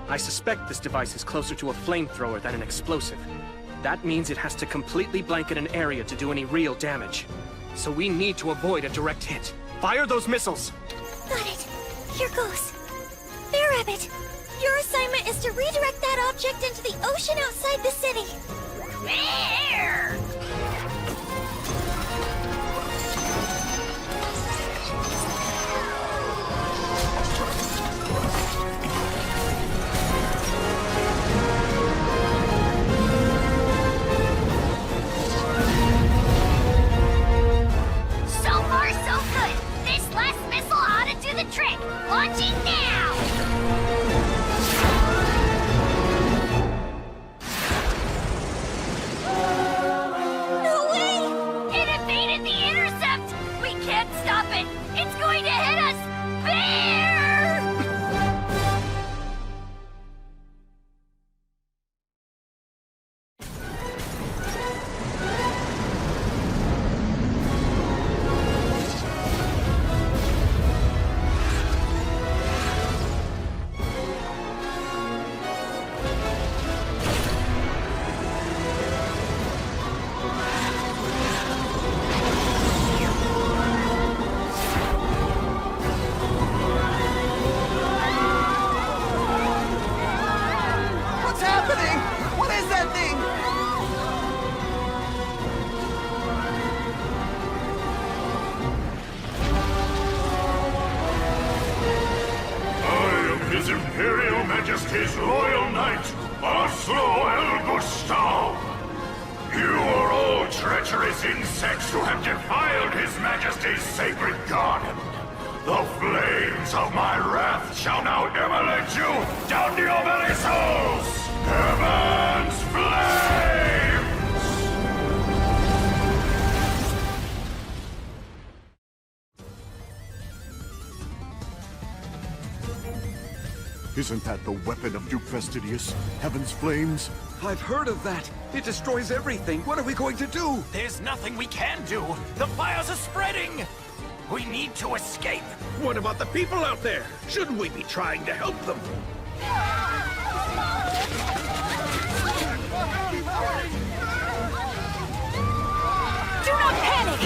I suspect this device is closer to a flamethrower than an explosive. That means it has to completely blanket an area to do any real damage. So we need to avoid a direct hit. Fire those missiles! Got it. Here goes. Bear Rabbit, your assignment is to redirect that object into the ocean outside the city. There! So far, so good. This last missile ought to do the trick. Launching now! No way! It evaded the intercept! We can't stop it! It's going to hit us! There! What's happening? What is that thing? I am His Imperial Majesty's loyal knight, Oslo El Gustav. You are all treacherous insects who have defiled His Majesty's sacred garden. The flames of my wrath shall now immolate you down to your very souls! Heaven's flames! Isn't that the weapon of Duke Fastidious? Heaven's Flames? I've heard of that. It destroys everything. What are we going to do? There's nothing we can do. The fires are spreading. We need to escape. What about the people out there? Shouldn't we be trying to help them? Do not panic!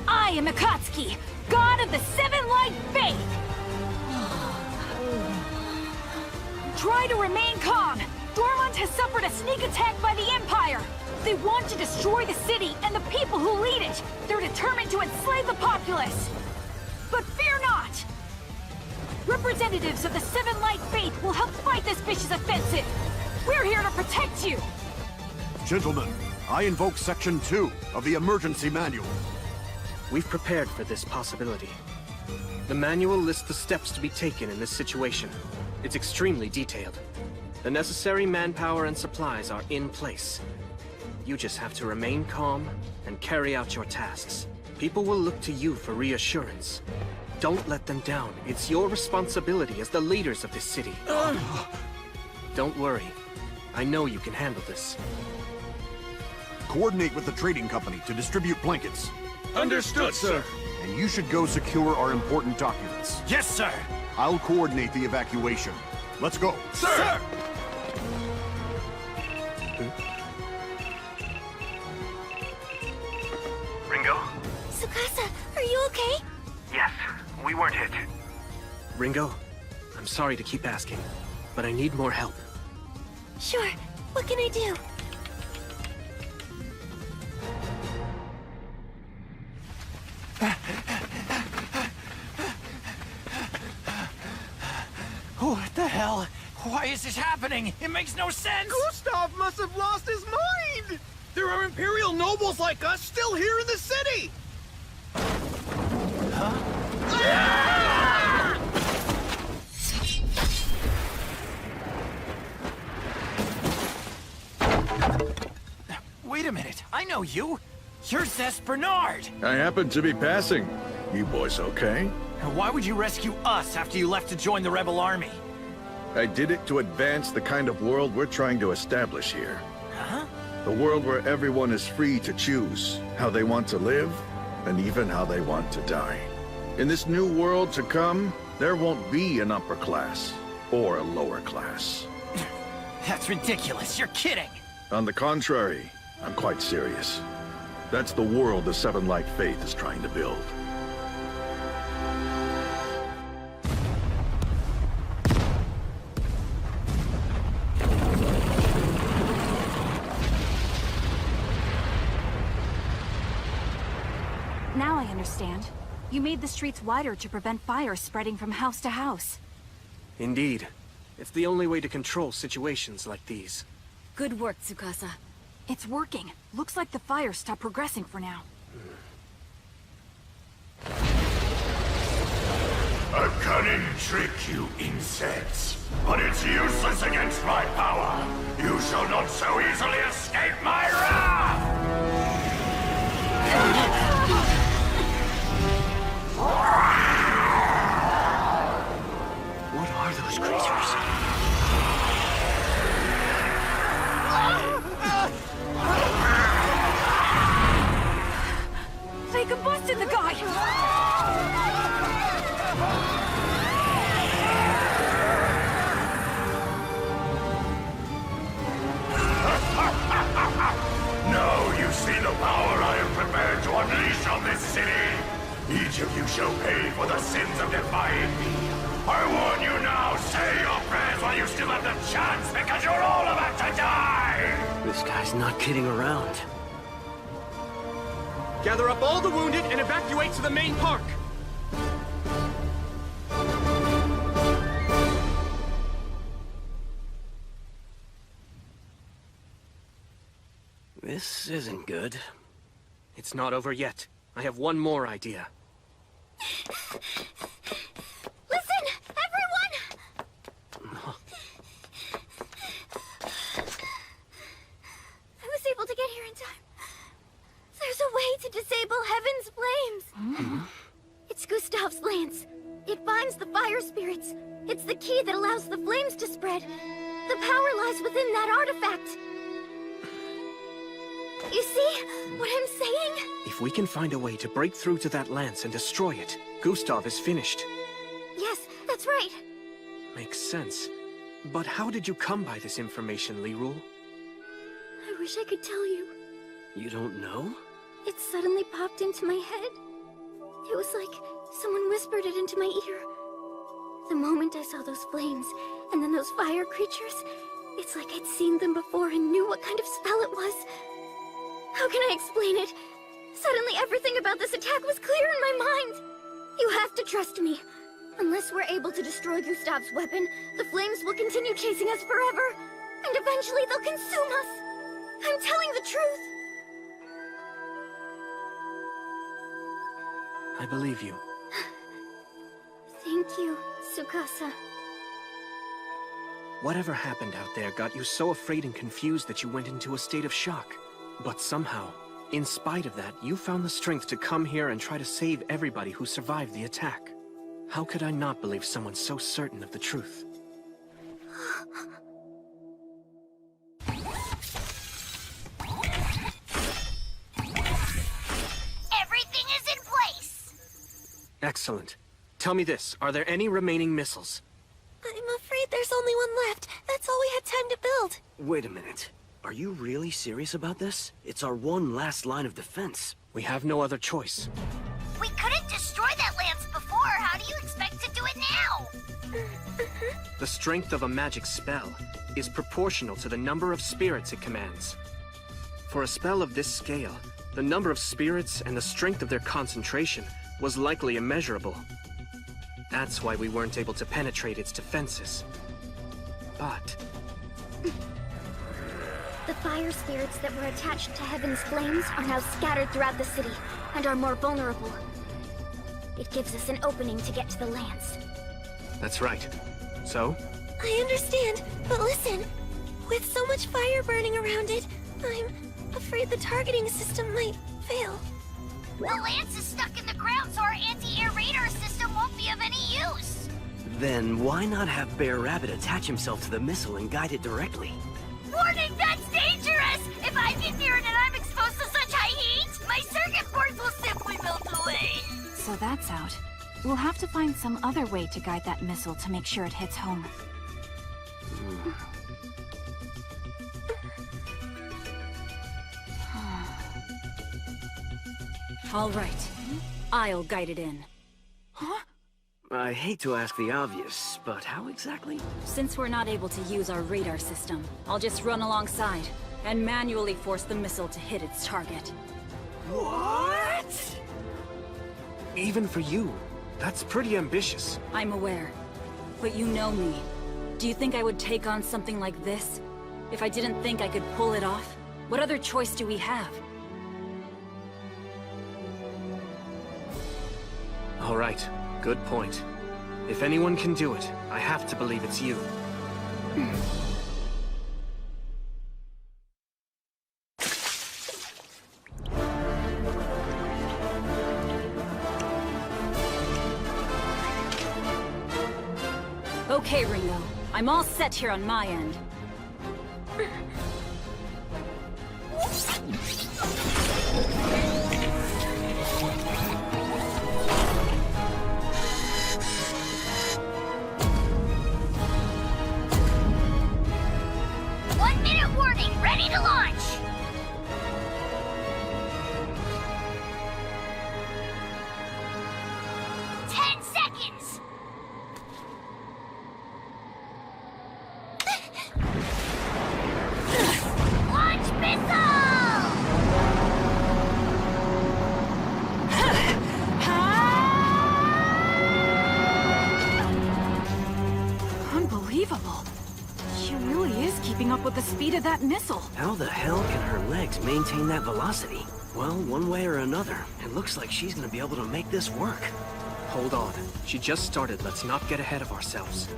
I am Akatsuki, god of the Seven Light Faith! Try to remain calm. Dormont has suffered a sneak attack by the Empire. They want to destroy the city and the people who lead it. They're determined to enslave the populace. But fear not! Representatives of the Seven Light Faith will help fight this vicious offensive. We're here to protect you. Gentlemen, I invoke Section 2 of the Emergency Manual. We've prepared for this possibility. The manual lists the steps to be taken in this situation. It's extremely detailed. The necessary manpower and supplies are in place. You just have to remain calm and carry out your tasks. People will look to you for reassurance. Don't let them down. It's your responsibility as the leaders of this city. Don't worry. I know you can handle this. Coordinate with the trading company to distribute blankets. Understood, sir. And you should go secure our important documents. Yes, sir. I'll coordinate the evacuation. Let's go. Sir! Ringo? Tsukasa, are you okay? Yes, we weren't hit. Ringo, I'm sorry to keep asking, but I need more help. Sure. What can I do? What the hell? Why is this happening? It makes no sense! Gustav must have lost his mind! There are Imperial nobles like us still here in the city! Huh? Wait a minute, I know you! You're Zess Bernard! I happened to be passing. You boys okay? Why would you rescue us after you left to join the rebel army? I did it to advance the kind of world we're trying to establish here. Huh? A world where everyone is free to choose how they want to live, and even how they want to die. In this new world to come, there won't be an upper class, or a lower class. That's ridiculous, you're kidding! On the contrary, I'm quite serious. That's the world the Seven Light Faith is trying to build. Now I understand. You made the streets wider to prevent fire spreading from house to house. Indeed. It's the only way to control situations like these. Good work, Tsukasa. It's working. Looks like the fire stopped progressing for now. A cunning trick, you insects. But it's useless against my power. You shall not so easily escape my wrath! What are those creatures? They combusted the guy! Now you see the power I am prepared to unleash on this city. Each of you shall pay for the sins of defying me. I warn you now, say your prayers while you still have the chance, because you're all about to die! This guy's not kidding around. Gather up all the wounded and evacuate to the main park! This isn't good. It's not over yet. I have one more idea. Listen, everyone! I was able to get here in time. There's a way to disable Heaven's flames. It's Gustav's lance. It binds the fire spirits. It's the key that allows the flames to spread. The power lies within that artifact. You see what I'm saying? If we can find a way to break through to that lance and destroy it, Gustav is finished. Yes, that's right. Makes sense. But how did you come by this information, Lirul? I wish I could tell you. You don't know? It suddenly popped into my head. It was like someone whispered it into my ear. The moment I saw those flames, and then those fire creatures, it's like I'd seen them before and knew what kind of spell it was. How can I explain it? Suddenly everything about this attack was clear in my mind. You have to trust me. Unless we're able to destroy Gustav's weapon, the flames will continue chasing us forever. And eventually they'll consume us. I'm telling the truth. I believe you. Thank you, Tsukasa. Whatever happened out there got you so afraid and confused that you went into a state of shock. But somehow, in spite of that, you found the strength to come here and try to save everybody who survived the attack. How could I not believe someone so certain of the truth? Everything is in place! Excellent. Tell me this, are there any remaining missiles? I'm afraid there's only one left. That's all we had time to build. Wait a minute. Are you really serious about this? It's our one last line of defense. We have no other choice. We couldn't destroy that lance before. How do you expect to do it now? The strength of a magic spell is proportional to the number of spirits it commands. For a spell of this scale, the number of spirits and the strength of their concentration was likely immeasurable. That's why we weren't able to penetrate its defenses. But... The fire spirits that were attached to Heaven's flames are now scattered throughout the city, and are more vulnerable. It gives us an opening to get to the lands. That's right. So? I understand, but listen. With so much fire burning around it, I'm afraid the targeting system might fail. The lance is stuck in the ground, so our anti-air radar system won't be of any use. Then why not have Bear Rabbit attach himself to the missile and guide it directly? Warning, that's dangerous! If I get near it and I'm exposed to such high heat, my circuit boards will simply melt away. So that's out. We'll have to find some other way to guide that missile to make sure it hits home. All right. I'll guide it in. I hate to ask the obvious, but how exactly? Since we're not able to use our radar system, I'll just run alongside and manually force the missile to hit its target. What? Even for you, that's pretty ambitious. I'm aware. But you know me. Do you think I would take on something like this? If I didn't think I could pull it off? What other choice do we have? All right, good point. If anyone can do it, I have to believe it's you. Okay, Ringo. I'm all set here on my end. One-minute warning, ready to launch! Unbelievable. She really is keeping up with the speed of that missile. How the hell can her legs maintain that velocity? Well, one way or another, it looks like she's gonna be able to make this work. Hold on. She just started. Let's not get ahead of ourselves.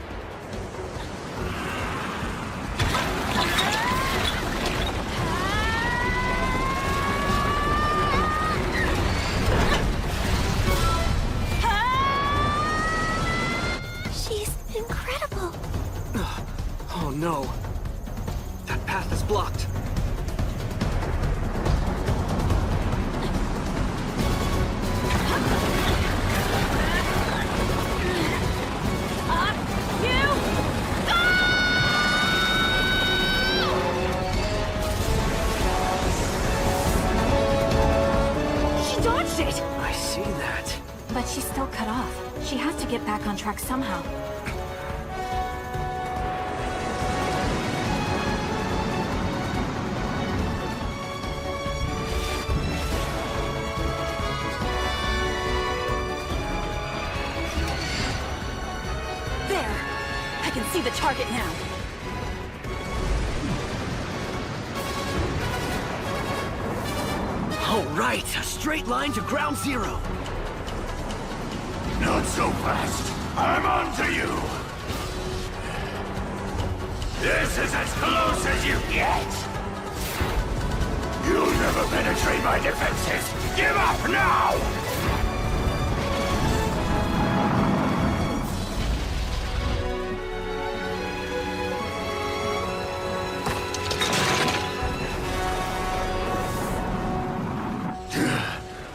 She's incredible. Oh no. That path is blocked. I see that. But she's still cut off. She has to get back on track somehow. There! I can see the target now. All right, a straight line to ground zero. Not so fast. I'm on to you. This is as close as you get. You'll never penetrate my defenses. Give up now!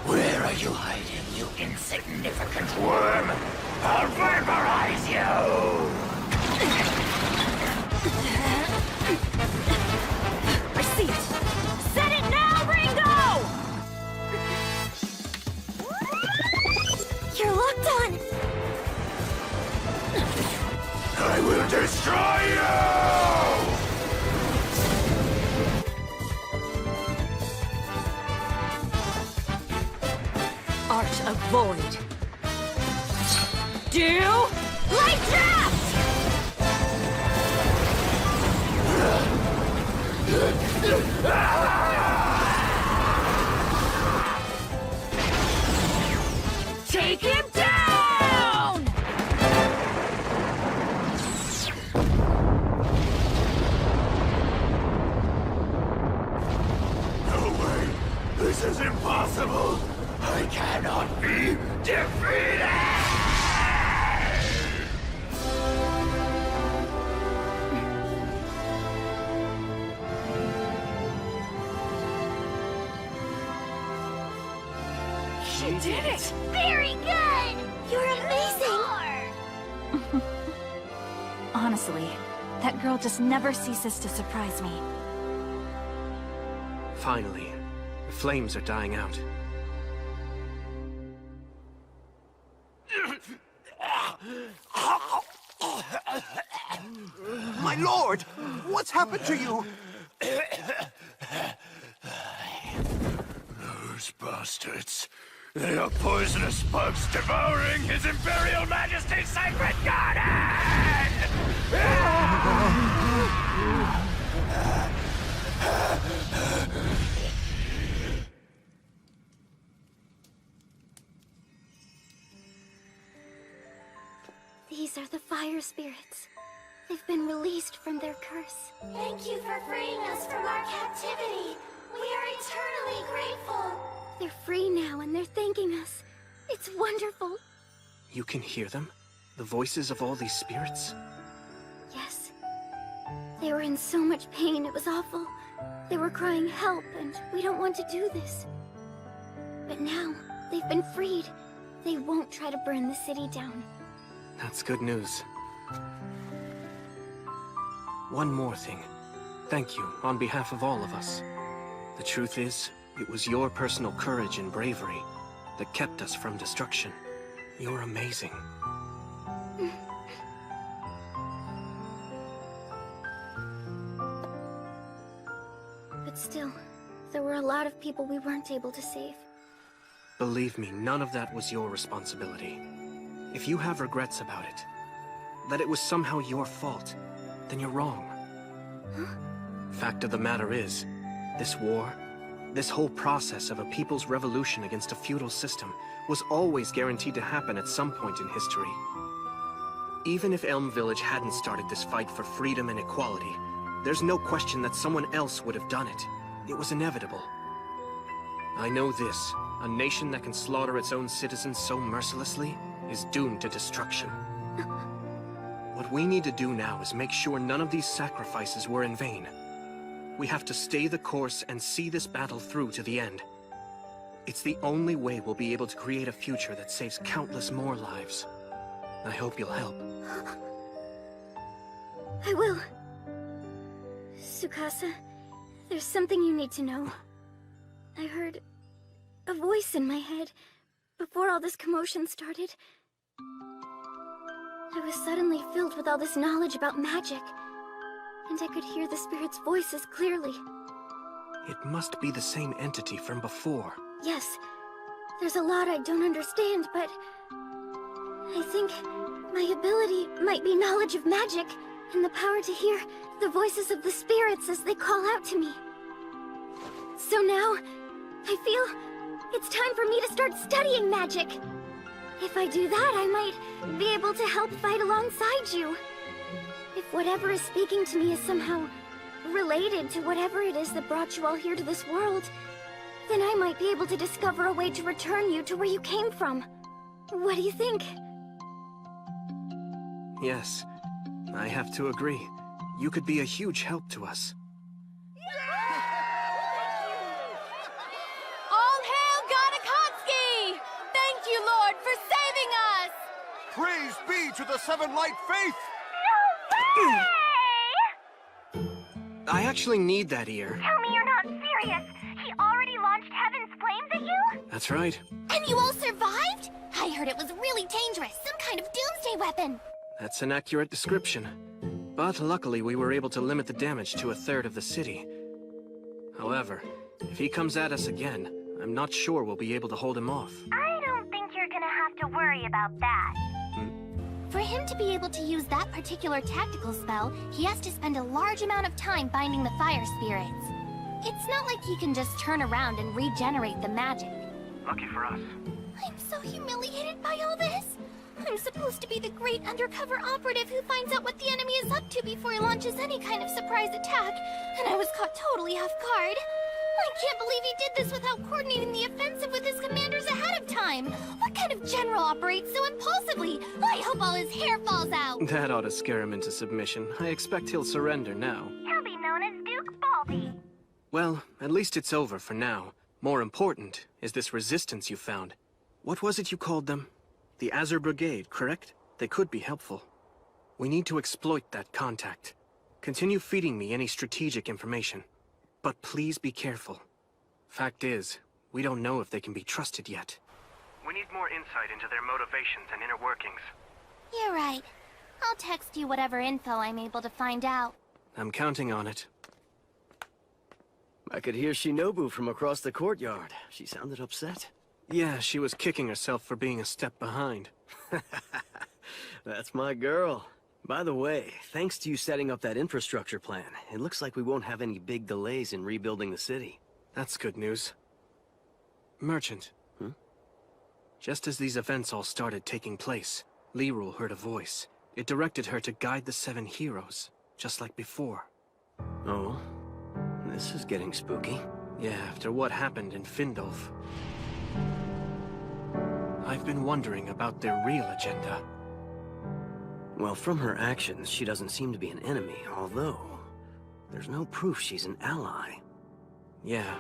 Where are you hiding, you insignificant worm? I'll vaporize you! I see it! Set it now, Ringo! You're locked on! I will destroy you! Art of Void. Do... Light Draft! Take him down! No way! This is impossible! I cannot be defeated! She did it! Very good! You're amazing! Honestly, that girl just never ceases to surprise me. Finally, the flames are dying out. My lord! What's happened to you? Those bastards. They are poisonous bugs devouring His Imperial Majesty's sacred garden! These are the fire spirits. They've been released from their curse. Thank you for freeing us from our captivity. We are eternally grateful. They're free now and they're thanking us. It's wonderful. You can hear them? The voices of all these spirits? Yes. They were in so much pain, it was awful. They were crying help, and we don't want to do this. But now, they've been freed. They won't try to burn the city down. That's good news. One more thing. Thank you, on behalf of all of us. The truth is, it was your personal courage and bravery that kept us from destruction. You're amazing. But still, there were a lot of people we weren't able to save. Believe me, none of that was your responsibility. If you have regrets about it, that it was somehow your fault, then you're wrong. Huh? Fact of the matter is, this war, this whole process of a people's revolution against a feudal system was always guaranteed to happen at some point in history. Even if Elm Village hadn't started this fight for freedom and equality, there's no question that someone else would have done it. It was inevitable. I know this, a nation that can slaughter its own citizens so mercilessly is doomed to destruction. What we need to do now is make sure none of these sacrifices were in vain. We have to stay the course and see this battle through to the end. It's the only way we'll be able to create a future that saves countless more lives. I hope you'll help. I will. Tsukasa, there's something you need to know. I heard a voice in my head before all this commotion started. I was suddenly filled with all this knowledge about magic, and I could hear the spirits' voices clearly. It must be the same entity from before. Yes, there's a lot I don't understand, but I think my ability might be knowledge of magic and the power to hear the voices of the spirits as they call out to me. So now, I feel it's time for me to start studying magic. If I do that, I might be able to help fight alongside you. If whatever is speaking to me is somehow related to whatever it is that brought you all here to this world, then I might be able to discover a way to return you to where you came from. What do you think? Yes, I have to agree. You could be a huge help to us. All hail God Akatsuki! Thank you, Lord, for saving us! Praise be to the Seven Light Faith! I actually need that ear. Tell me you're not serious. He already launched Heaven's Flames at you? That's right. And you all survived? I heard it was really dangerous, some kind of doomsday weapon. That's an accurate description. But luckily we were able to limit the damage to 1/3 of the city. However, if he comes at us again, I'm not sure we'll be able to hold him off. I don't think you're gonna have to worry about that. For him to be able to use that particular tactical spell, he has to spend a large amount of time binding the fire spirits. It's not like he can just turn around and regenerate the magic. Lucky for us. I'm so humiliated by all this. I'm supposed to be the great undercover operative who finds out what the enemy is up to before he launches any kind of surprise attack, and I was caught totally off guard. I can't believe he did this without coordinating the offensive with his commanders ahead of time. What kind of general operates so impulsively? I hope all his hair falls out. That ought to scare him into submission. I expect he'll surrender now. He'll be known as Duke Baldy. Well, at least it's over for now. More important is this resistance you found. What was it you called them? The Azure Brigade, correct? They could be helpful. We need to exploit that contact. Continue feeding me any strategic information. But please be careful. Fact is, we don't know if they can be trusted yet. We need more insight into their motivations and inner workings. You're right. I'll text you whatever info I'm able to find out. I'm counting on it. I could hear Shinobu from across the courtyard. She sounded upset. Yeah, she was kicking herself for being a step behind. That's my girl. By the way, thanks to you setting up that infrastructure plan, it looks like we won't have any big delays in rebuilding the city. That's good news. Merchant. Just as these events all started taking place, Lirul heard a voice. It directed her to guide the 7 heroes, just like before. Oh? This is getting spooky. Yeah, after what happened in Findolf. I've been wondering about their real agenda. Well, from her actions, she doesn't seem to be an enemy, although there's no proof she's an ally. Yeah,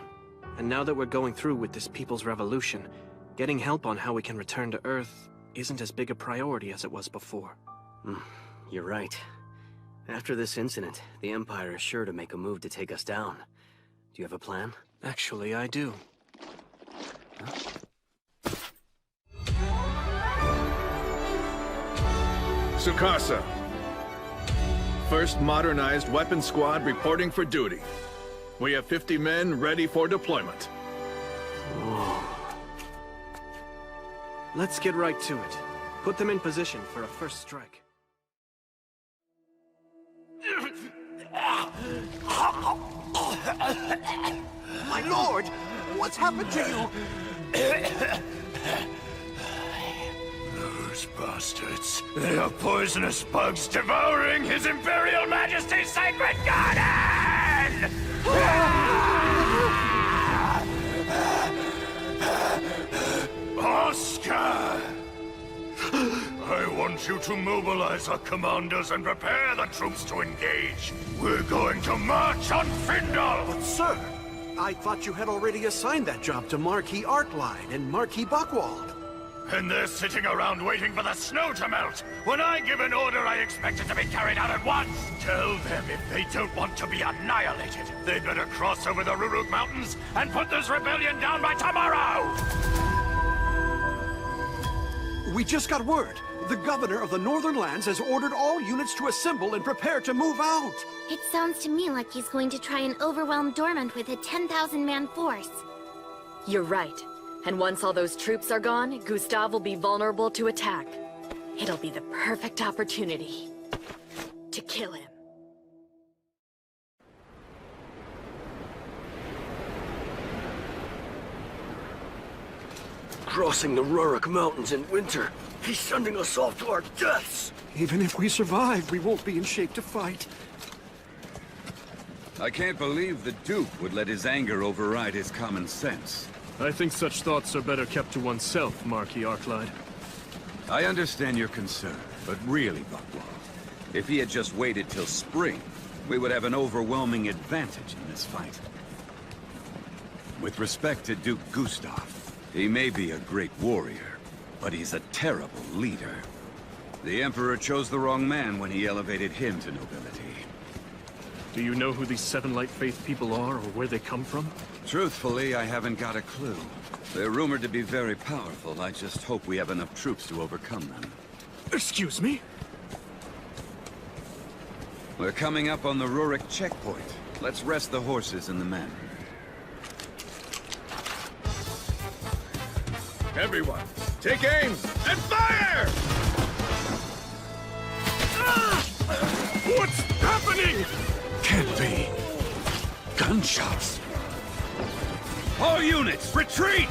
and now that we're going through with this People's Revolution, getting help on how we can return to Earth isn't as big a priority as it was before. You're right. After this incident, the Empire is sure to make a move to take us down. Do you have a plan? Actually, I do. Tsukasa. First modernized weapon squad reporting for duty. We have 50 men ready for deployment. Whoa. Let's get right to it. Put them in position for a first strike. My lord! What's happened to you? Those bastards. They are poisonous bugs devouring His Imperial Majesty's sacred garden! Oscar! I want you to mobilize our commanders and prepare the troops to engage. We're going to march on Findal! But sir, I thought you had already assigned that job to Marquis Arcline and Marquis Buckwald. And they're sitting around waiting for the snow to melt. When I give an order, I expect it to be carried out at once. Tell them if they don't want to be annihilated, they better cross over the Ruruk Mountains and put this rebellion down by tomorrow! We just got word. The governor of the Northern Lands has ordered all units to assemble and prepare to move out. It sounds to me like he's going to try and overwhelm Dormant with a 10,000-man force. You're right. And once all those troops are gone, Gustav will be vulnerable to attack. It'll be the perfect opportunity to kill him. Crossing the Ruruk Mountains in winter. He's sending us off to our deaths. Even if we survive, we won't be in shape to fight. I can't believe the Duke would let his anger override his common sense. I think such thoughts are better kept to oneself, Marquis Arcline. I understand your concern, but really, Buckwald, if he had just waited till spring, we would have an overwhelming advantage in this fight. With respect to Duke Gustav, he may be a great warrior, but he's a terrible leader. The Emperor chose the wrong man when he elevated him to nobility. Do you know who these 7 Light Faith people are, or where they come from? Truthfully, I haven't got a clue. They're rumored to be very powerful. I just hope we have enough troops to overcome them. Excuse me? We're coming up on the Ruruk checkpoint. Let's rest the horses and the men. Everyone, take aim and fire! happening? Can't be. Gunshots. All units, retreat!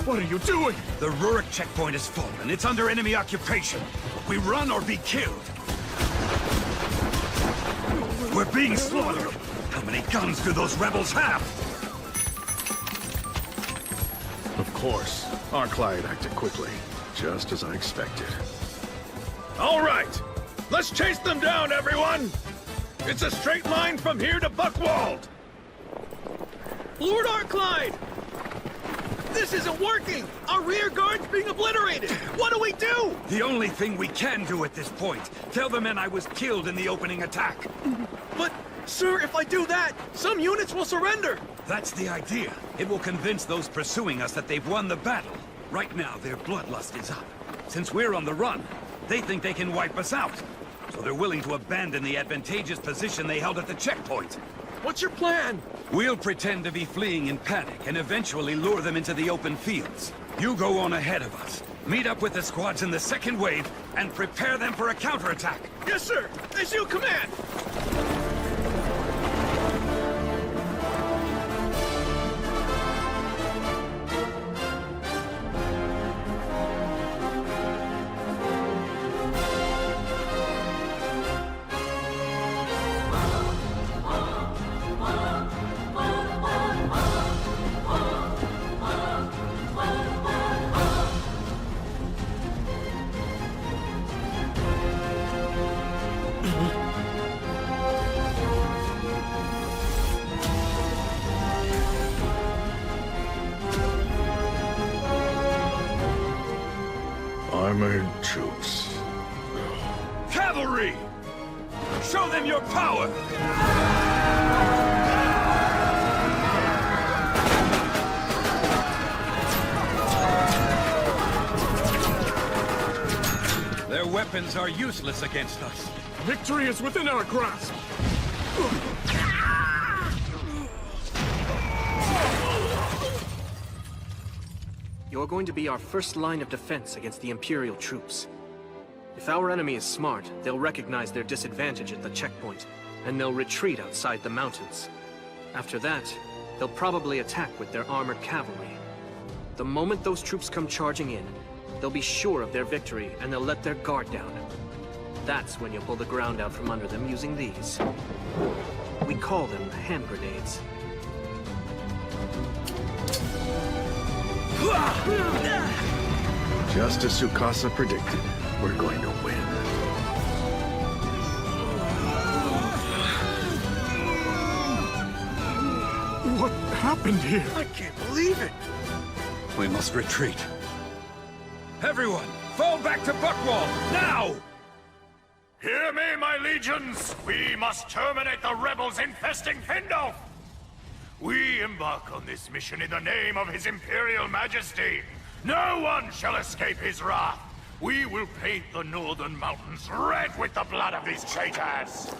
What are you doing? The Rurik checkpoint is fallen. It's under enemy occupation. We run or be killed. We're being slaughtered. How many guns do those rebels have? Of course. Our client acted quickly, just as I expected. All right, let's chase them down, everyone! It's a straight line from here to Buckwald! Lord Arclyde! This isn't working! Our rear guard's being obliterated! What do we do? The only thing we can do at this point. Tell the men I was killed in the opening attack. But, sir, if I do that, some units will surrender! That's the idea. It will convince those pursuing us that they've won the battle. Right now, their bloodlust is up. Since we're on the run, they think they can wipe us out. So they're willing to abandon the advantageous position they held at the checkpoint. What's your plan? We'll pretend to be fleeing in panic and eventually lure them into the open fields. You go on ahead of us. Meet up with the squads in the second wave and prepare them for a counterattack. Yes, sir! As you command! Armored troops. Cavalry! Show them your power! Their weapons are useless against us. Victory is within our grasp! You're going to be our first line of defense against the Imperial troops. If our enemy is smart, they'll recognize their disadvantage at the checkpoint, and they'll retreat outside the mountains. After that, they'll probably attack with their armored cavalry. The moment those troops come charging in, they'll be sure of their victory, and they'll let their guard down. That's when you'll pull the ground out from under them using these. We call them hand grenades. Just as Tsukasa predicted, we're going to win. What happened here? I can't believe it! We must retreat. Everyone, fall back to Buckwald, now! Hear me, my legions! We must terminate the rebels infesting Findolf! We embark on this mission in the name of His Imperial Majesty. No one shall escape his wrath. We will paint the northern mountains red with the blood of these traitors.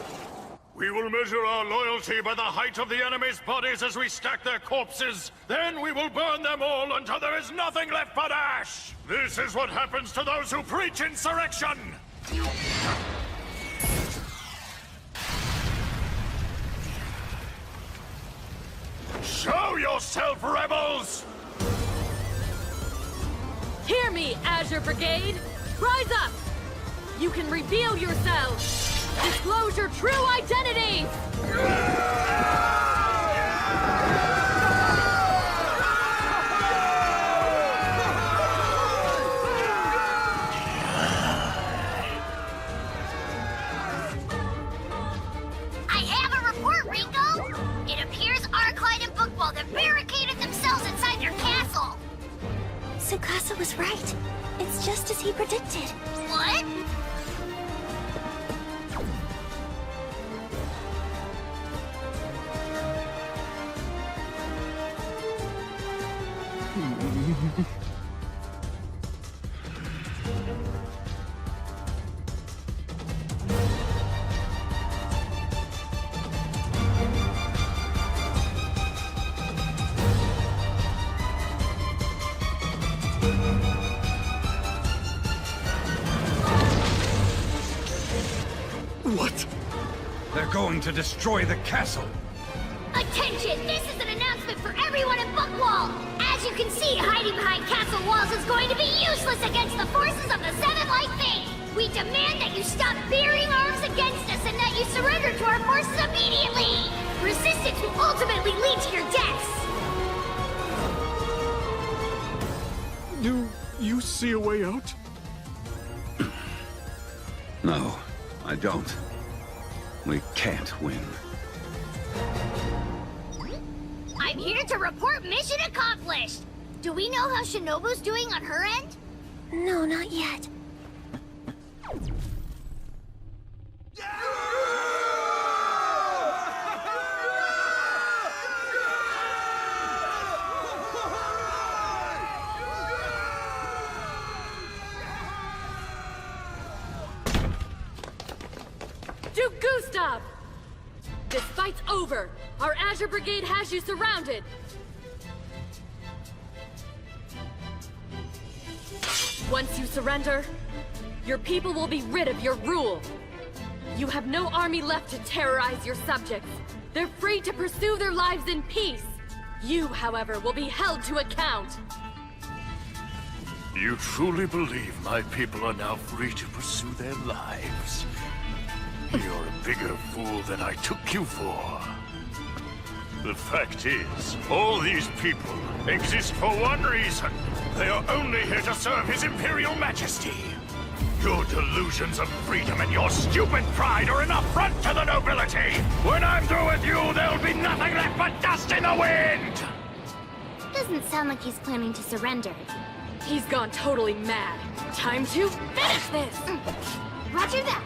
We will measure our loyalty by the height of the enemy's bodies as we stack their corpses. Then we will burn them all until there is nothing left but ash. This is what happens to those who preach insurrection. Show yourself, rebels! Hear me, Azure Brigade! Rise up! You can reveal yourselves! Disclose your true identity! I have a report, Ringo! It appears Arclyde and Buckwald have barricaded themselves inside their castle! Tsukasa was right. It's just as he predicted. What? begun to destroy the castle. Attention! This is an announcement for everyone in Buckwall! As you can see, hiding behind castle walls is going to be useless against the forces of the Seven Light Faith! We demand that you stop bearing arms against us and that you surrender to our forces immediately! Resistance will ultimately lead to your deaths! Do you see a way out? No, I don't. We can't win. I'm here to report mission accomplished! Do we know how Shinobu's doing on her end? No, not yet. To Gustav! This fight's over! Our Azure Brigade has you surrounded! Once you surrender, your people will be rid of your rule. You have no army left to terrorize your subjects. They're free to pursue their lives in peace. You, however, will be held to account. You truly believe my people are now free to pursue their lives? You're a bigger fool than I took you for. The fact is, all these people exist for one reason. They are only here to serve His Imperial Majesty. Your delusions of freedom and your stupid pride are an affront to the nobility! When I'm through with you, there'll be nothing left but dust in the wind! Doesn't sound like he's planning to surrender. He's gone totally mad. Time to finish this! Roger that!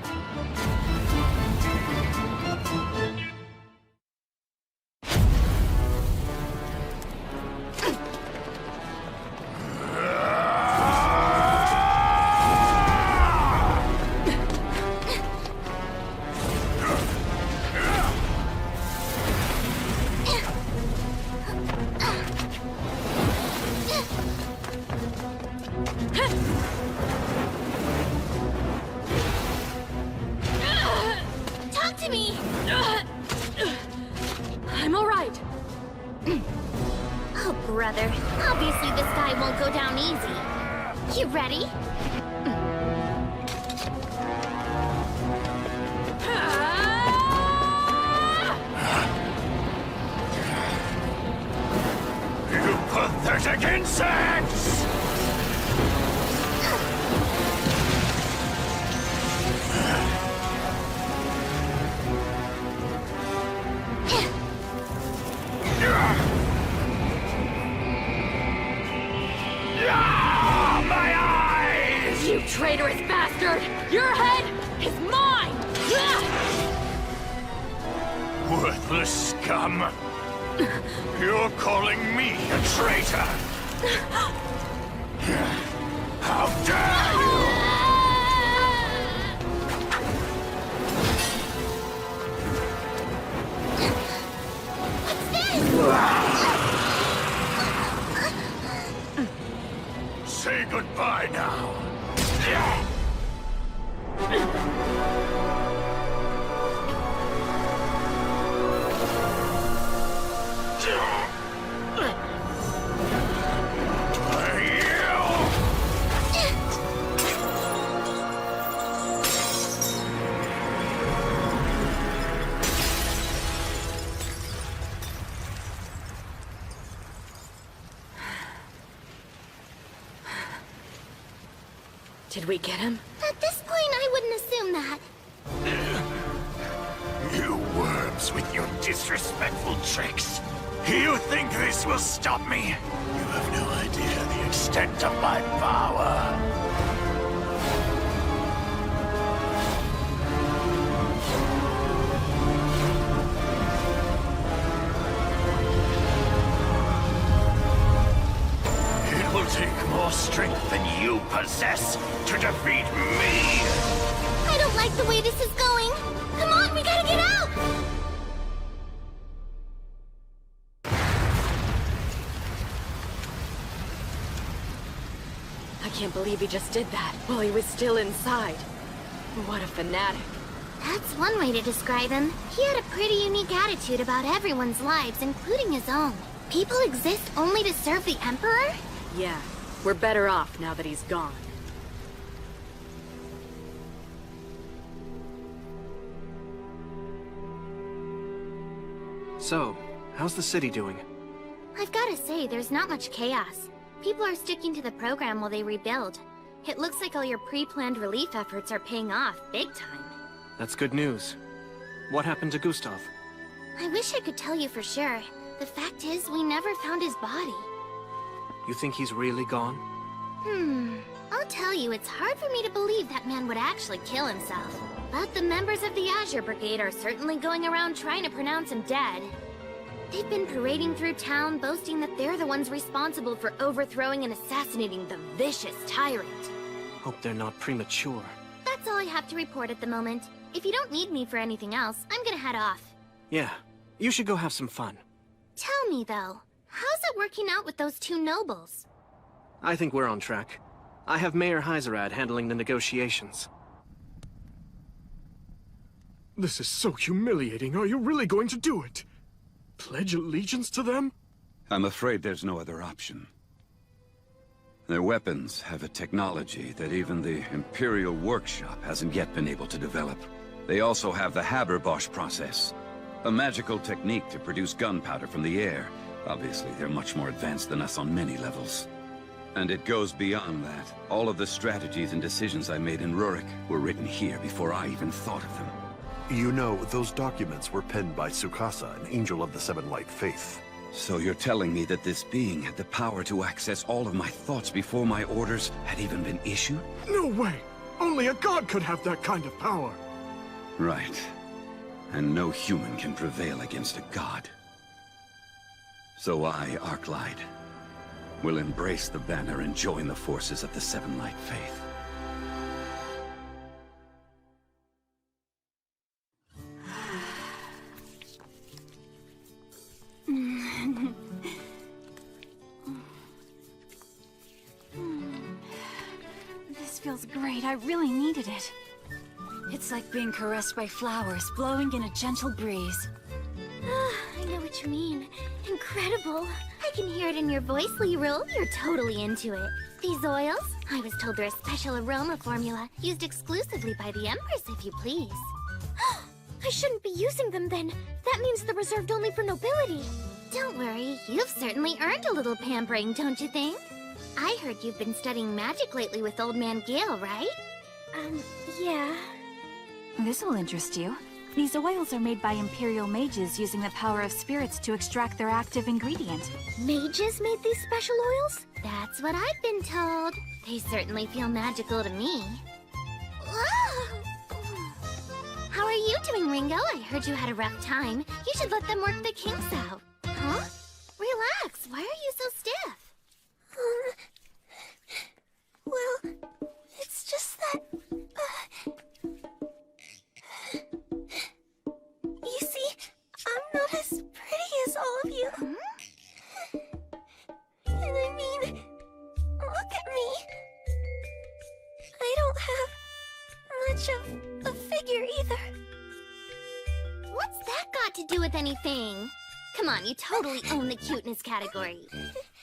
I'm alright. Oh, brother. Obviously this guy won't go down easy. You ready? You pathetic insects! My eyes! You traitorous bastard! Your head is mine! Worthless scum! You're calling me a traitor! How dare you! Say goodbye now. Did we get him? At this point, I wouldn't assume that. You worms with your disrespectful tricks. You think this will stop me? You have no idea the extent of my power. It will take more strength than you possess to defeat me! I don't like the way this is going. Come on, we gotta get out! I can't believe he just did that while he was still inside. What a fanatic. That's one way to describe him. He had a pretty unique attitude about everyone's lives, including his own. People exist only to serve the Emperor? Yeah, we're better off now that he's gone. So, how's the city doing? I've gotta say, there's not much chaos. People are sticking to the program while they rebuild. It looks like all your pre-planned relief efforts are paying off big time. That's good news. What happened to Gustav? I wish I could tell you for sure. The fact is, we never found his body. You think he's really gone? I'll tell you, it's hard for me to believe that man would actually kill himself. But the members of the Azure Brigade are certainly going around trying to pronounce him dead. They've been parading through town, boasting that they're the ones responsible for overthrowing and assassinating the vicious tyrant. Hope they're not premature. That's all I have to report at the moment. If you don't need me for anything else, I'm gonna head off. Yeah, you should go have some fun. Tell me, though, how's it working out with those two nobles? I think we're on track. I have Mayor Hyzerad handling the negotiations. This is so humiliating. Are you really going to do it? Pledge allegiance to them? I'm afraid there's no other option. Their weapons have a technology that even the Imperial Workshop hasn't yet been able to develop. They also have the Haberbosch process, a magical technique to produce gunpowder from the air. Obviously, they're much more advanced than us on many levels. And it goes beyond that. All of the strategies and decisions I made in Rurik were written here before I even thought of them. You know, those documents were penned by Tsukasa, an angel of the Seven Light Faith. So you're telling me that this being had the power to access all of my thoughts before my orders had even been issued? No way! Only a god could have that kind of power! Right. And no human can prevail against a god. So I, Arclight, will embrace the banner and join the forces of the Seven Light Faith. This feels great. I really needed it. It's like being caressed by flowers, blowing in a gentle breeze. I know what you mean. Incredible. I can hear it in your voice, Lirul. You're totally into it. These oils? I was told they're a special aroma formula, used exclusively by the Empress, if you please. I shouldn't be using them then. That means they're reserved only for nobility. Don't worry, you've certainly earned a little pampering, don't you think? I heard you've been studying magic lately with Old Man Gale, right? Yeah. This will interest you. These oils are made by Imperial mages using the power of spirits to extract their active ingredient. Mages made these special oils? That's what I've been told. They certainly feel magical to me. How are you doing, Ringo? I heard you had a rough time. You should let them work the kinks out. Huh? Relax. Why are you so stiff? Well, it's just that... You see, I'm not as pretty as all of you. And I mean, look at me. I don't have much of a figure either. What's that got to do with anything? Come on, you totally own the cuteness category.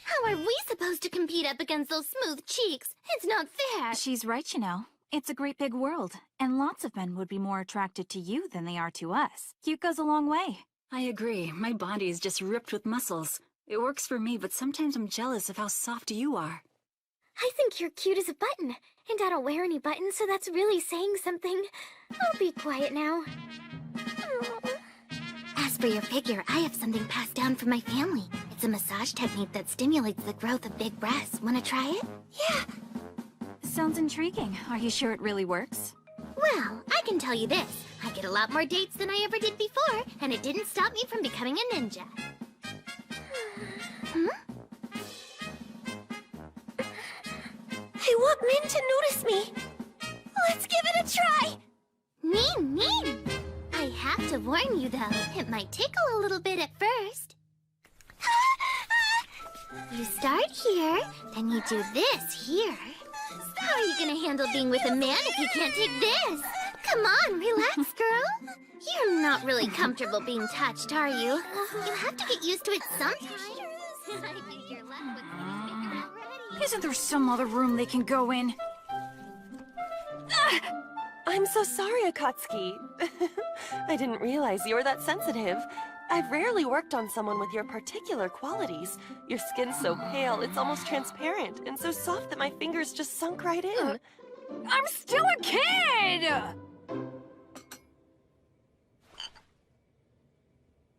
How are we supposed to compete up against those smooth cheeks? It's not fair. She's right, you know. It's a great big world, and lots of men would be more attracted to you than they are to us. Cute goes a long way. I agree. My body is just ripped with muscles. It works for me, but sometimes I'm jealous of how soft you are. I think you're cute as a button, and I don't wear any buttons, so that's really saying something. I'll be quiet now. As for your figure, I have something passed down from my family. It's a massage technique that stimulates the growth of big breasts. Wanna try it? Yeah. Sounds intriguing. Are you sure it really works? Well, I can tell you this. I get a lot more dates than I ever did before, and it didn't stop me from becoming a ninja. I want Min to notice me. Let's give it a try. Min! I have to warn you, though. It might tickle a little bit at first. You start here, then you do this here. How are you gonna handle being with a man if you can't take this? Come on, relax, girl. You're not really comfortable being touched, are you? You have to get used to it sometime. Isn't there some other room they can go in? I'm so sorry, Akatsuki. I didn't realize you were that sensitive. I've rarely worked on someone with your particular qualities. Your skin's so pale, it's almost transparent, and so soft that my fingers just sunk right in. I'm still a kid!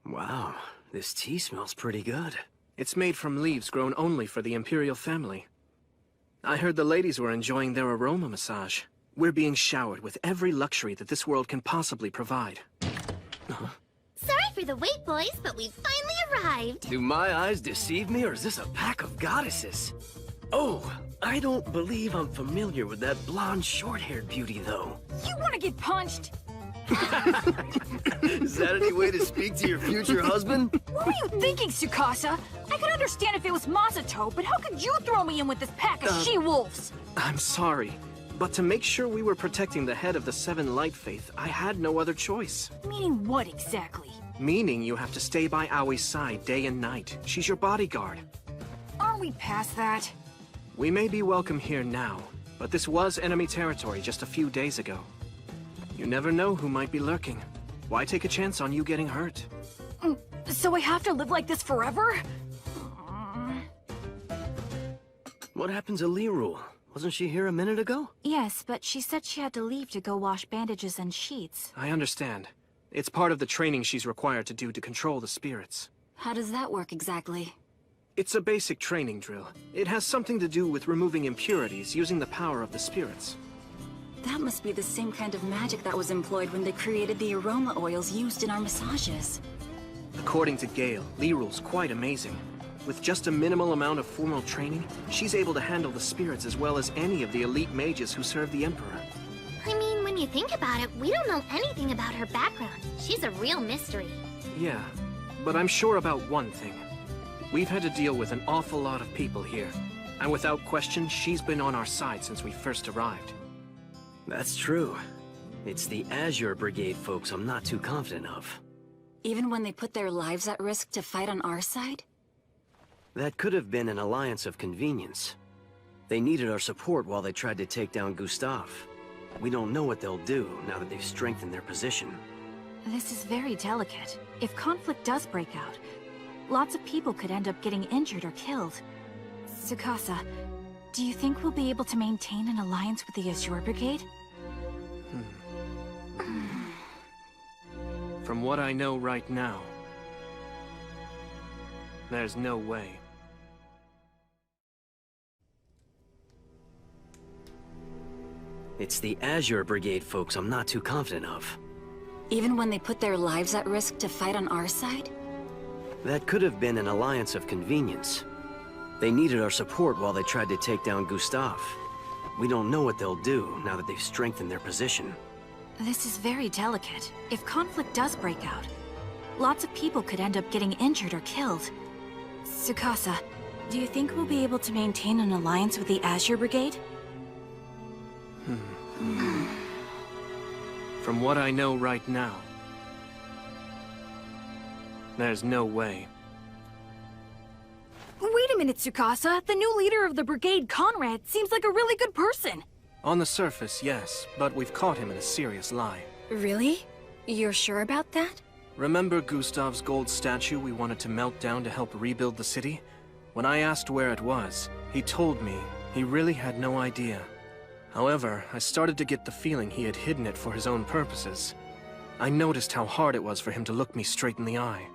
Wow, this tea smells pretty good. It's made from leaves grown only for the Imperial family. I heard the ladies were enjoying their aroma massage. We're being showered with every luxury that this world can possibly provide. Sorry for the wait, boys, but we finally arrived. Do my eyes deceive me, or is this a pack of goddesses? Oh, I don't believe I'm familiar with that blonde, short-haired beauty, though. You want to get punched? Is that any way to speak to your future husband? What were you thinking, Tsukasa? I could understand if it was Masato, but how could you throw me in with this pack of she-wolves? I'm sorry, but to make sure we were protecting the head of the Seven Light Faith, I had no other choice. Meaning what exactly? Meaning you have to stay by Aoi's side day and night. She's your bodyguard. Aren't we past that? We may be welcome here now, but this was enemy territory just a few days ago. You never know who might be lurking. Why take a chance on you getting hurt? So I have to live like this forever? What happened to Lirul? Wasn't she here a minute ago? Yes, but she said she had to leave to go wash bandages and sheets. I understand. It's part of the training she's required to do to control the spirits. How does that work exactly? It's a basic training drill. It has something to do with removing impurities using the power of the spirits. That must be the same kind of magic that was employed when they created the aroma oils used in our massages. According to Gale, Lirul's quite amazing. With just a minimal amount of formal training, she's able to handle the spirits as well as any of the elite mages who serve the Emperor. I mean, when you think about it, we don't know anything about her background. She's a real mystery. Yeah, but I'm sure about one thing. We've had to deal with an awful lot of people here. And without question, she's been on our side since we first arrived. That's true. It's the Azure Brigade folks I'm not too confident of. Even when they put their lives at risk to fight on our side? That could have been an alliance of convenience. They needed our support while they tried to take down Gustav. We don't know what they'll do now that they've strengthened their position. This is very delicate. If conflict does break out, lots of people could end up getting injured or killed. Tsukasa, do you think we'll be able to maintain an alliance with the Azure Brigade? From what I know right now, there's no way. It's the Azure Brigade folks I'm not too confident of. Even when they put their lives at risk to fight on our side? That could have been an alliance of convenience. They needed our support while they tried to take down Gustav. We don't know what they'll do now that they've strengthened their position. This is very delicate. If conflict does break out, lots of people could end up getting injured or killed. Tsukasa, do you think we'll be able to maintain an alliance with the Azure Brigade? From what I know right now, there's no way. Wait a minute, Tsukasa. The new leader of the brigade, Conrad, seems like a really good person. On the surface, yes, but we've caught him in a serious lie. Really? You're sure about that? Remember Gustav's gold statue we wanted to melt down to help rebuild the city? When I asked where it was, he told me he really had no idea. However, I started to get the feeling he had hidden it for his own purposes. I noticed how hard it was for him to look me straight in the eye.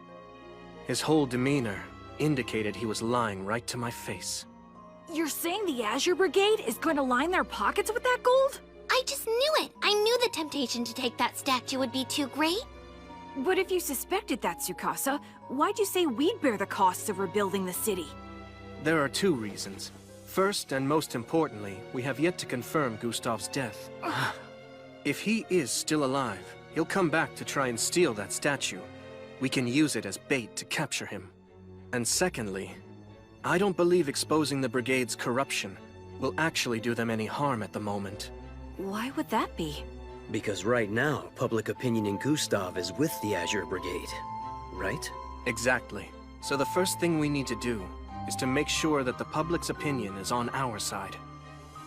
His whole demeanor indicated he was lying right to my face. You're saying the Azure Brigade is going to line their pockets with that gold? I just knew it! I knew the temptation to take that statue would be too great. But if you suspected that, Tsukasa, why'd you say we'd bear the costs of rebuilding the city? There are two reasons. First, and most importantly, we have yet to confirm Gustav's death. If he is still alive, he'll come back to try and steal that statue. We can use it as bait to capture him. And secondly, I don't believe exposing the Brigade's corruption will actually do them any harm at the moment. Why would that be? Because right now, public opinion in Gustav is with the Azure Brigade, right? Exactly. So the first thing we need to do is to make sure that the public's opinion is on our side.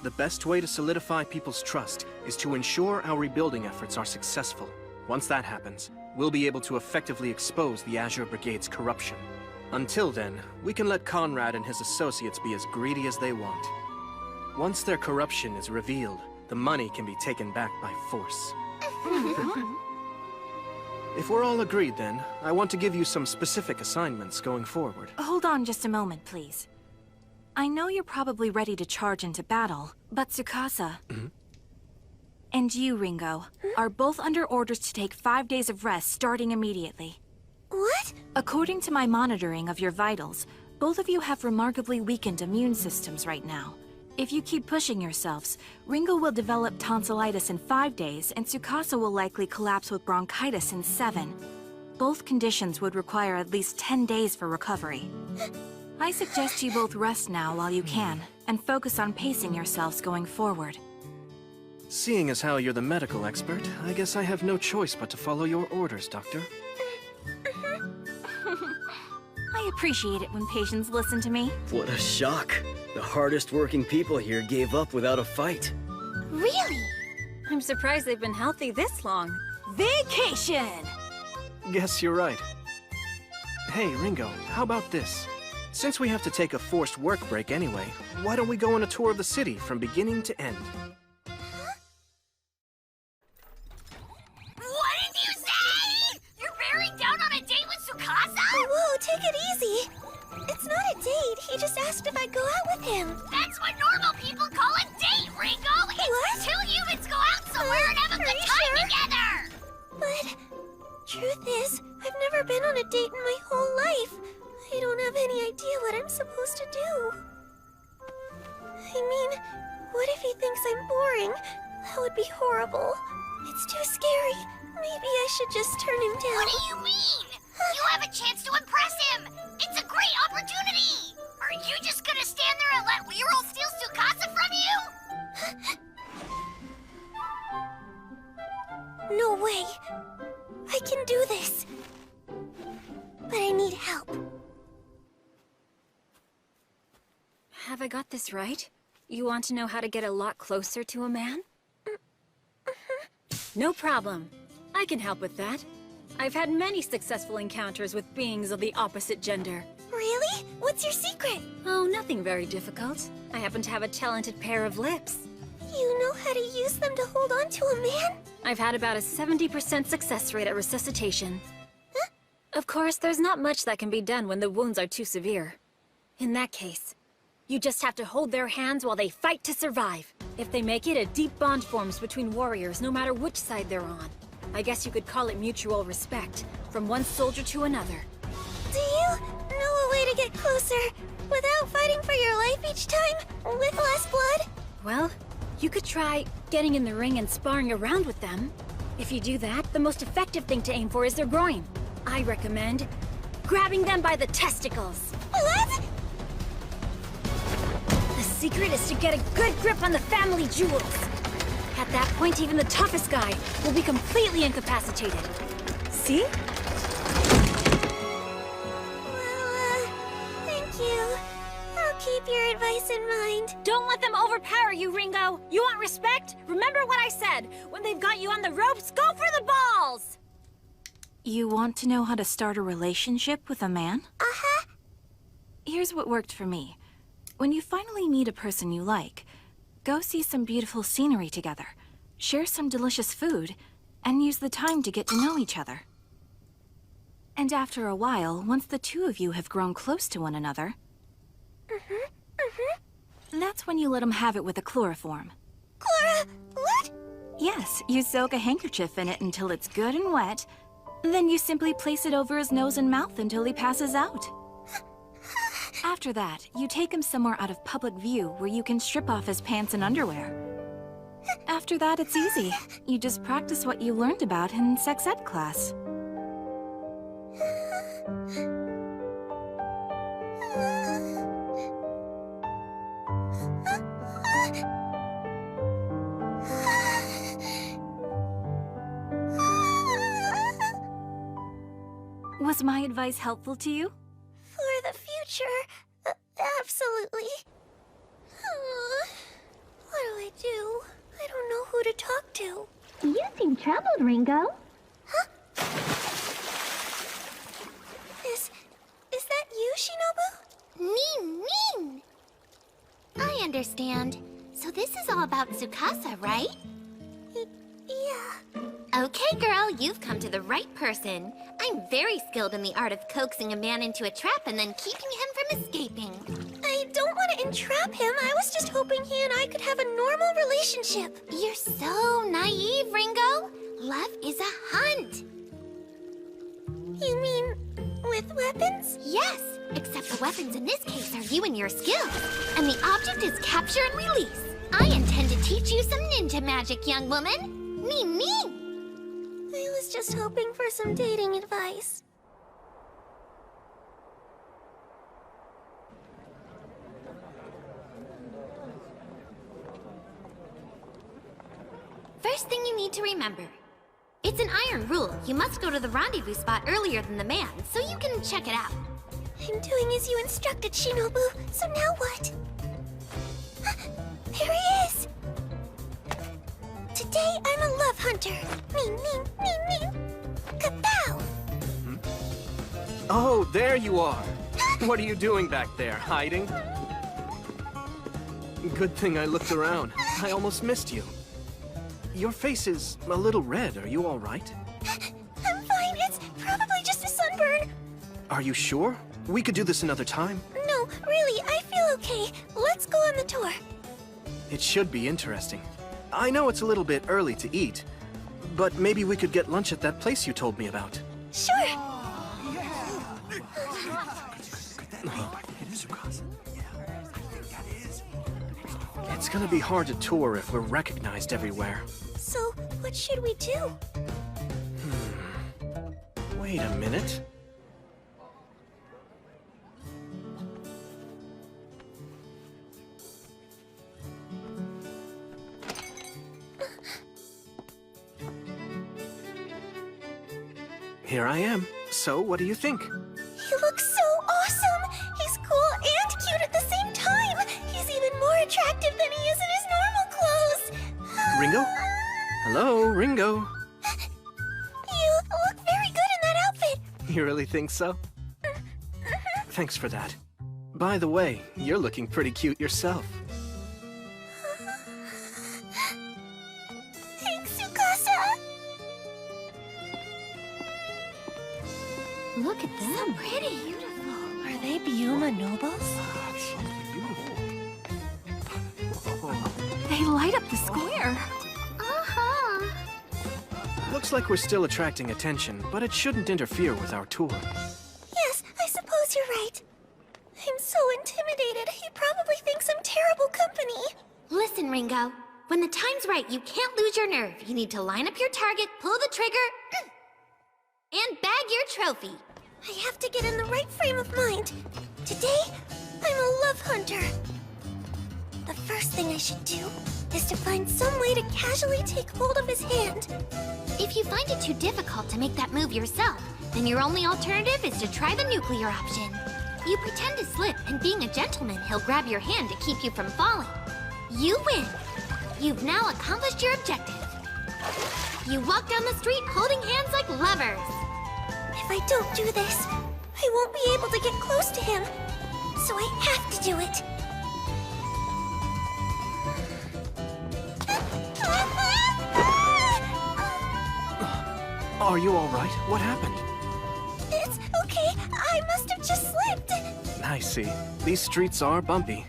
The best way to solidify people's trust is to ensure our rebuilding efforts are successful. Once that happens, we'll be able to effectively expose the Azure Brigade's corruption. Until then, we can let Conrad and his associates be as greedy as they want. Once their corruption is revealed, the money can be taken back by force. If we're all agreed then, I want to give you some specific assignments going forward. Hold on just a moment, please. I know you're probably ready to charge into battle, but Tsukasa and you, Ringo, are both under orders to take 5 days of rest starting immediately. What? According to my monitoring of your vitals, both of you have remarkably weakened immune systems right now. If you keep pushing yourselves, Ringo will develop tonsillitis in 5 days, and Tsukasa will likely collapse with bronchitis in 7. Both conditions would require at least 10 days for recovery. I suggest you both rest now while you can, and focus on pacing yourselves going forward. Seeing as how you're the medical expert, I guess I have no choice but to follow your orders, Doctor. I appreciate it when patients listen to me. What a shock. The hardest working people here gave up without a fight. Really? I'm surprised they've been healthy this long. Vacation! Guess you're right. Hey, Ringo, how about this? Since we have to take a forced work break anyway, why don't we go on a tour of the city from beginning to end? What did you say? You're bearing down on a date with Tsukasa? Whoa, take it easy. It's not a date. He just asked if I'd go out with him. That's what normal people call a date, Ringo! It's two humans go out somewhere and have a good time together! But truth is, I've never been on a date in my whole life. I don't have any idea what I'm supposed to do. I mean, what if he thinks I'm boring? That would be horrible. It's too scary. Maybe I should just turn him down. What do you mean? You have a chance to impress him! It's a great opportunity! Are you just gonna stand there and let Leroy steal Tsukasa from you? No way. I can do this. But I need help. Have I got this right? You want to know how to get a lot closer to a man? No problem. I can help with that. I've had many successful encounters with beings of the opposite gender. Really? What's your secret? Oh, nothing very difficult. I happen to have a talented pair of lips. You know how to use them to hold on to a man? I've had about a 70% success rate at resuscitation. Huh? Of course, there's not much that can be done when the wounds are too severe. In that case, you just have to hold their hands while they fight to survive. If they make it, a deep bond forms between warriors, no matter which side they're on. I guess you could call it mutual respect, from one soldier to another. Do you know a way to get closer, without fighting for your life each time, with less blood? Well, you could try getting in the ring and sparring around with them. If you do that, the most effective thing to aim for is their groin. I recommend grabbing them by the testicles. What? The secret is to get a good grip on the family jewels. At that point, even the toughest guy will be completely incapacitated. See? Well, thank you. I'll keep your advice in mind. Don't let them overpower you, Ringo! You want respect? Remember what I said! When they've got you on the ropes, go for the balls! You want to know how to start a relationship with a man? Uh-huh. Here's what worked for me. When you finally meet a person you like, go see some beautiful scenery together, share some delicious food, and use the time to get to know each other. And after a while, once the two of you have grown close to one another, that's when you let him have it with a chloroform. What? Yes, you soak a handkerchief in it until it's good and wet, then you simply place it over his nose and mouth until he passes out. After that, you take him somewhere out of public view where you can strip off his pants and underwear. After that, it's easy. You just practice what you learned about in sex ed class. advice helpful to you? For the future, absolutely. What do I do? I don't know who to talk to. You seem troubled, Ringo. Huh? Is that you, Shinobu? Mean! I understand. So this is all about Tsukasa, right? Yeah. Okay, girl, you've come to the right person. I'm very skilled in the art of coaxing a man into a trap and then keeping him from escaping. I don't want to entrap him. I was just hoping he and I could have a normal relationship. You're so naive, Ringo. Love is a hunt. You mean with weapons? Yes, except the weapons in this case are you and your skills. And the object is capture and release. I intend to teach you some ninja magic, young woman. Mean. I was just hoping for some dating advice. First thing you need to remember. It's an iron rule. You must go to the rendezvous spot earlier than the man, so you can check it out. I'm doing as you instructed, Shinobu. So now what? There he is! Today I'm a love hunter. Mean. Kapow! Oh, there you are. What are you doing back there, hiding? Good thing I looked around. I almost missed you. Your face is a little red. Are you all right? I'm fine. It's probably just a sunburn. Are you sure? We could do this another time. No, really, I feel okay. Let's go on the tour. It should be interesting. I know it's a little bit early to eat, but maybe we could get lunch at that place you told me about. Sure. It's gonna be hard to tour if we're recognized everywhere. So, what should we do? Wait a minute. Here I am. So, what do you think? He looks so awesome! He's cool and cute at the same time! He's even more attractive than he is in his normal clothes! Ringo? Hello, Ringo. You look very good in that outfit! You really think so? Thanks for that. By the way, you're looking pretty cute yourself. Thanks, Tsukasa! Look at them. So pretty. Beautiful. Are they Btooom nobles? They light up the square. Looks like we're still attracting attention, but it shouldn't interfere with our tour. Yes, I suppose you're right. I'm so intimidated. He probably thinks I'm terrible company. Listen, Ringo. When the time's right, you can't lose your nerve. You need to line up your target, pull the trigger, and bag your trophy. I have to get in the right frame of mind. Today, I'm a love hunter. The first thing I should do is to find some way to casually take hold of his hand. If you find it too difficult to make that move yourself, then your only alternative is to try the nuclear option. You pretend to slip, and being a gentleman, he'll grab your hand to keep you from falling. You win. You've now accomplished your objective. You walk down the street holding hands like lovers. If I don't do this, I won't be able to get close to him. So I have to do it. Are you all right? What happened? It's okay. I must have just slipped. I see. These streets are bumpy.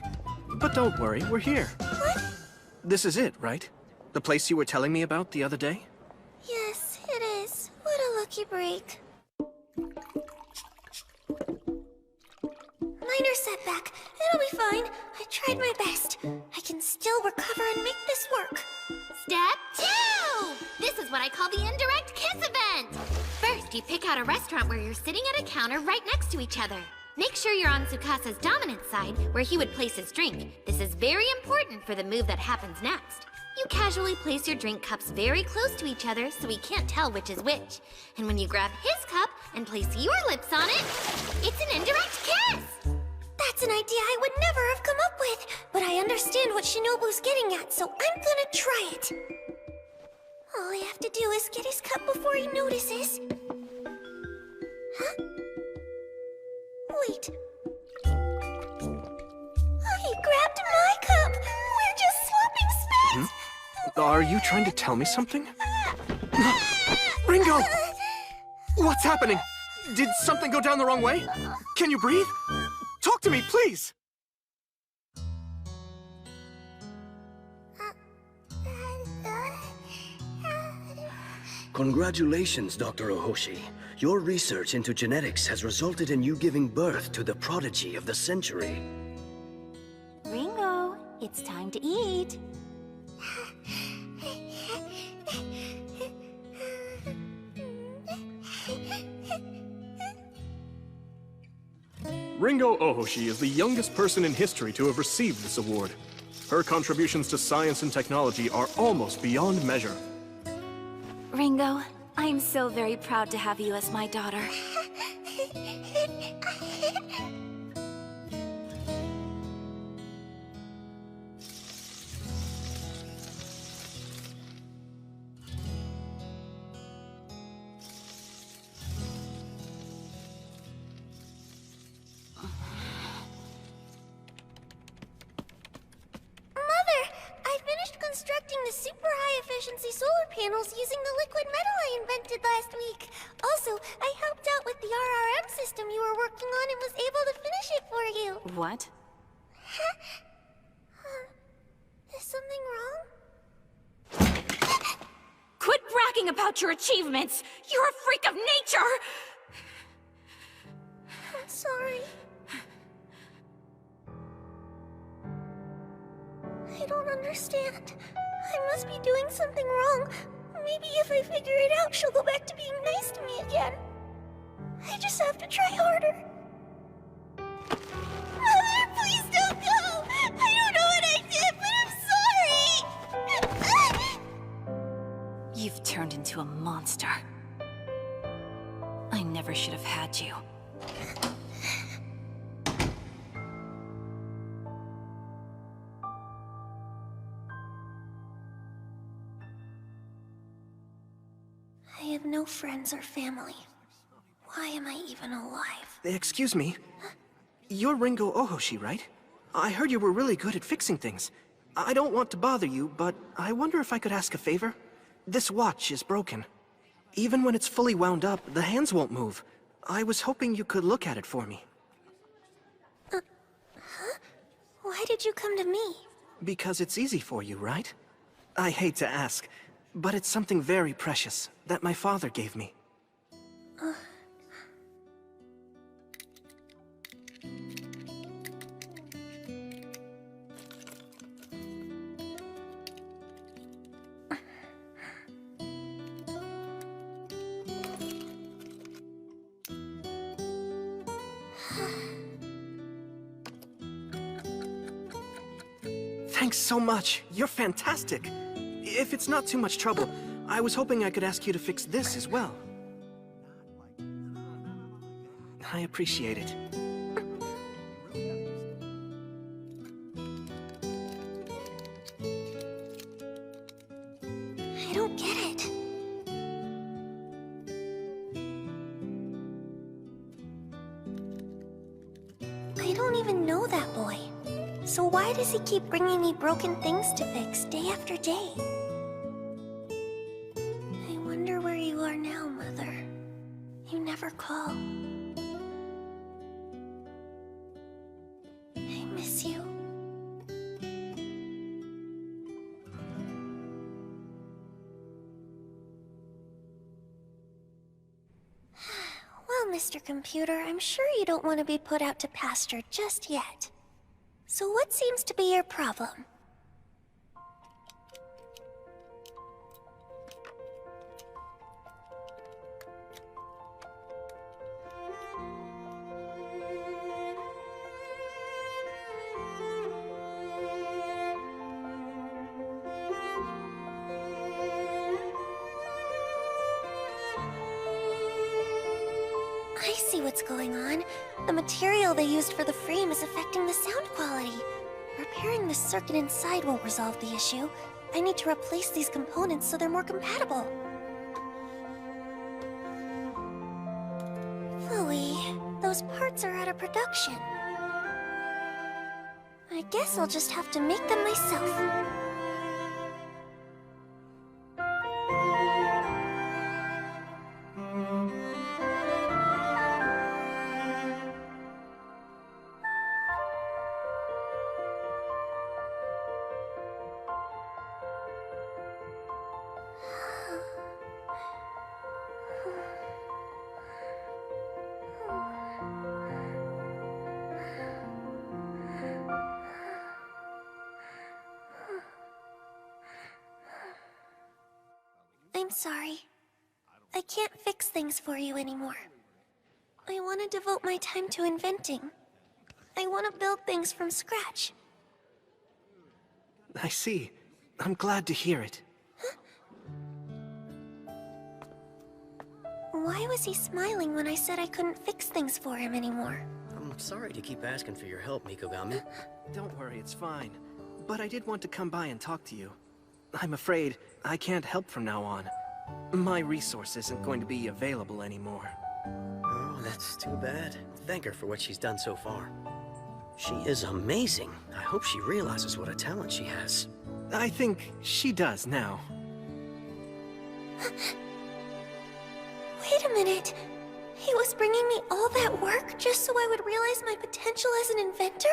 But don't worry, we're here. What? This is it, right? The place you were telling me about the other day? Yes, it is. What a lucky break. Minor setback. It'll be fine. I tried my best. I can still recover and make this work. Step 2! This is what I call the indirect kiss event. First, you pick out a restaurant where you're sitting at a counter right next to each other. Make sure you're on Tsukasa's dominant side, where he would place his drink. This is very important for the move that happens next. You casually place your drink cups very close to each other so he can't tell which is which. And when you grab his cup and place your lips on it. It's an indirect kiss! That's an idea I would never have come up with, but I understand what Shinobu's getting at, so I'm gonna try it. All I have to do is get his cup before he notices. Huh? Wait. He grabbed my cup! We're just swapping spits! Are you trying to tell me something? Ringo! What's happening? Did something go down the wrong way? Can you breathe? Talk to me, please! Congratulations, Dr. Ohoshi. Your research into genetics has resulted in you giving birth to the prodigy of the century. Ringo, it's time to eat. Ringo Ohoshi is the youngest person in history to have received this award. Her contributions to science and technology are almost beyond measure. Ringo, I am so very proud to have you as my daughter. Constructing the super high-efficiency solar panels using the liquid metal I invented last week. Also, I helped out with the RRM system you were working on and was able to finish it for you. What? Is something wrong? Quit bragging about your achievements! You're a freak of nature! I'm sorry. I don't understand. I must be doing something wrong. Maybe if I figure it out, she'll go back to being nice to me again. I just have to try harder. Mother, please don't go! I don't know what I did, but I'm sorry! You've turned into a monster. I never should have had you. I have no friends or family. Why am I even alive? Excuse me. You're Ringo Ohoshi, right? I heard you were really good at fixing things. I don't want to bother you, but I wonder if I could ask a favor? This watch is broken. Even when it's fully wound up, the hands won't move. I was hoping you could look at it for me. Huh? Why did you come to me? Because it's easy for you, right? I hate to ask, but it's something very precious that my father gave me. Thanks so much. You're fantastic. If it's not too much trouble, I was hoping I could ask you to fix this as well. I appreciate it. I don't get it. I don't even know that boy. So why does he keep bringing me broken things to fix day after day? I wonder where you are now, Mother. You never call. I miss you. Well, Mr. Computer, I'm sure you don't want to be put out to pasture just yet. So what seems to be your problem? see what's going on. The material they used for the frame is affecting the sound quality. Repairing the circuit inside won't resolve the issue. I need to replace these components so they're more compatible. Chloe, those parts are out of production. I guess I'll just have to make them myself. I'm sorry. I can't fix things for you anymore. I want to devote my time to inventing. I want to build things from scratch. I see. I'm glad to hear it. Why was he smiling when I said I couldn't fix things for him anymore? I'm sorry to keep asking for your help, Mikogami. Don't worry, it's fine. But I did want to come by and talk to you. I'm afraid I can't help from now on. My resource isn't going to be available anymore. Oh, that's too bad. Thank her for what she's done so far. She is amazing. I hope she realizes what a talent she has. I think she does now. Wait a minute. He was bringing me all that work just so I would realize my potential as an inventor?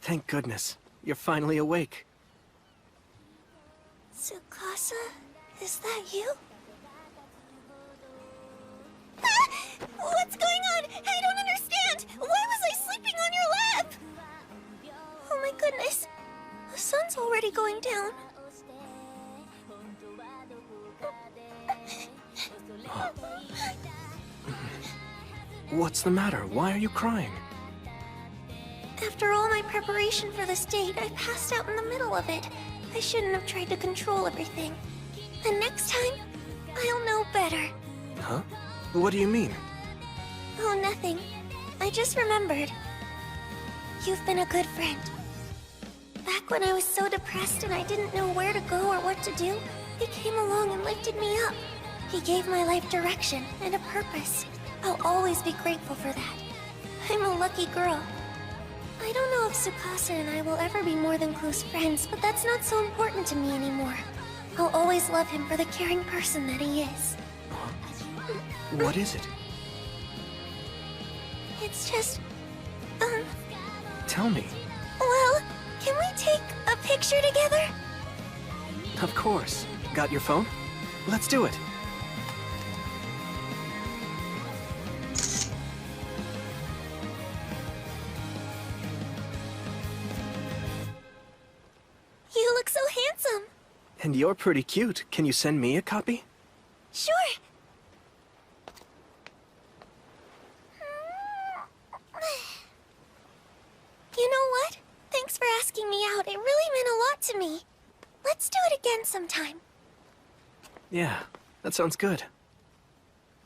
Thank goodness. You're finally awake. Tsukasa, is that you? What's going on? I don't understand! Why was I sleeping on your lap? Oh my goodness. The sun's already going down. What's the matter? Why are you crying? After all my preparation for this date, I passed out in the middle of it. I shouldn't have tried to control everything. And next time, I'll know better. Huh? What do you mean? Oh, nothing. I just remembered. You've been a good friend. Back when I was so depressed and I didn't know where to go or what to do, he came along and lifted me up. He gave my life direction and a purpose. I'll always be grateful for that. I'm a lucky girl. I don't know if Tsukasa and I will ever be more than close friends, but that's not so important to me anymore. I'll always love him for the caring person that he is. What is it? It's just... Tell me. Well, can we take a picture together? Of course. Got your phone? Let's do it. You look so handsome. And you're pretty cute. Can you send me a copy? Sure. You know what? Thanks for asking me out. It really meant a lot to me. Let's do it again sometime. Yeah, that sounds good.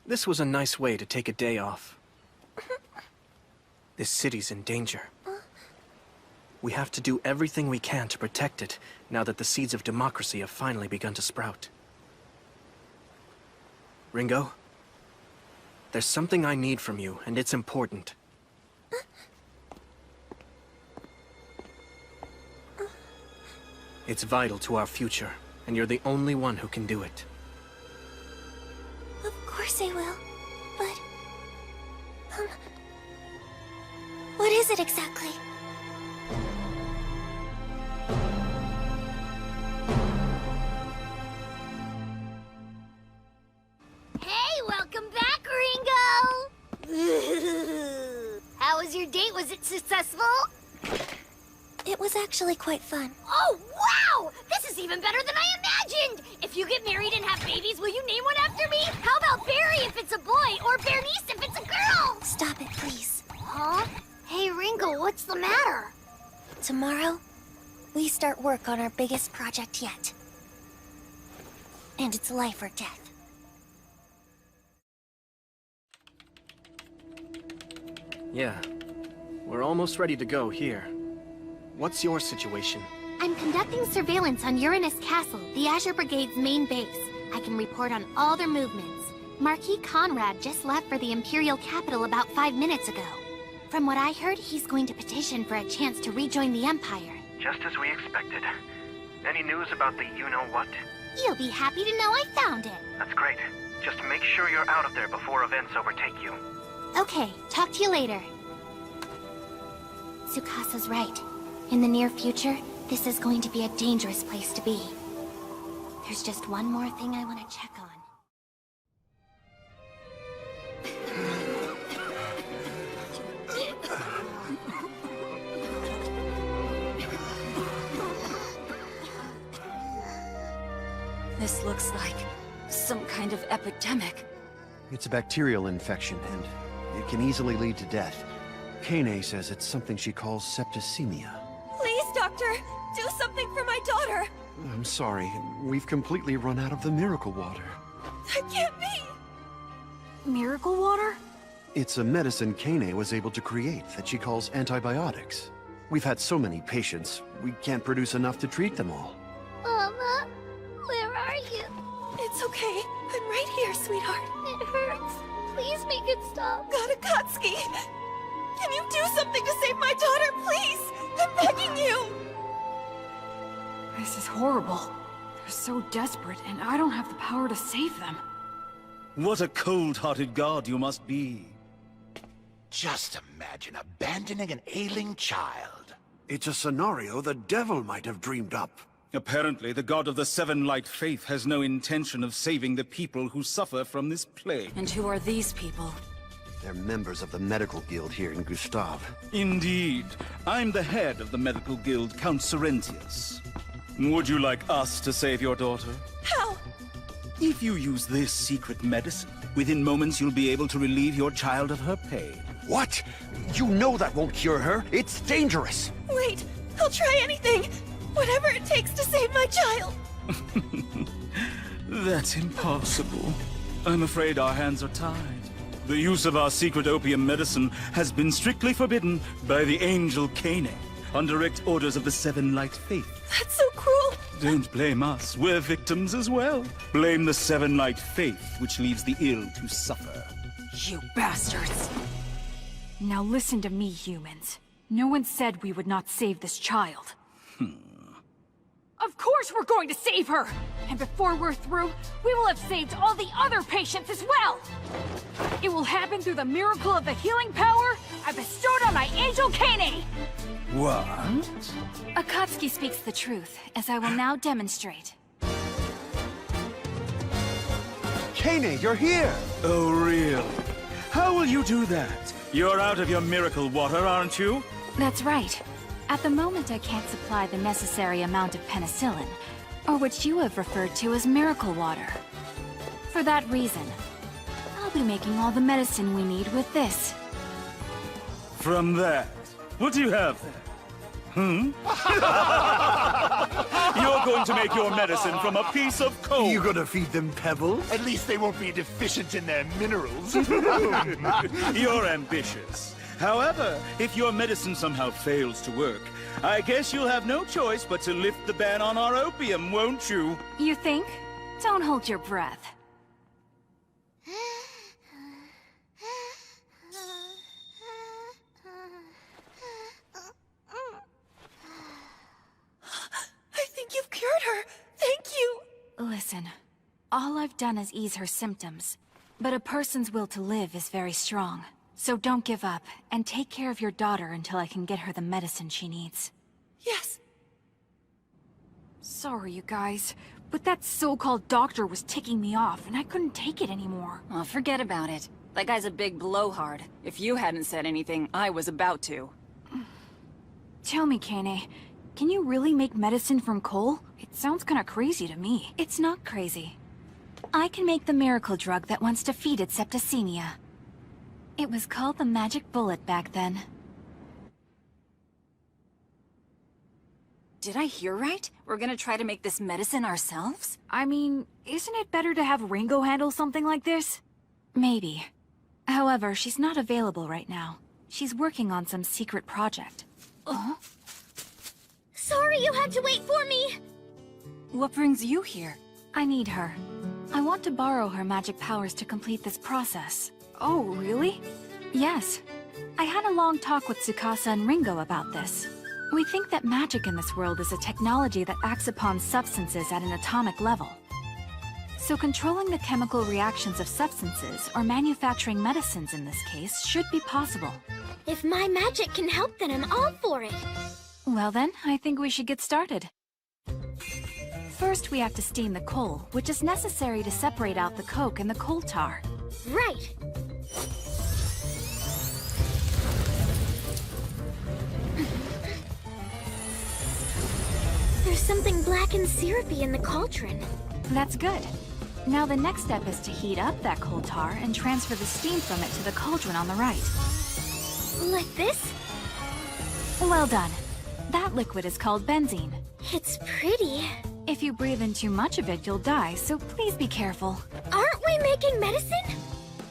This was a nice way to take a day off. This city's in danger. We have to do everything we can to protect it, now that the seeds of democracy have finally begun to sprout. Ringo? There's something I need from you, and it's important. It's vital to our future, and you're the only one who can do it. Of course I will, but... what is it exactly? Hey, welcome back, Ringo! How was your date? Was it successful? It was actually quite fun. Oh, wow! This is even better than I imagined! If you get married and have babies, will you name one after me? How about Barry if it's a boy, or Bernice if it's a girl? Stop it, please. Huh? Hey, Ringo, what's the matter? Tomorrow, we start work on our biggest project yet. And it's life or death. Yeah. We're almost ready to go here. What's your situation? I'm conducting surveillance on Uranus Castle, the Azure Brigade's main base. I can report on all their movements. Marquis Conrad just left for the Imperial capital about 5 minutes ago. From what I heard, he's going to petition for a chance to rejoin the Empire. Just as we expected. Any news about the you-know-what? You'll be happy to know I found it. That's great. Just make sure you're out of there before events overtake you. Okay, talk to you later. Tsukasa's right. In the near future, this is going to be a dangerous place to be. There's just one more thing I want to check on. This looks like some kind of epidemic. It's a bacterial infection, and it can easily lead to death. Kane says it's something she calls septicemia. Please, Doctor, do something for my daughter. I'm sorry, we've completely run out of the miracle water. That can't be. Miracle water? It's a medicine Kane was able to create that she calls antibiotics. We've had so many patients, we can't produce enough to treat them all. Mama, where are you? It's okay. I'm right here, sweetheart. It hurts. Please make it stop. Godakatsuki! Can you do something to save my daughter, please? I'm begging you! This is horrible. They're so desperate, and I don't have the power to save them. What a cold-hearted god you must be. Just imagine abandoning an ailing child. It's a scenario the devil might have dreamed up. Apparently, the god of the Seven Light Faith has no intention of saving the people who suffer from this plague. And who are these people? They're members of the medical guild here in Gustav. Indeed. I'm the head of the medical guild, Count Sorrentius. Would you like us to save your daughter? How? If you use this secret medicine, within moments you'll be able to relieve your child of her pain. What? You know that won't cure her. It's dangerous. Wait, I'll try anything. Whatever it takes to save my child. That's impossible. I'm afraid our hands are tied. The use of our secret opium medicine has been strictly forbidden by the angel Kane, on direct orders of the Seven Light Faith. That's so cruel. Don't blame us. We're victims as well. Blame the Seven Light Faith, which leaves the ill to suffer. You bastards! Now listen to me, humans. No one said we would not save this child. Of course we're going to save her! And before we're through, we will have saved all the other patients as well! It will happen through the miracle of the healing power I bestowed on my angel Kane! What? Akatsuki speaks the truth, as I will now demonstrate. Kane, you're here! Oh, really? How will you do that? You're out of your miracle water, aren't you? That's right. At the moment, I can't supply the necessary amount of penicillin, or what you have referred to as miracle water. For that reason, I'll be making all the medicine we need with this. From that, what do you have there? You're going to make your medicine from a piece of coal. You gonna feed them pebbles? At least they won't be deficient in their minerals. You're ambitious. However, if your medicine somehow fails to work, I guess you'll have no choice but to lift the ban on our opium, won't you? You think? Don't hold your breath. I think you've cured her. Thank you. Listen, all I've done is ease her symptoms, but a person's will to live is very strong. So don't give up, and take care of your daughter until I can get her the medicine she needs. Yes. Sorry, you guys, but that so-called doctor was ticking me off, and I couldn't take it anymore. Oh, forget about it. That guy's a big blowhard. If you hadn't said anything, I was about to. Tell me, Kane, can you really make medicine from coal? It sounds kinda crazy to me. It's not crazy. I can make the miracle drug that once defeated septicemia. It was called the magic bullet back then. Did I hear right? We're gonna try to make this medicine ourselves? I mean, isn't it better to have Ringo handle something like this? Maybe. However, she's not available right now. She's working on some secret project. Sorry you had to wait for me! What brings you here? I need her. I want to borrow her magic powers to complete this process. Oh, really? Yes. I had a long talk with Tsukasa and Ringo about this. We think that magic in this world is a technology that acts upon substances at an atomic level. So controlling the chemical reactions of substances, or manufacturing medicines in this case, should be possible. If my magic can help, then I'm all for it. Well then, I think we should get started. First, we have to steam the coal, which is necessary to separate out the coke and the coal tar. Right. There's something black and syrupy in the cauldron. That's good. Now the next step is to heat up that coal tar and transfer the steam from it to the cauldron on the right. Like this? Well done. That liquid is called benzene. It's pretty. If you breathe in too much of it, you'll die, so please be careful. Aren't we making medicine?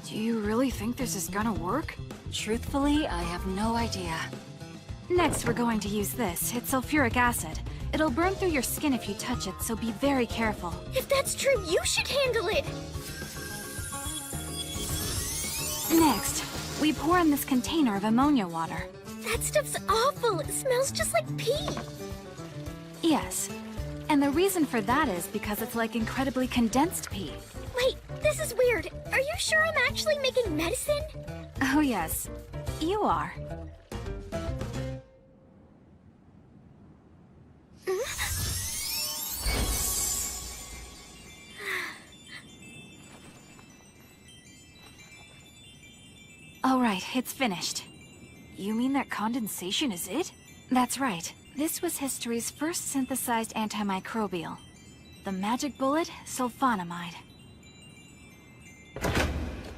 Do you really think this is gonna work? Truthfully, I have no idea. Next, we're going to use this. It's sulfuric acid. It'll burn through your skin if you touch it, so be very careful. If that's true, you should handle it! Next, we pour in this container of ammonia water. That stuff's awful! It smells just like pee! Yes. And the reason for that is because it's like incredibly condensed pee. Wait, this is weird. Are you sure I'm actually making medicine? Oh yes, you are. All right, it's finished. You mean that condensation is it? That's right. This was history's first synthesized antimicrobial. The magic bullet, sulfonamide.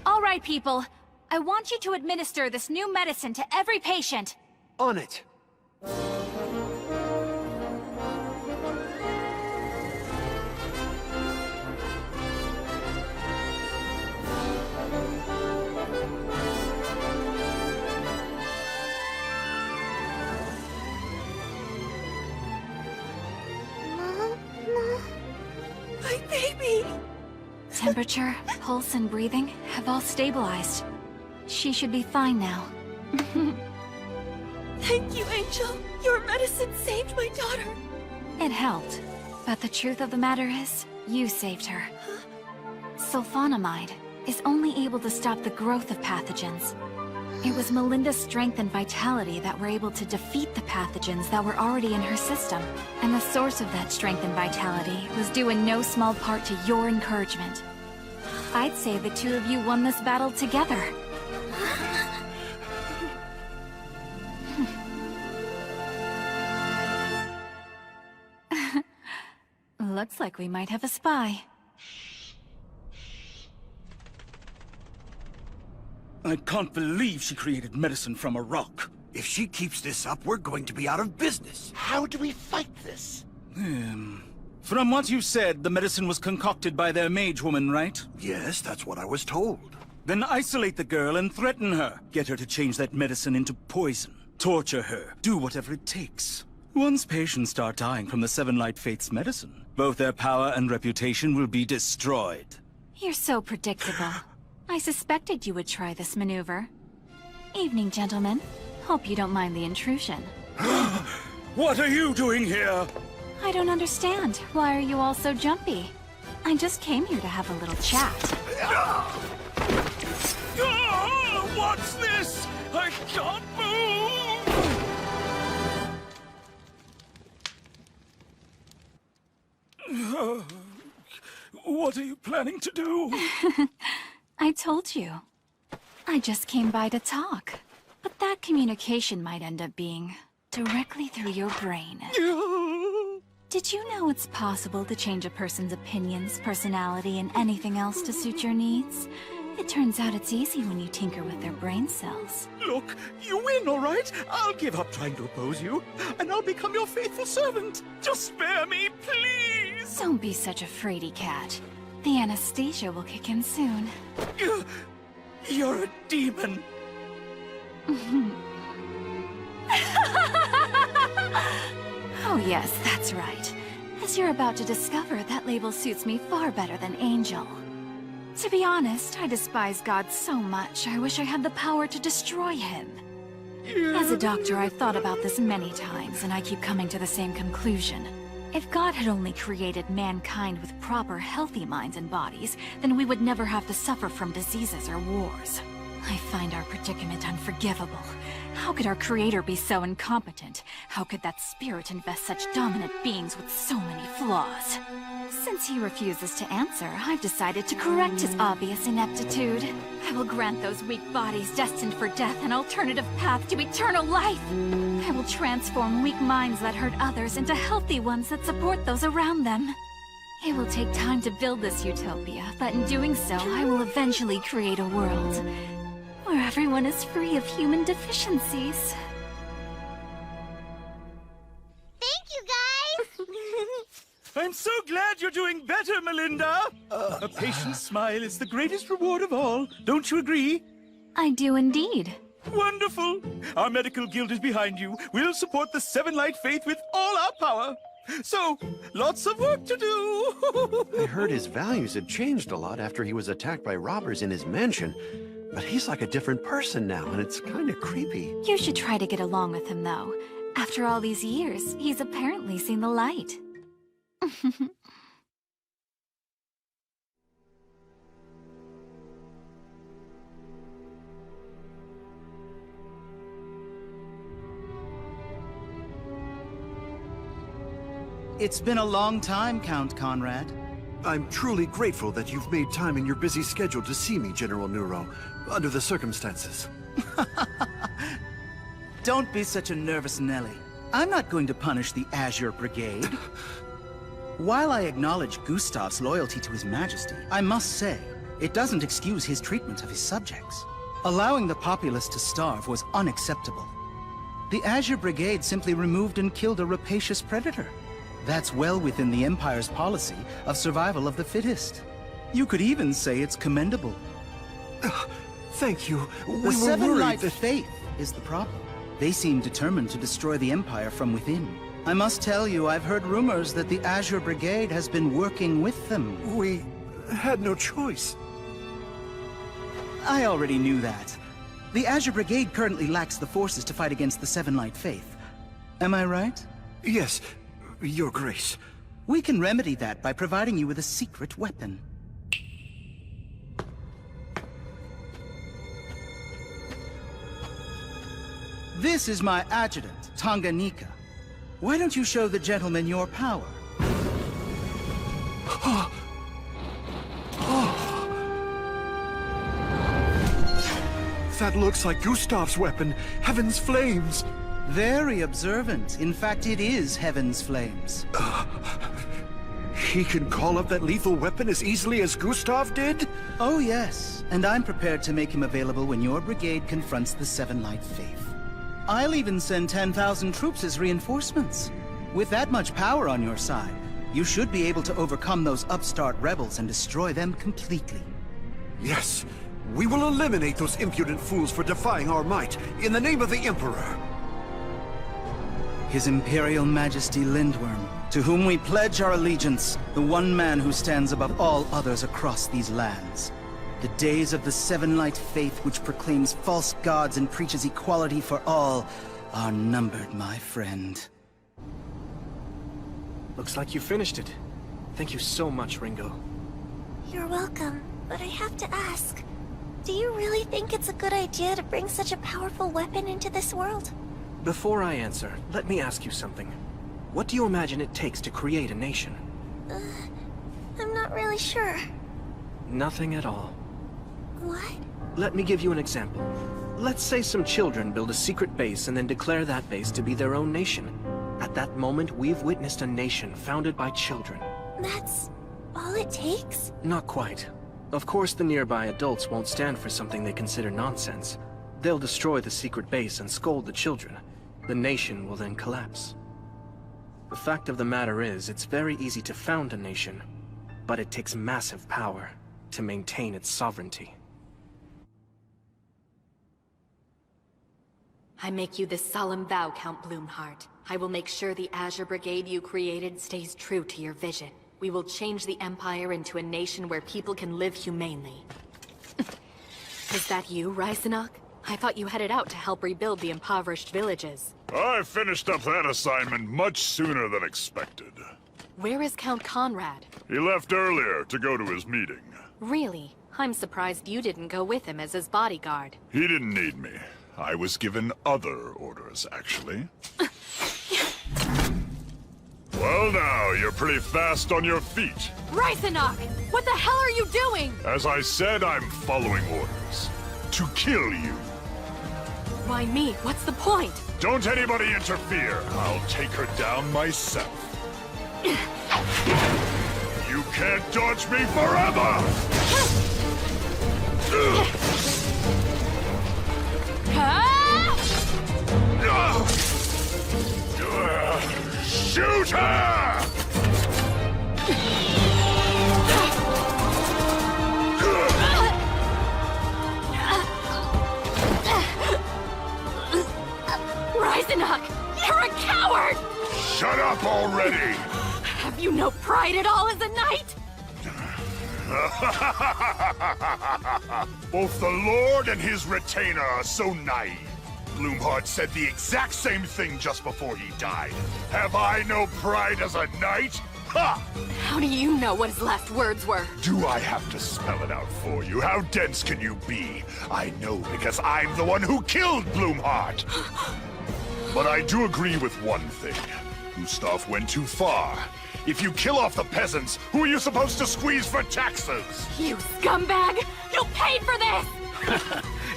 All right, people. I want you to administer this new medicine to every patient. On it. My baby! Temperature, pulse, and breathing have all stabilized. She should be fine now. Thank you, Angel. Your medicine saved my daughter. It helped. But the truth of the matter is, you saved her. Sulfonamide is only able to stop the growth of pathogens. It was Melinda's strength and vitality that were able to defeat the pathogens that were already in her system. And the source of that strength and vitality was due in no small part to your encouragement. I'd say the two of you won this battle together. Looks like we might have a spy. I can't believe she created medicine from a rock. If she keeps this up, we're going to be out of business. How do we fight this? From what you said, the medicine was concocted by their mage woman, right? Yes, that's what I was told. Then isolate the girl and threaten her. Get her to change that medicine into poison. Torture her. Do whatever it takes. Once patients start dying from the Seven Light Faith's medicine, both their power and reputation will be destroyed. You're so predictable. I suspected you would try this maneuver. Evening, gentlemen. Hope you don't mind the intrusion. What are you doing here? I don't understand. Why are you all so jumpy? I just came here to have a little chat. What's this? I can't move! What are you planning to do? I told you. I just came by to talk. But that communication might end up being directly through your brain. Did you know it's possible to change a person's opinions, personality, and anything else to suit your needs? It turns out it's easy when you tinker with their brain cells. Look, you win, all right? I'll give up trying to oppose you, and I'll become your faithful servant. Just spare me, please! Don't be such a fraidy cat. The anesthesia will kick in soon. You're a demon. Oh yes, that's right. As you're about to discover, that label suits me far better than Angel. To be honest, I despise God so much, I wish I had the power to destroy him. As a doctor, I've thought about this many times, and I keep coming to the same conclusion. If God had only created mankind with proper, healthy minds and bodies, then we would never have to suffer from diseases or wars. I find our predicament unforgivable. How could our creator be so incompetent? How could that spirit invest such dominant beings with so many flaws? Since he refuses to answer, I've decided to correct his obvious ineptitude. I will grant those weak bodies destined for death an alternative path to eternal life. I will transform weak minds that hurt others into healthy ones that support those around them. It will take time to build this utopia, but in doing so, I will eventually create a world where everyone is free of human deficiencies. Thank you, guys! I'm so glad you're doing better, Melinda! A patient's smile is the greatest reward of all. Don't you agree? I do indeed. Wonderful! Our medical guild is behind you. We'll support the Seven Light Faith with all our power. So, lots of work to do! I heard his values had changed a lot after he was attacked by robbers in his mansion. But he's like a different person now, and it's kind of creepy. You should try to get along with him, though. After all these years, he's apparently seen the light. It's been a long time, Count Conrad. I'm truly grateful that you've made time in your busy schedule to see me, General Nero, under the circumstances. Don't be such a nervous Nelly. I'm not going to punish the Azure Brigade. While I acknowledge Gustav's loyalty to His Majesty, I must say, it doesn't excuse his treatment of his subjects. Allowing the populace to starve was unacceptable. The Azure Brigade simply removed and killed a rapacious predator. That's well within the Empire's policy of survival of the fittest. You could even say it's commendable. Thank you. The Seven Light Faith is the problem. They seem determined to destroy the Empire from within. I must tell you, I've heard rumors that the Azure Brigade has been working with them. We had no choice. I already knew that. The Azure Brigade currently lacks the forces to fight against the Seven Light Faith. Am I right? Yes, Your Grace. We can remedy that by providing you with a secret weapon. This is my adjutant, Tanganyika. Why don't you show the gentleman your power? That looks like Gustav's weapon, Heaven's Flames. Very observant. In fact, it is Heaven's Flames. He can call up that lethal weapon as easily as Gustav did? Oh yes, and I'm prepared to make him available when your brigade confronts the Seven Light Faith. I'll even send 10,000 troops as reinforcements. With that much power on your side, you should be able to overcome those upstart rebels and destroy them completely. Yes, we will eliminate those impudent fools for defying our might, in the name of the Emperor. His Imperial Majesty Lindworm, to whom we pledge our allegiance, the one man who stands above all others across these lands. The days of the Seven Light Faith, which proclaims false gods and preaches equality for all, are numbered, my friend. Looks like you finished it. Thank you so much, Ringo. You're welcome, but I have to ask, do you really think it's a good idea to bring such a powerful weapon into this world? Before I answer, let me ask you something. What do you imagine it takes to create a nation? I'm not really sure. Nothing at all. What? Let me give you an example. Let's say some children build a secret base and then declare that base to be their own nation. At that moment, we've witnessed a nation founded by children. That's all it takes? Not quite. Of course, the nearby adults won't stand for something they consider nonsense. They'll destroy the secret base and scold the children. The nation will then collapse. The fact of the matter is, it's very easy to found a nation, but it takes massive power to maintain its sovereignty. I make you this solemn vow, Count Bloomheart. I will make sure the Azure Brigade you created stays true to your vision. We will change the Empire into a nation where people can live humanely. Is that you, Reisenok? I thought you headed out to help rebuild the impoverished villages. I finished up that assignment much sooner than expected. Where is Count Conrad? He left earlier to go to his meeting. Really? I'm surprised you didn't go with him as his bodyguard. He didn't need me. I was given other orders, actually. Well now, you're pretty fast on your feet. Reisenok! What the hell are you doing? As I said, I'm following orders. To kill you. Why me? What's the point? Don't anybody interfere. I'll take her down myself. You can't dodge me forever! Shoot her! Reisenok! You're a coward! Shut up already! Have you no pride at all as a knight? Both the Lord and his retainer are so naive. Bloomheart said the exact same thing just before he died. Have I no pride as a knight? Ha! How do you know what his last words were? Do I have to spell it out for you? How dense can you be? I know because I'm the one who killed Bloomheart. But I do agree with one thing. Gustav went too far. If you kill off the peasants, who are you supposed to squeeze for taxes? You scumbag! You'll pay for this!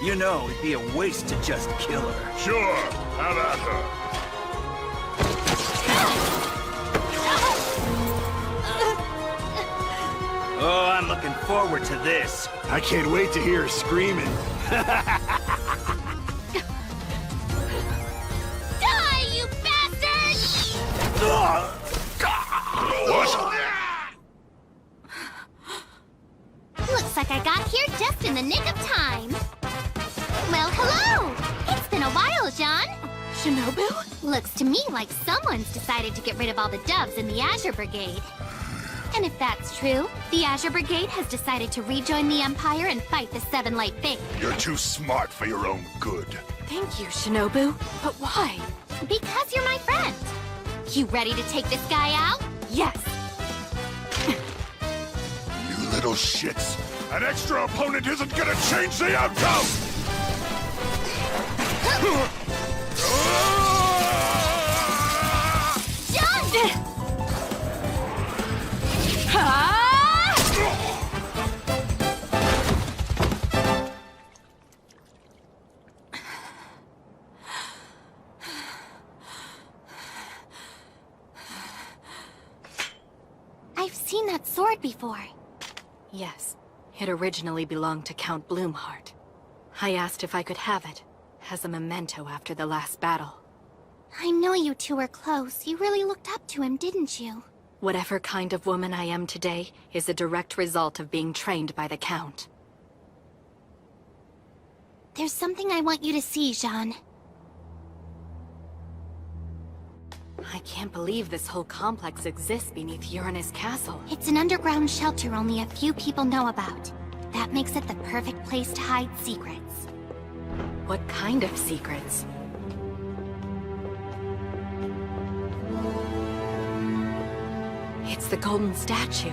You know, it'd be a waste to just kill her. Sure, have at her. Oh, I'm looking forward to this. I can't wait to hear her screaming. Die, you bastard! What? Looks like I got here just in the nick of time. Well, hello! It's been a while, Jean. Shinobu? Looks to me like someone's decided to get rid of all the doves in the Azure Brigade. And if that's true, the Azure Brigade has decided to rejoin the Empire and fight the Seven Light Faith. You're too smart for your own good. Thank you, Shinobu. But why? Because you're my friend. You ready to take this guy out? Yes. You little shits. An extra opponent isn't gonna change the outcome! John! I've seen that sword before. Yes. It originally belonged to Count Bloomheart. I asked if I could have it, as a memento after the last battle. I know you two were close. You really looked up to him, didn't you? Whatever kind of woman I am today is a direct result of being trained by the Count. There's something I want you to see, Jean. I can't believe this whole complex exists beneath Uranus Castle. It's an underground shelter only a few people know about. That makes it the perfect place to hide secrets. What kind of secrets? It's the golden statue.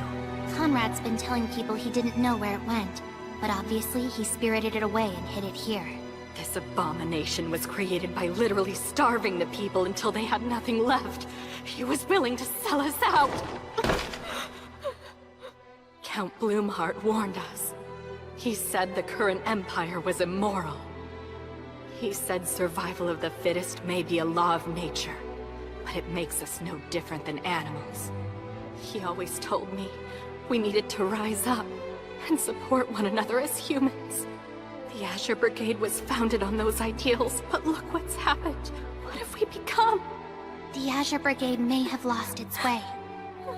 Conrad's been telling people he didn't know where it went, but obviously he spirited it away and hid it here. This abomination was created by literally starving the people until they had nothing left. He was willing to sell us out. Count Bloomheart warned us. He said the current empire was immoral. He said survival of the fittest may be a law of nature, but it makes us no different than animals. He always told me we needed to rise up and support one another as humans. The Azure Brigade was founded on those ideals, but look what's happened. What have we become? The Azure Brigade may have lost its way,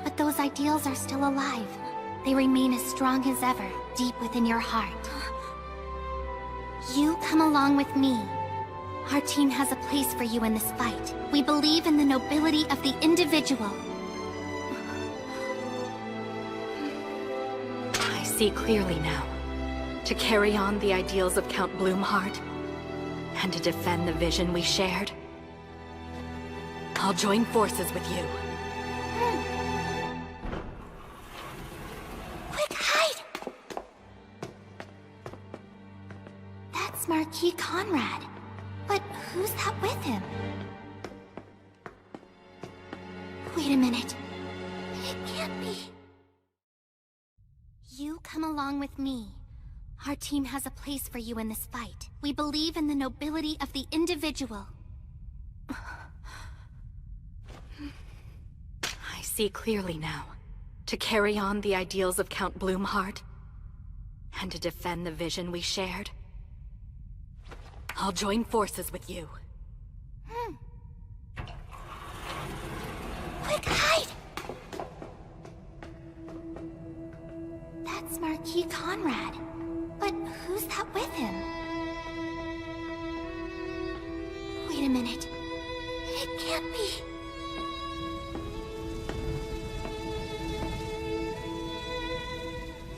but those ideals are still alive. They remain as strong as ever, deep within your heart. You come along with me. Our team has a place for you in this fight. We believe in the nobility of the individual. I see clearly now. To carry on the ideals of Count Bloomheart, and to defend the vision we shared, I'll join forces with you. Quick, hide! That's Marquis Conrad. But who's that with him? Wait a minute. It can't be. You come along with me. Our team has a place for you in this fight. We believe in the nobility of the individual. I see clearly now. To carry on the ideals of Count Bloomheart, and to defend the vision we shared, I'll join forces with you. Quick, hide! That's Marquis Conrad. But who's that with him? Wait a minute. It can't be.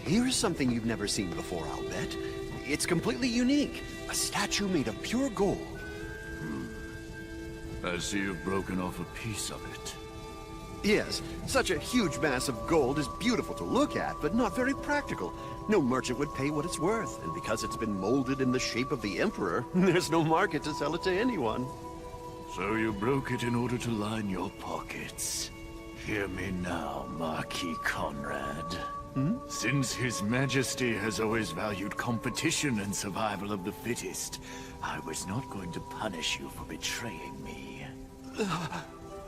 Here's something you've never seen before, I'll bet. It's completely unique. A statue made of pure gold. I see you've broken off a piece of it. Yes, such a huge mass of gold is beautiful to look at, but not very practical. No merchant would pay what it's worth, and because it's been molded in the shape of the Emperor, there's no market to sell it to anyone. So you broke it in order to line your pockets. Hear me now, Marquis Conrad. Since His Majesty has always valued competition and survival of the fittest, I was not going to punish you for betraying me.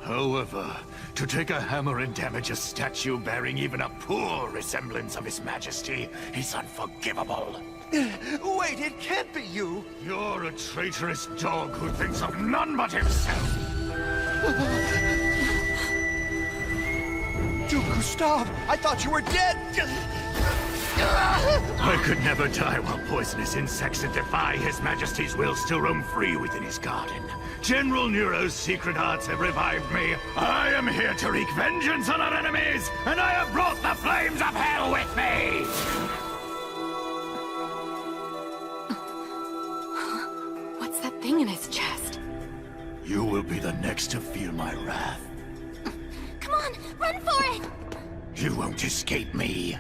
However, to take a hammer and damage a statue bearing even a poor resemblance of His Majesty is unforgivable. Wait, it can't be you! You're a traitorous dog who thinks of none but himself! Duke Gustav, I thought you were dead! I could never die while poisonous insects that defy His Majesty's will still roam free within his garden. General Nero's secret arts have revived me. I am here to wreak vengeance on our enemies, and I have brought the flames of hell with me! What's that thing in his chest? You will be the next to feel my wrath. Come on, run for it! You won't escape me.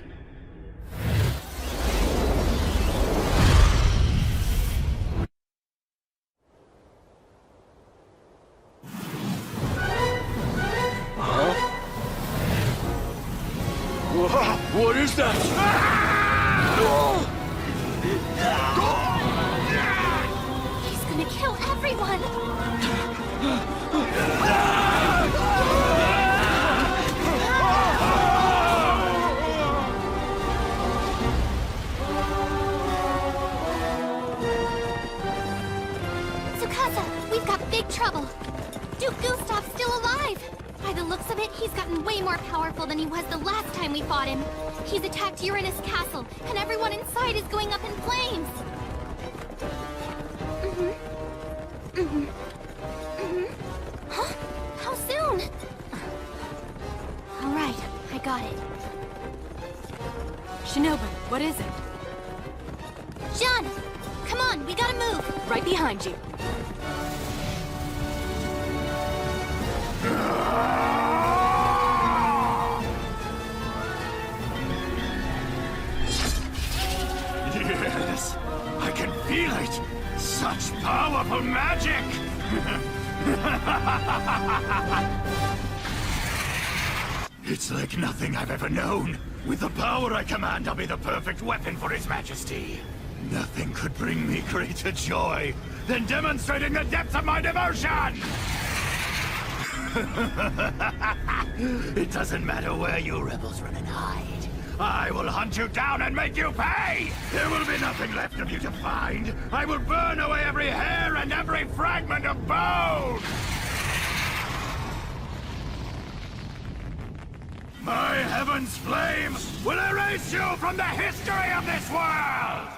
What is that? He's gonna kill everyone! Tsukasa, we've got big trouble. Duke Gustav's still alive. By the looks of it, he's gotten way more powerful than he was the last time we fought him. He's attacked Uranus Castle, and everyone inside is going up in flames. Huh? How soon? All right, I got it. Shinobu, what is it? John, come on, we gotta move. Right behind you. Yes, I can feel it. Such powerful magic. It's like nothing I've ever known. With the power I command, I'll be the perfect weapon for His Majesty. Nothing could bring me greater joy than demonstrating the depths of my devotion! It doesn't matter where you rebels run and hide. I will hunt you down and make you pay! There will be nothing left of you to find. I will burn away every hair and every fragment of bone! My heaven's flame will erase you from the history of this world!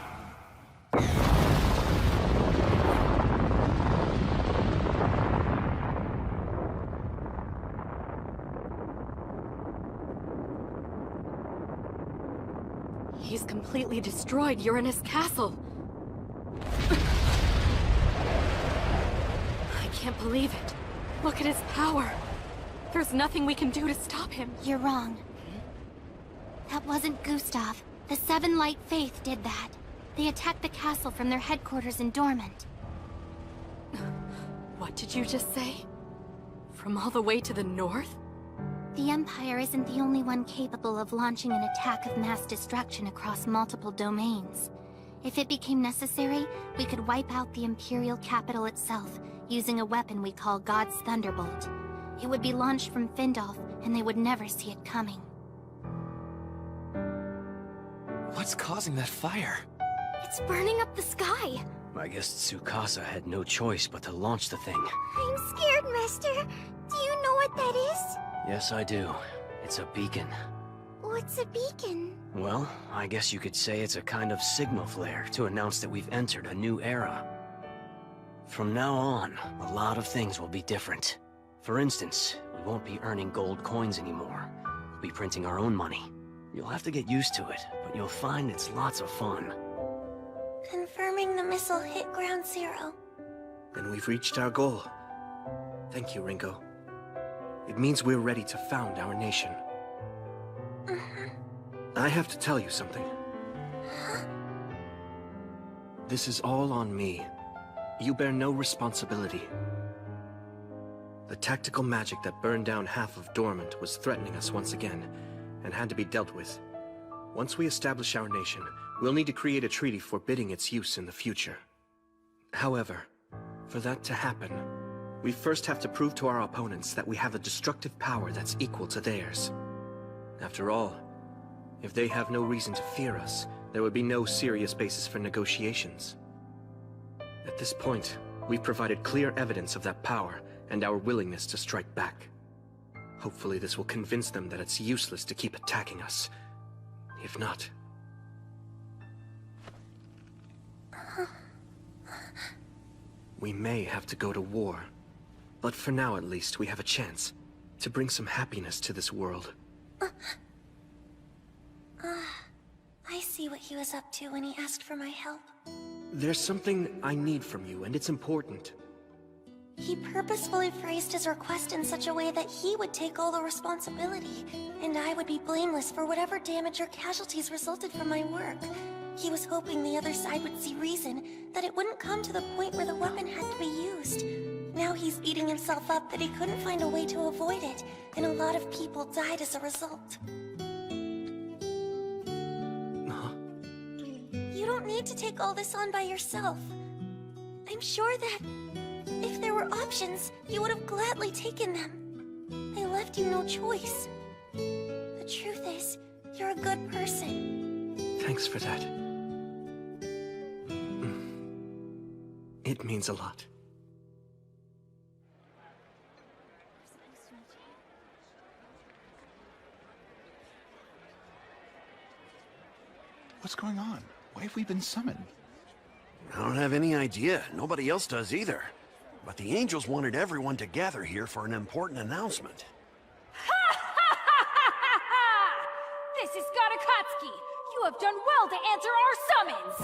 He's completely destroyed Uranus Castle. I can't believe it. Look at his power. There's nothing we can do to stop him. You're wrong. That wasn't Gustav. The Seven Light Faith did that. They attacked the castle from their headquarters in Dormant. What did you just say? From all the way to the north? The Empire isn't the only one capable of launching an attack of mass destruction across multiple domains. If it became necessary, we could wipe out the Imperial capital itself, using a weapon we call God's Thunderbolt. It would be launched from Findolf, and they would never see it coming. What's causing that fire? It's burning up the sky! I guess Tsukasa had no choice but to launch the thing. I'm scared, Master. Do you know what that is? Yes, I do. It's a beacon. What's a beacon? Well, I guess you could say it's a kind of Sigma flare to announce that we've entered a new era. From now on, a lot of things will be different. For instance, we won't be earning gold coins anymore. We'll be printing our own money. You'll have to get used to it, but you'll find it's lots of fun. Confirming the missile hit ground zero. Then we've reached our goal. Thank you, Ringo. It means we're ready to found our nation. I have to tell you something. This is all on me. You bear no responsibility. The tactical magic that burned down half of Dormant was threatening us once again, and had to be dealt with. Once we establish our nation, we'll need to create a treaty forbidding its use in the future. However, for that to happen, we first have to prove to our opponents that we have a destructive power that's equal to theirs. After all, if they have no reason to fear us, there would be no serious basis for negotiations. At this point, we've provided clear evidence of that power and our willingness to strike back. Hopefully this will convince them that it's useless to keep attacking us. If not... we may have to go to war. But for now, at least, we have a chance to bring some happiness to this world. I see what he was up to when he asked for my help. There's something I need from you, and it's important. He purposefully phrased his request in such a way that he would take all the responsibility, and I would be blameless for whatever damage or casualties resulted from my work. He was hoping the other side would see reason, that it wouldn't come to the point where the weapon had to be used. Now he's beating himself up that he couldn't find a way to avoid it, and a lot of people died as a result. You don't need to take all this on by yourself. I'm sure that if there were options, you would have gladly taken them. I left you no choice. The truth is, you're a good person. Thanks for that. It means a lot. What's going on? Why have we been summoned? I don't have any idea. Nobody else does either. But the angels wanted everyone to gather here for an important announcement. This is Gatakatsuki! You have done well to answer our summons!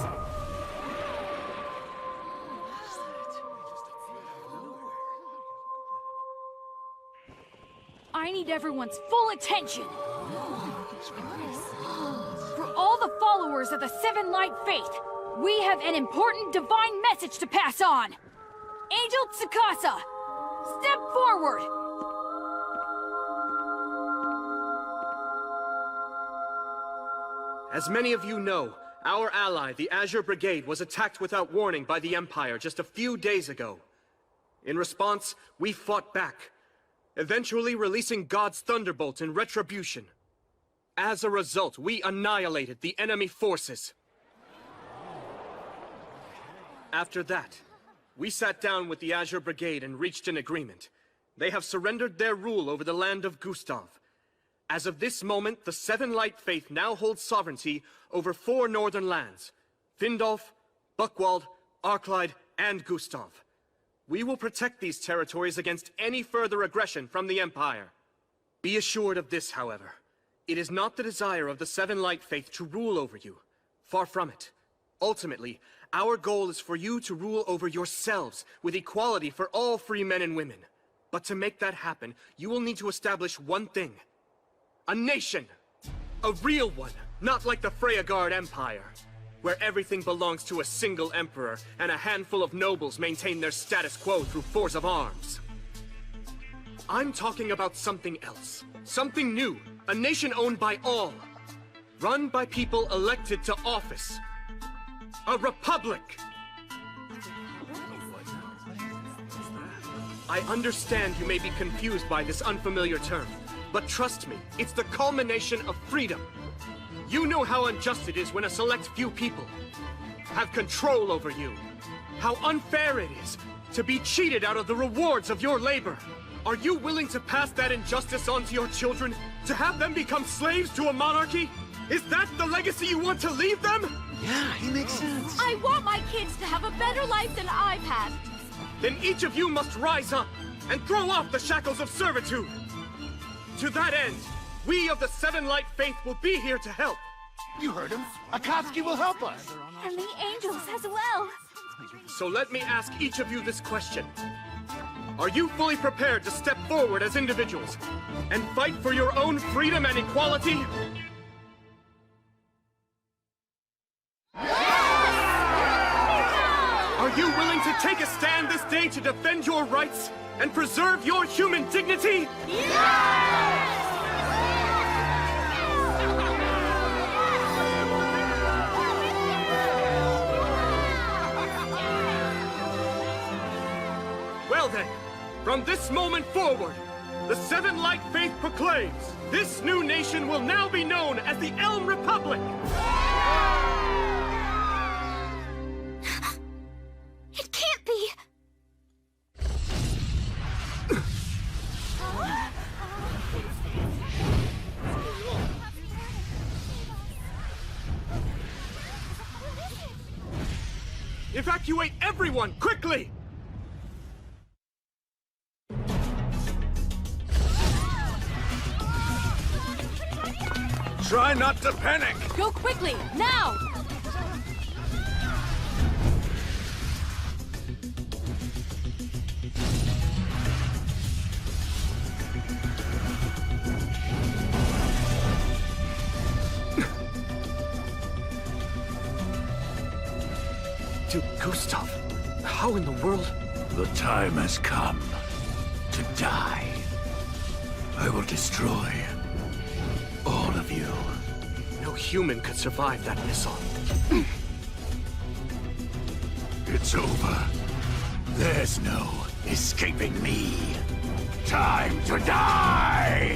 I need everyone's full attention! For all the followers of the Seven Light Faith, we have an important divine message to pass on! Angel Tsukasa, step forward! As many of you know, Our ally, the Azure Brigade, was attacked without warning by the Empire just a few days ago. In response, we fought back, eventually releasing God's Thunderbolt in retribution. As a result, we annihilated the enemy forces. After that, we sat down with the Azure Brigade and reached an agreement. They have surrendered their rule over the land of Gustav. As of this moment, the Seven Light Faith now holds sovereignty over 4 northern lands: Findolf, Buckwald, Arclide, and Gustav. We will protect these territories against any further aggression from the Empire. Be assured of this, however. It is not the desire of the Seven Light Faith to rule over you. Far from it. Ultimately, our goal is for you to rule over yourselves with equality for all free men and women. But to make that happen, you will need to establish one thing. A nation! A real one, not like the Freyagard Empire, where everything belongs to a single emperor and a handful of nobles maintain their status quo through force of arms. I'm talking about something else. Something new. A nation owned by all. Run by people elected to office. A republic! I understand you may be confused by this unfamiliar term, but trust me, it's the culmination of freedom. You know how unjust it is when a select few people have control over you. How unfair it is to be cheated out of the rewards of your labor. Are you willing to pass that injustice on to your children? To have them become slaves to a monarchy? Is that the legacy you want to leave them? Yeah, he makes sense. I want my kids to have a better life than I've had. Then each of you must rise up and throw off the shackles of servitude. To that end, we of the Seven Light Faith will be here to help. You heard him. Akatsuki will help us. And the angels as well. So let me ask each of you this question. Are you fully prepared to step forward as individuals and fight for your own freedom and equality? Are you willing to take a stand this day to defend your rights and preserve your human dignity? Well then, from this moment forward, the Seven Light Faith proclaims, this new nation will now be known as the Elm Republic! It can't be! Evacuate everyone, quickly! Try not to panic! Go quickly, now! To Gustav, how in the world? The time has come to die. I will destroy all of you. No human could survive that missile. It's over. There's no escaping me. Time to die!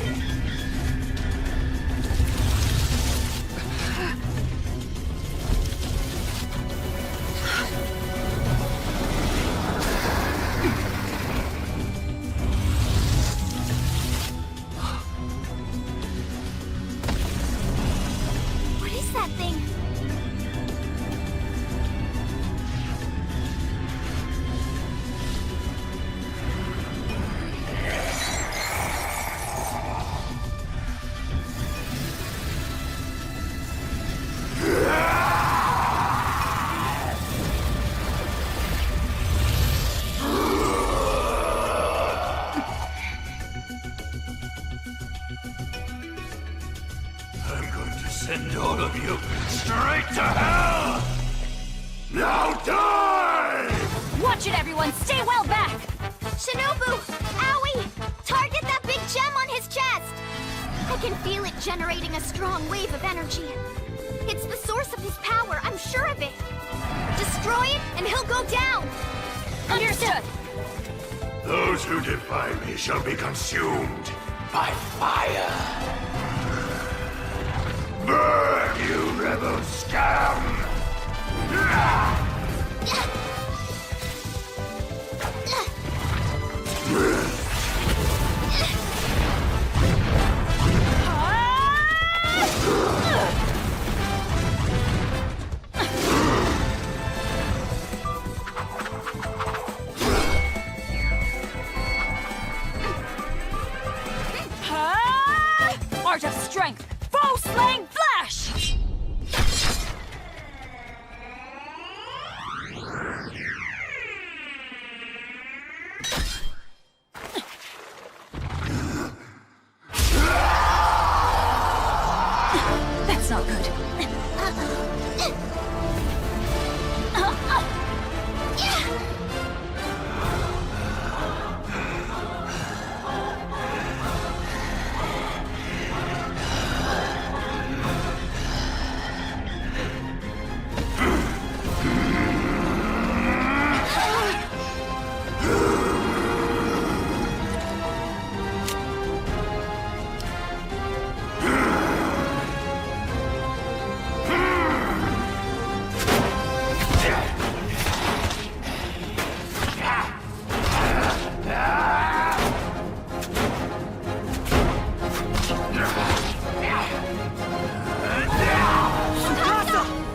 What is that thing? I'm going to send all of you straight to hell! Now die! Watch it, everyone! Stay well back! Shinobu! Owie! Target that big gem on his chest! I can feel it generating a strong wave of energy. It's the source of his power, I'm sure of it. Destroy it, and he'll go down! Understood! Those who defy me shall be consumed by fire. Burn, you rebel scum! Art of strength! Foe slaying flash! That's not good.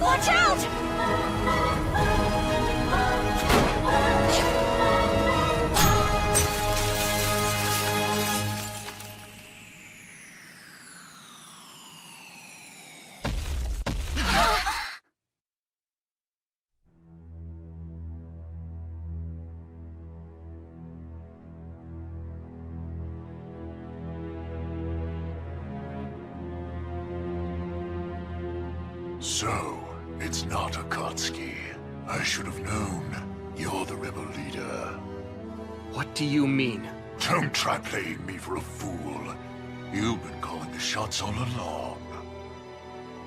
Watch out! So, it's not Akatsuki. I should have known. You're the rebel leader. What do you mean? Don't try playing me for a fool. You've been calling the shots all along.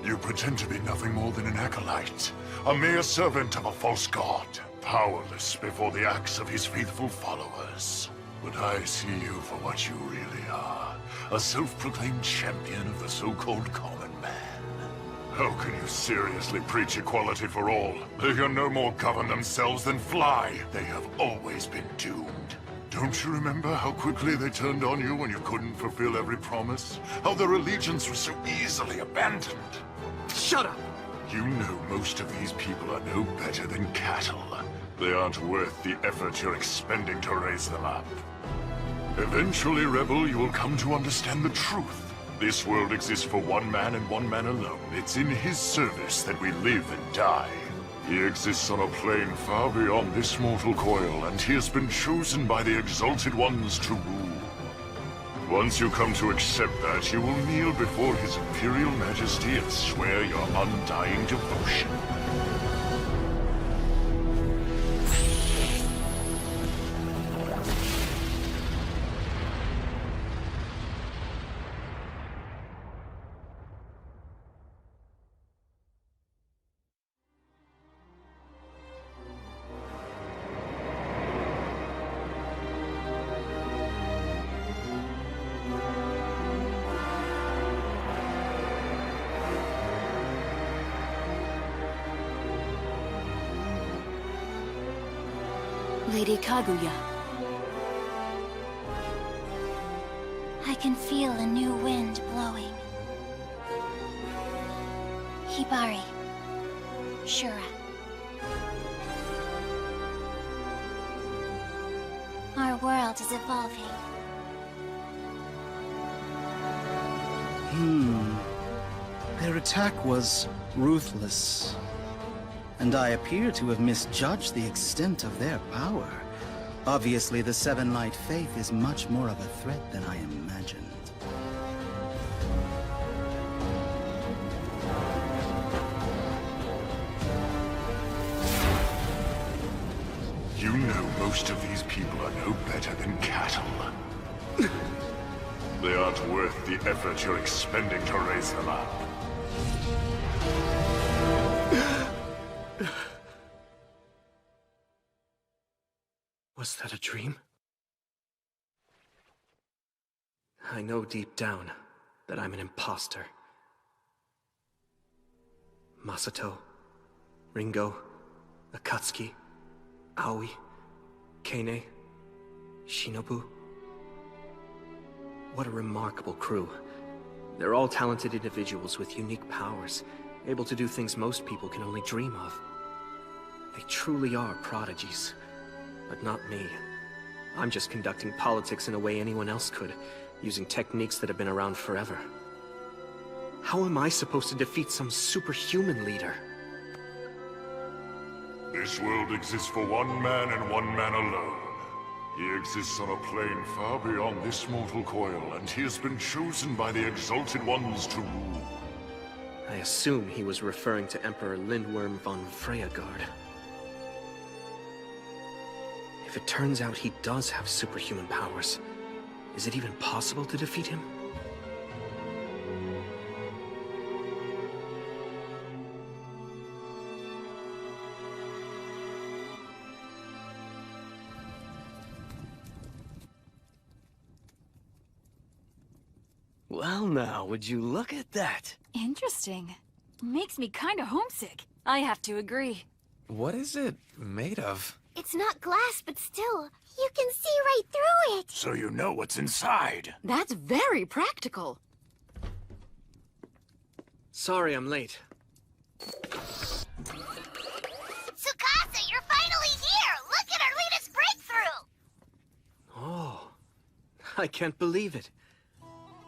You pretend to be nothing more than an acolyte, a mere servant of a false god, powerless before the acts of his faithful followers. But I see you for what you really are, a self-proclaimed champion of the so-called common man. How can you seriously preach equality for all? They can no more govern themselves than fly. They have always been doomed. Don't you remember how quickly they turned on you when you couldn't fulfill every promise? How their allegiance was so easily abandoned? Shut up! You know most of these people are no better than cattle. They aren't worth the effort you're expending to raise them up. Eventually, Rebel, you will come to understand the truth. This world exists for one man and one man alone. It's in his service that we live and die. He exists on a plane far beyond this mortal coil, and he has been chosen by the Exalted Ones to rule. Once you come to accept that, you will kneel before his Imperial Majesty and swear your undying devotion. Lady Kaguya. I can feel a new wind blowing. Hibari. Shura. Our world is evolving. Their attack was ruthless. And I appear to have misjudged the extent of their power. Obviously, the Seven Light Faith is much more of a threat than I imagined. You know most of these people are no better than cattle. They aren't worth the effort you're expending to raise them up. dream? I know deep down that I'm an imposter. Masato, Ringo, Akatsuki, Aoi, Kane, Shinobu. What a remarkable crew. They're all talented individuals with unique powers, able to do things most people can only dream of. They truly are prodigies, but not me. I'm just conducting politics in a way anyone else could, using techniques that have been around forever. How am I supposed to defeat some superhuman leader? This world exists for one man and one man alone. He exists on a plane far beyond this mortal coil, and he has been chosen by the Exalted Ones to rule. I assume he was referring to Emperor Lindworm von Freyagard. If it turns out he does have superhuman powers, is it even possible to defeat him? Well now, would you look at that? Interesting. Makes me kinda homesick. I have to agree. What is it made of? It's not glass, but still, you can see right through it. So you know what's inside. That's very practical. Sorry I'm late. Tsukasa, you're finally here! Look at our latest breakthrough! Oh, I can't believe it.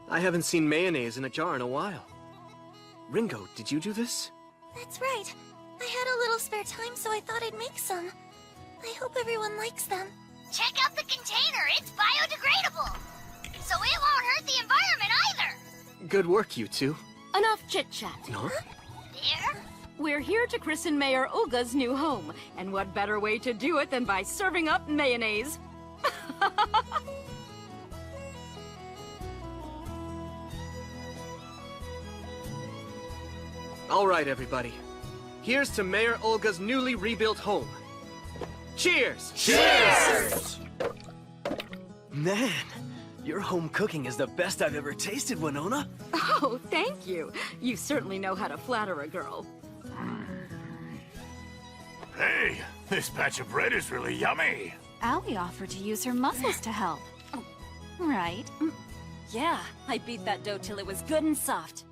I haven't seen mayonnaise in a jar in a while. Ringo, did you do this? That's right. I had a little spare time, so I thought I'd make some. I hope everyone likes them. Check out the container, it's biodegradable! So it won't hurt the environment either! Good work, you two. Enough chit-chat. Huh? There? We're here to christen Mayor Olga's new home, and what better way to do it than by serving up mayonnaise? All right, everybody. Here's to Mayor Olga's newly rebuilt home. Cheers! Cheers! Man, your home cooking is the best I've ever tasted, Winona. Oh, thank you. You certainly know how to flatter a girl. Hey, this batch of bread is really yummy. Aoi offered to use her muscles to help. Right? Yeah, I beat that dough till it was good and soft.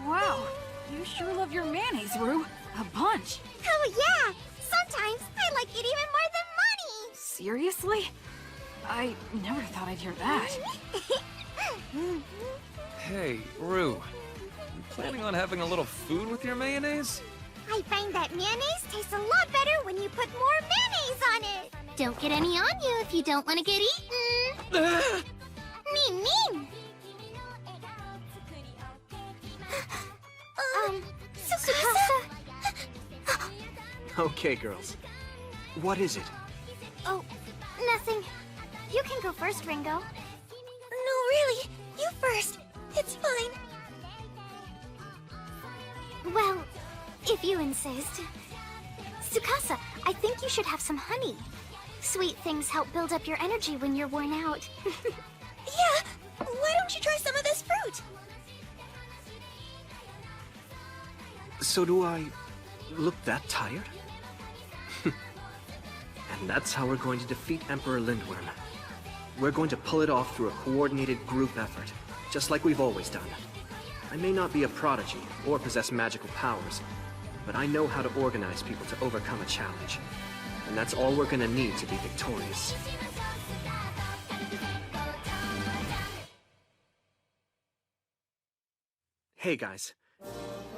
Wow, you sure love your mayonnaise, Rue. A bunch. Oh yeah! Sometimes I like it even more than money! Seriously? I never thought I'd hear that. Hey, Rue. You planning on having a little food with your mayonnaise? I find that mayonnaise tastes a lot better when you put more mayonnaise on it! Don't get any on you if you don't want to get eaten! Mean! Tsukasa? Okay, girls. What is it? Oh, nothing. You can go first, Ringo. No, really. You first. It's fine. Well, if you insist. Tsukasa, I think you should have some honey. Sweet things help build up your energy when you're worn out. Yeah, why don't you try some of this fruit? So do I look that tired? And that's how we're going to defeat Emperor Lindworm. We're going to pull it off through a coordinated group effort, just like we've always done. I may not be a prodigy or possess magical powers, but I know how to organize people to overcome a challenge. And that's all we're gonna need to be victorious. Hey guys,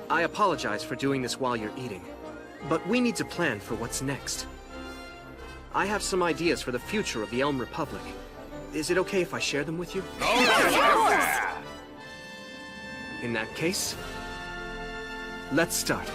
I apologize for doing this while you're eating, but we need to plan for what's next. I have some ideas for the future of the Elm Republic. Is it okay if I share them with you? In that case, let's start.